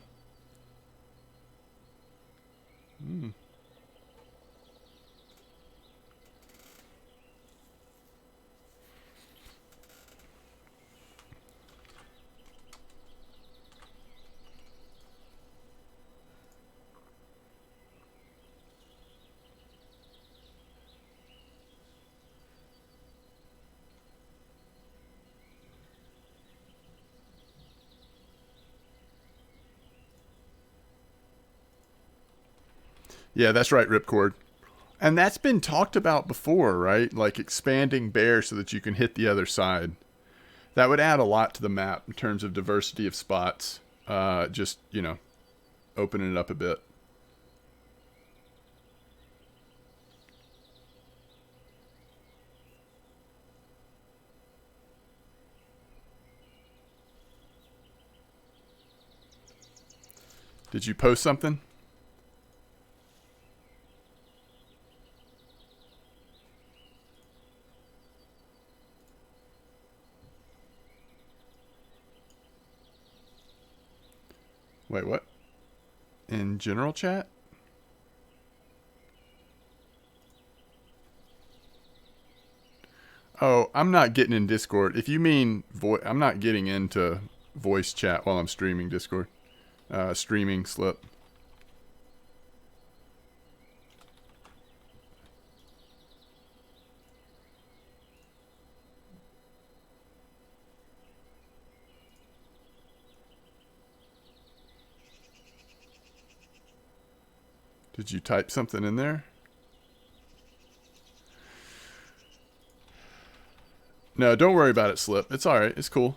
Speaker 1: Yeah, that's right, Ripcord. And that's been talked about before, right? Like expanding bear so that you can hit the other side. That would add a lot to the map in terms of diversity of spots. Just, you know, opening it up a bit. Did you post something? Wait, what? In general chat? Oh, I'm not getting in Discord. If you mean I'm not getting into voice chat while I'm streaming Discord. Streaming Slip. Did you type something in there? No, don't worry about it, Slip. It's alright. It's cool.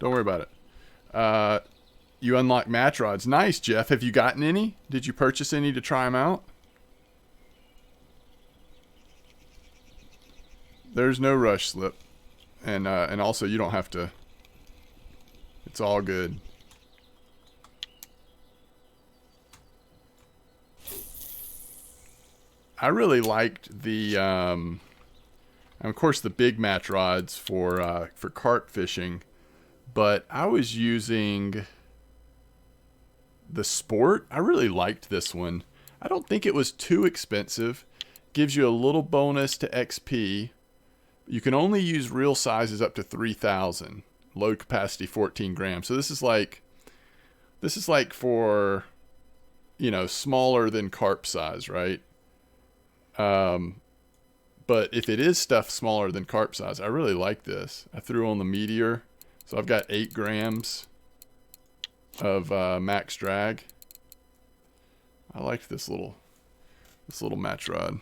Speaker 1: Don't worry about it. You unlock match rods. Nice, Jeff. Have you gotten any? Did you purchase any to try them out? There's no rush, Slip. And also, you don't have to. It's all good. I really liked the, and of course, the big match rods for carp fishing, but I was using the Sport. I really liked this one. I don't think it was too expensive. Gives you a little bonus to XP. You can only use real sizes up to 3,000. Load capacity 14 grams. So this is like for, you know, smaller than carp size, right? But if it is stuff smaller than carp size, I really like this. I threw on the Meteor. So I've got 8 grams of max drag. I liked this little match rod.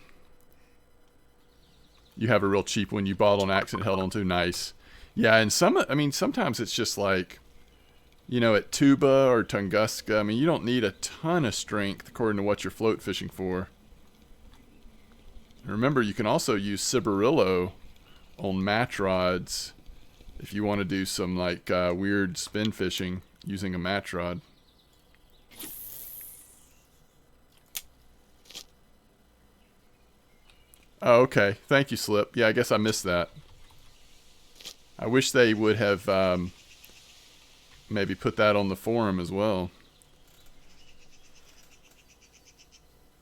Speaker 1: You have a real cheap one you bought on accident, held onto. Nice. Yeah, and sometimes it's just like, you know, at Tuba or Tunguska, I mean, you don't need a ton of strength according to what you're float fishing for. Remember, you can also use Cibarillo on match rods if you want to do some like weird spin fishing using a match rod. Oh, okay. Thank you, Slip. Yeah, I guess I missed that. I wish they would have maybe put that on the forum as well.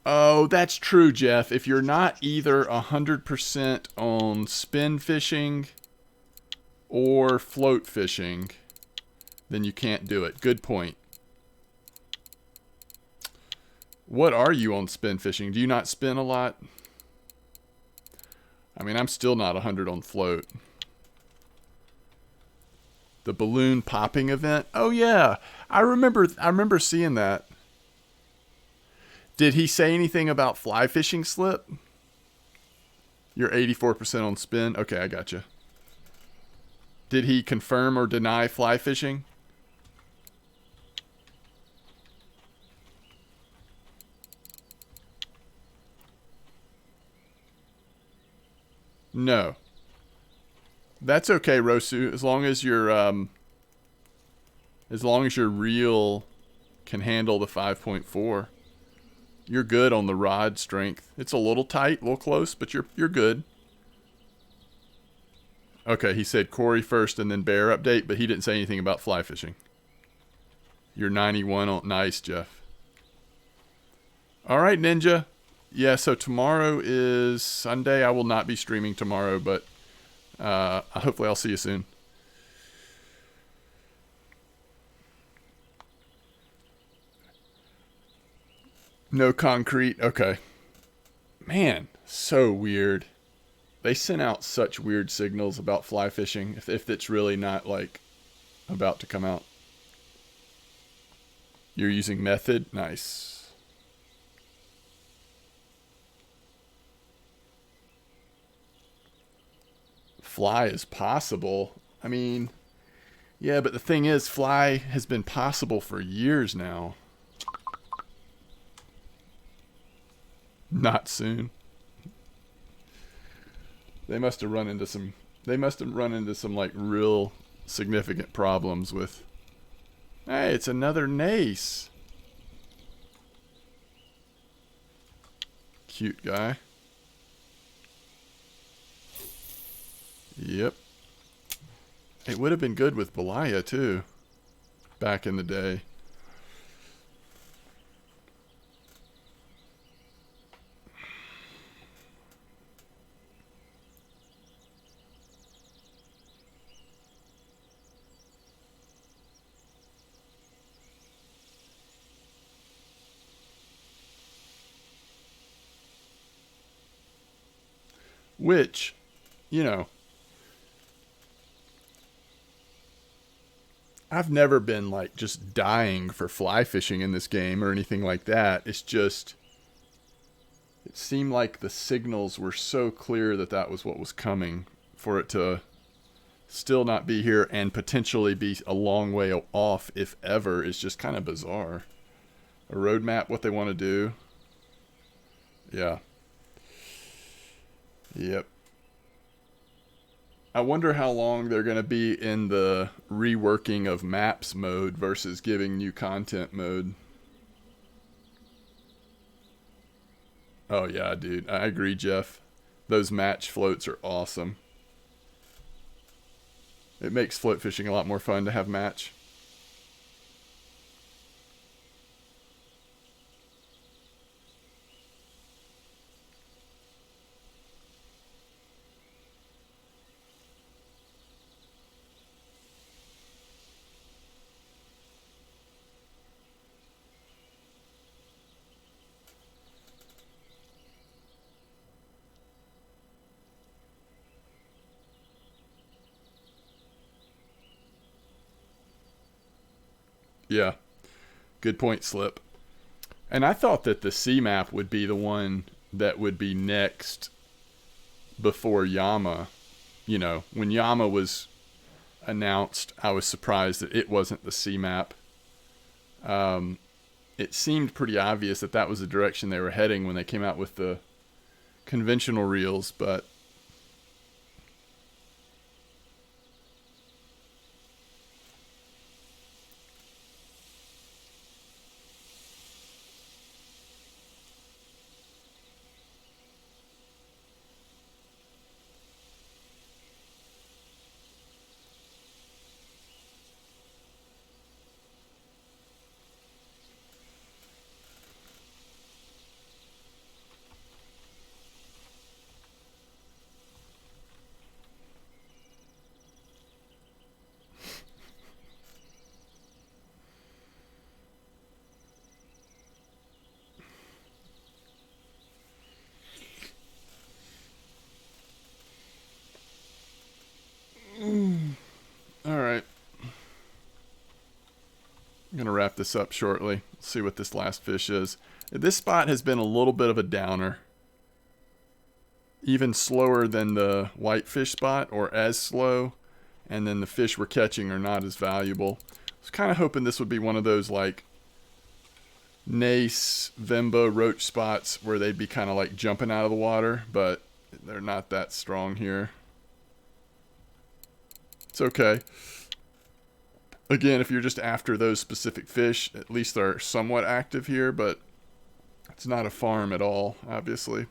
Speaker 1: Oh, that's true, Jeff. If you're not either 100% on spin fishing or float fishing, then you can't do it. Good point. What are you on spin fishing? Do you not spin a lot? I mean, I'm still not 100 on float. The balloon popping event? Oh yeah, I remember seeing that. Did he say anything about fly fishing, Slip? You're 84% on spin? Okay, I gotcha. Did he confirm or deny fly fishing? No. That's okay, Rosu. As long as your reel can handle the 5.4. You're good on the rod strength. It's a little tight, a little close, but you're good. Okay, he said Corey first and then Bear update, but he didn't say anything about fly fishing. You're 91 on. Nice, Jeff. All right, Ninja. Yeah, so tomorrow is Sunday. I will not be streaming tomorrow, but hopefully I'll see you soon. No concrete. Okay. Man, so weird. They sent out such weird signals about fly fishing if it's really not like about to come out. You're using method? Nice. Fly is possible. I mean, yeah, but the thing is, fly has been possible for years now. Not soon. They must have run into some like real significant problems with. Hey, it's another Nace. cute guy. Yep. It would have been good with Belaya too, back in the day. Which, you know, I've never been like just dying for fly fishing in this game or anything like that. It's just, it seemed like the signals were so clear that that was what was coming, for it to still not be here and potentially be a long way off, if ever, is just kind of bizarre. A roadmap, what they want to do. Yeah. Yep. I wonder how long they're going to be in the reworking of maps mode versus giving new content mode. Oh yeah, dude. I agree, Jeff. Those match floats are awesome. It makes float fishing a lot more fun to have match. Yeah. Good point, Slip. And I thought that the C map would be the one that would be next before Yama. You know, when Yama was announced, I was surprised that it wasn't the C map. It seemed pretty obvious that that was the direction they were heading when they came out with the conventional reels, but alright. I'm going to wrap this up shortly. See what this last fish is. This spot has been a little bit of a downer. Even slower than the whitefish spot, or as slow. And then the fish we're catching are not as valuable. I was kind of hoping this would be one of those like Nace, Vemba, Roach spots where they'd be kind of like jumping out of the water, but they're not that strong here. It's okay. Again, if you're just after those specific fish, at least they're somewhat active here, but it's not a farm at all, obviously.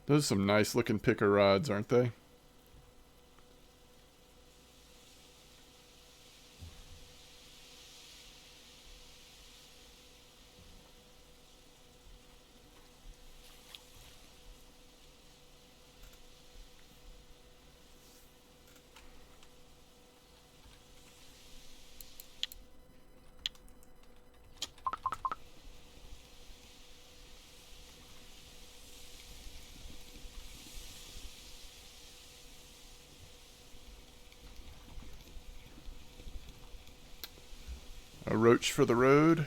Speaker 1: Those are some nice looking picker rods, aren't they? A roach for the road.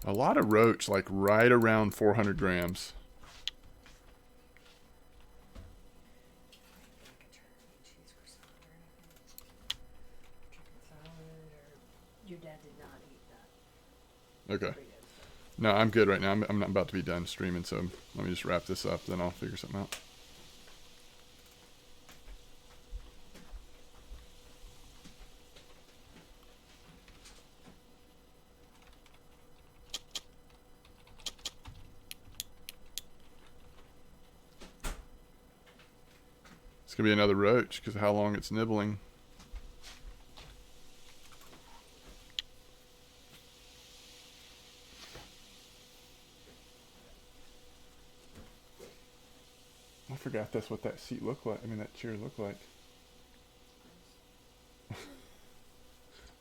Speaker 1: A lot of roach, like right around 400 grams.
Speaker 2: Cheese croissant or anything. Chicken salad or your dad did not eat that.
Speaker 1: Okay.
Speaker 2: Pretty good.
Speaker 1: No, I'm good right now. I'm not about to be done streaming, so let me just wrap this up, then I'll figure something out. It's going to be another roach because of how long it's nibbling. I forgot that's what that seat looked like. I mean, that chair looked like.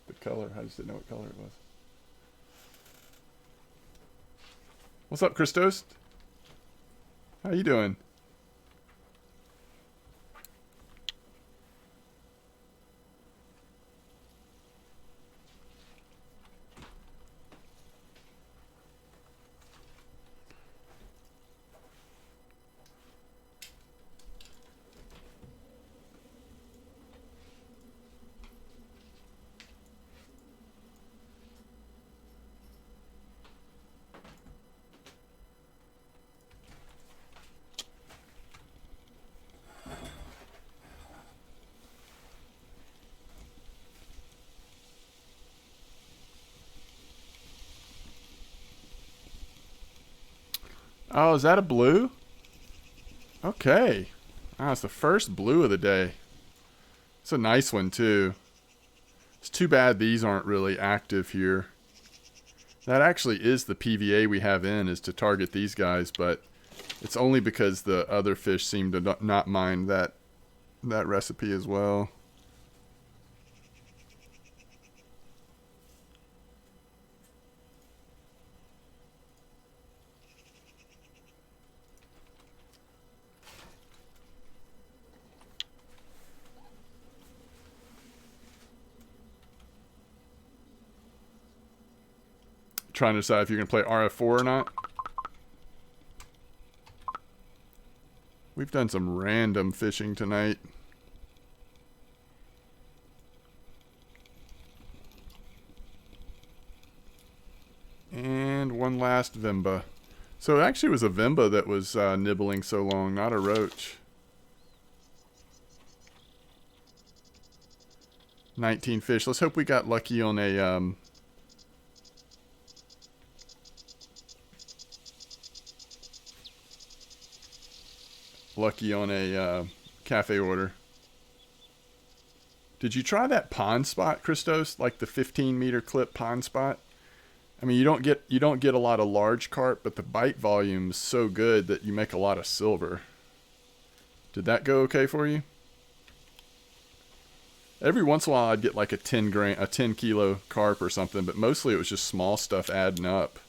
Speaker 1: The color. I just didn't know what color it was. What's up, Christos? How you doing? Oh, is that a blue? Okay. Ah, it's the first blue of the day. It's a nice one, too. It's too bad these aren't really active here. That actually is the PVA we have in, is to target these guys, but it's only because the other fish seem to not mind that recipe as well. Trying to decide if you're going to play RF4 or not. We've done some random fishing tonight. And one last Vimba. So it actually was a Vimba that was nibbling so long, not a roach. 19 fish. Let's hope we got lucky on a... lucky on a cafe order. Did you try that pond spot, Christos? Like the 15-meter clip pond spot? I mean, you don't get a lot of large carp, but the bite volume is so good that you make a lot of silver. Did that go okay for you? Every once in a while, I'd get like a 10 kilo carp or something, but mostly it was just small stuff adding up.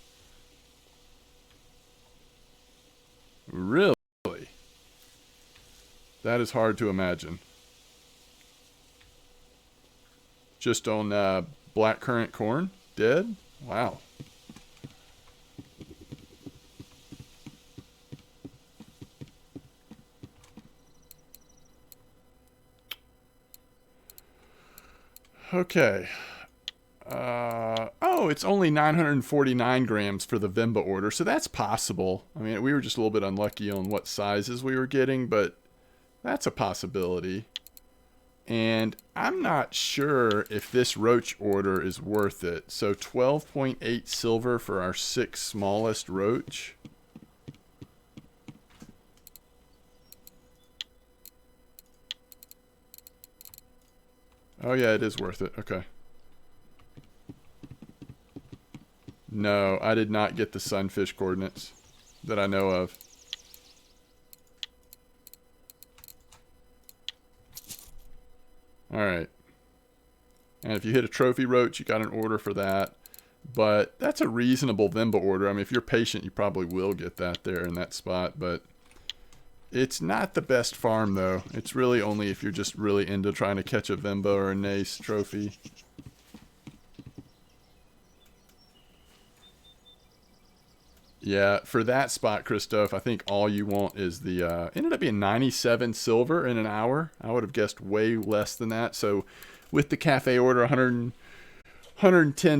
Speaker 1: Really? That is hard to imagine. Just on blackcurrant corn? Dead? Wow. Okay. Oh, it's only 949 grams for the Vimba order, so that's possible. I mean, we were just a little bit unlucky on what sizes we were getting, but that's a possibility. And I'm not sure if this roach order is worth it. So 12.8 silver for our 6 smallest roach. Oh yeah, it is worth it. Okay. No, I did not get the Sunfish coordinates that I know of. Alright. And if you hit a trophy roach, you got an order for that. But that's a reasonable Vimba order. I mean, if you're patient, you probably will get that there in that spot. But It's not the best farm, though. It's really only if you're just really into trying to catch a Vimba or a Nace trophy. Yeah, for that spot, Christoph, I think all you want is the... ended up being 97 silver in an hour. I would have guessed way less than that. So with the cafe order, 110